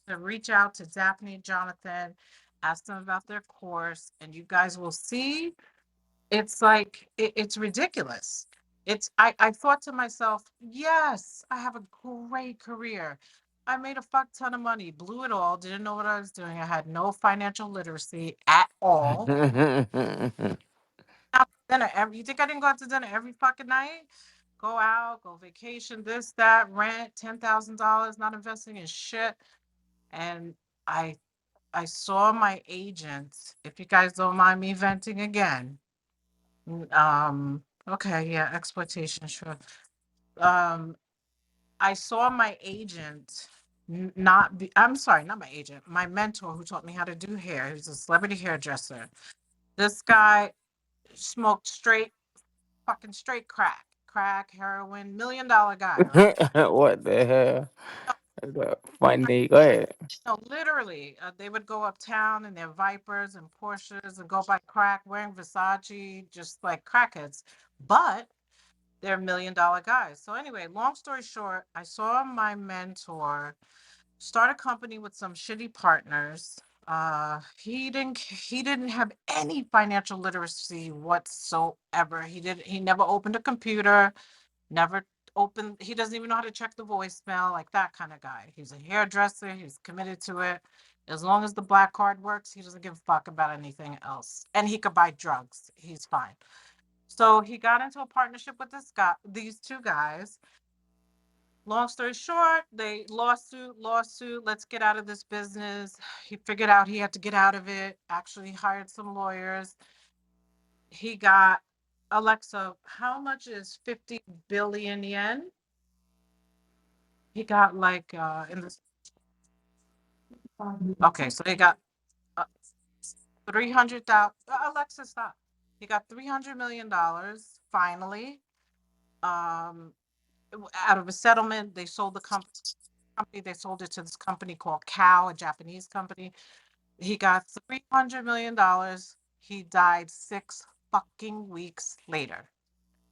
reach out to Daphne and Jonathan, ask them about their course, and you guys will see it's like it's ridiculous. I thought to myself, yes, I have a great career. I made a fuck ton of money, blew it all, didn't know what I was doing. I had no financial literacy at all. Out to dinner you think I didn't go out to dinner every fucking night? Go out, go vacation, this, that, rent, $10,000, not investing in shit. And I I saw my agent, if you guys don't mind me venting again. Okay, yeah, exploitation, sure. Um, I saw my agent not be, I'm sorry, not my agent, my mentor who taught me how to do hair. He was a celebrity hairdresser. This guy smoked straight crack, heroin, $1 million guy, right? What the hell? Funny. Go ahead. No, literally, they would go uptown in their Vipers and Porsches and go buy crack, wearing Versace, just like crackheads. But they're $1 million guys. So anyway, long story short, I saw my mentor start a company with some shitty partners. He didn't have any financial literacy whatsoever. He never opened a computer, never opened, he doesn't even know how to check the voicemail, like that kind of guy. He's a hairdresser, he's committed to it. As long as the black card works, he doesn't give a fuck about anything else. And he could buy drugs. He's fine. So he got into a partnership with these two guys. Long story short, they lawsuit. Let's get out of this business. He figured out he had to get out of it. Actually hired some lawyers. He got Alexa. How much is 50 billion yen? He got like in this. Okay, so they got 300,000. Alexa, stop. He got $300 million finally. Um, Out of a settlement, they sold the company. They sold it to this company called Cow, a Japanese company. He got $300 million. He died 6 fucking weeks later.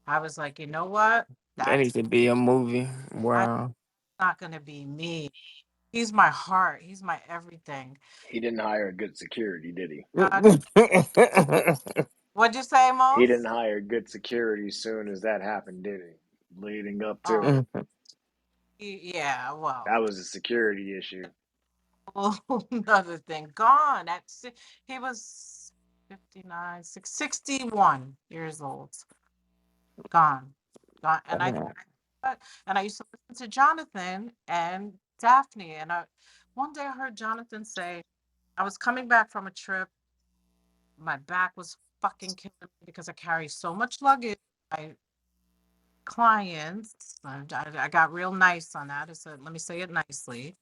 I was like, you know what? That That's needs to be a movie. I, Wow. not gonna be me. He's my heart. He's my everything. He didn't hire good security, did he? Uh, what'd you say, He didn't Mose? hire good security as soon as that happened, did he? Leading up to Oh, it. yeah. Well, That was a security issue. another thing. Gone. He was 59, 61 years old. Gone. Gone. And I used to listen to Jonathan and Daphne. And one day I heard Jonathan say, I was coming back from a trip. My back was fucking killing me because I carry so much luggage. My clients, I got real nice on that. I said, let me say it nicely.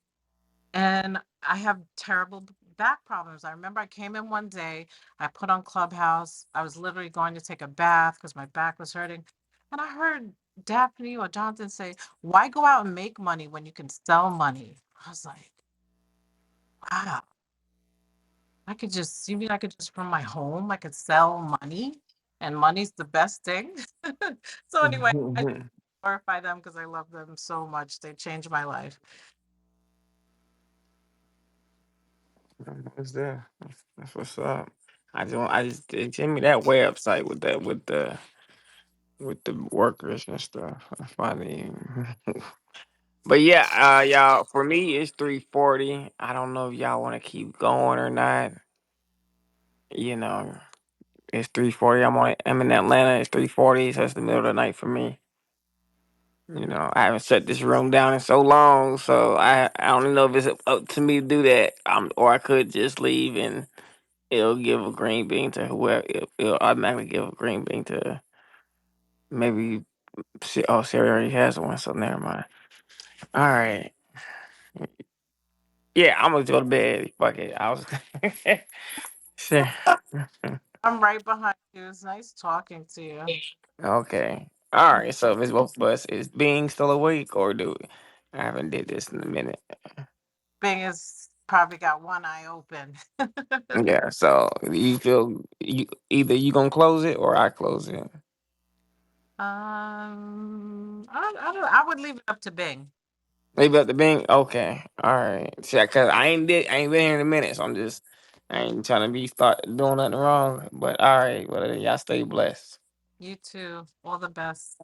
And I have terrible back problems. I remember I came in one day, I put on Clubhouse. I was literally going to take a bath because my back was hurting. And I heard Daphne or Jonathan say, why go out and make money when you can sell money? I was like, wow, you mean I could just from my home, I could sell money and money's the best thing. So anyway, I glorify them because I love them so much. They changed my life. What's that? That's what's up. Send me that website with the workers and stuff. I finally. But yeah, y'all. For me, it's 3:40. I don't know if y'all want to keep going or not. You know, it's 3:40. I'm in Atlanta. It's 3:40, so it's the middle of the night for me. You know, I haven't shut this room down in so long, so I don't know if it's up to me to do that. Or I could just leave and it'll give a green bean to whoever. It'll automatically give a green bean to maybe. Oh, Siri already has one, so never mind. All right. Yeah, I'm gonna go to bed. Fuck it. I was. Sure. I'm right behind you. It's nice talking to you. Okay. All right. So Miss Both of Us is being still awake, or do I haven't did this in a minute? Bing has probably got one eye open. Yeah. So you feel either you gonna close it or I close it. I would leave it up to Bing. Leave it up to Bing. Okay. All right. See, cause I ain't been here in a minute, so I ain't trying to be start doing nothing wrong. But all right. Well, y'all stay blessed. You too. All the best.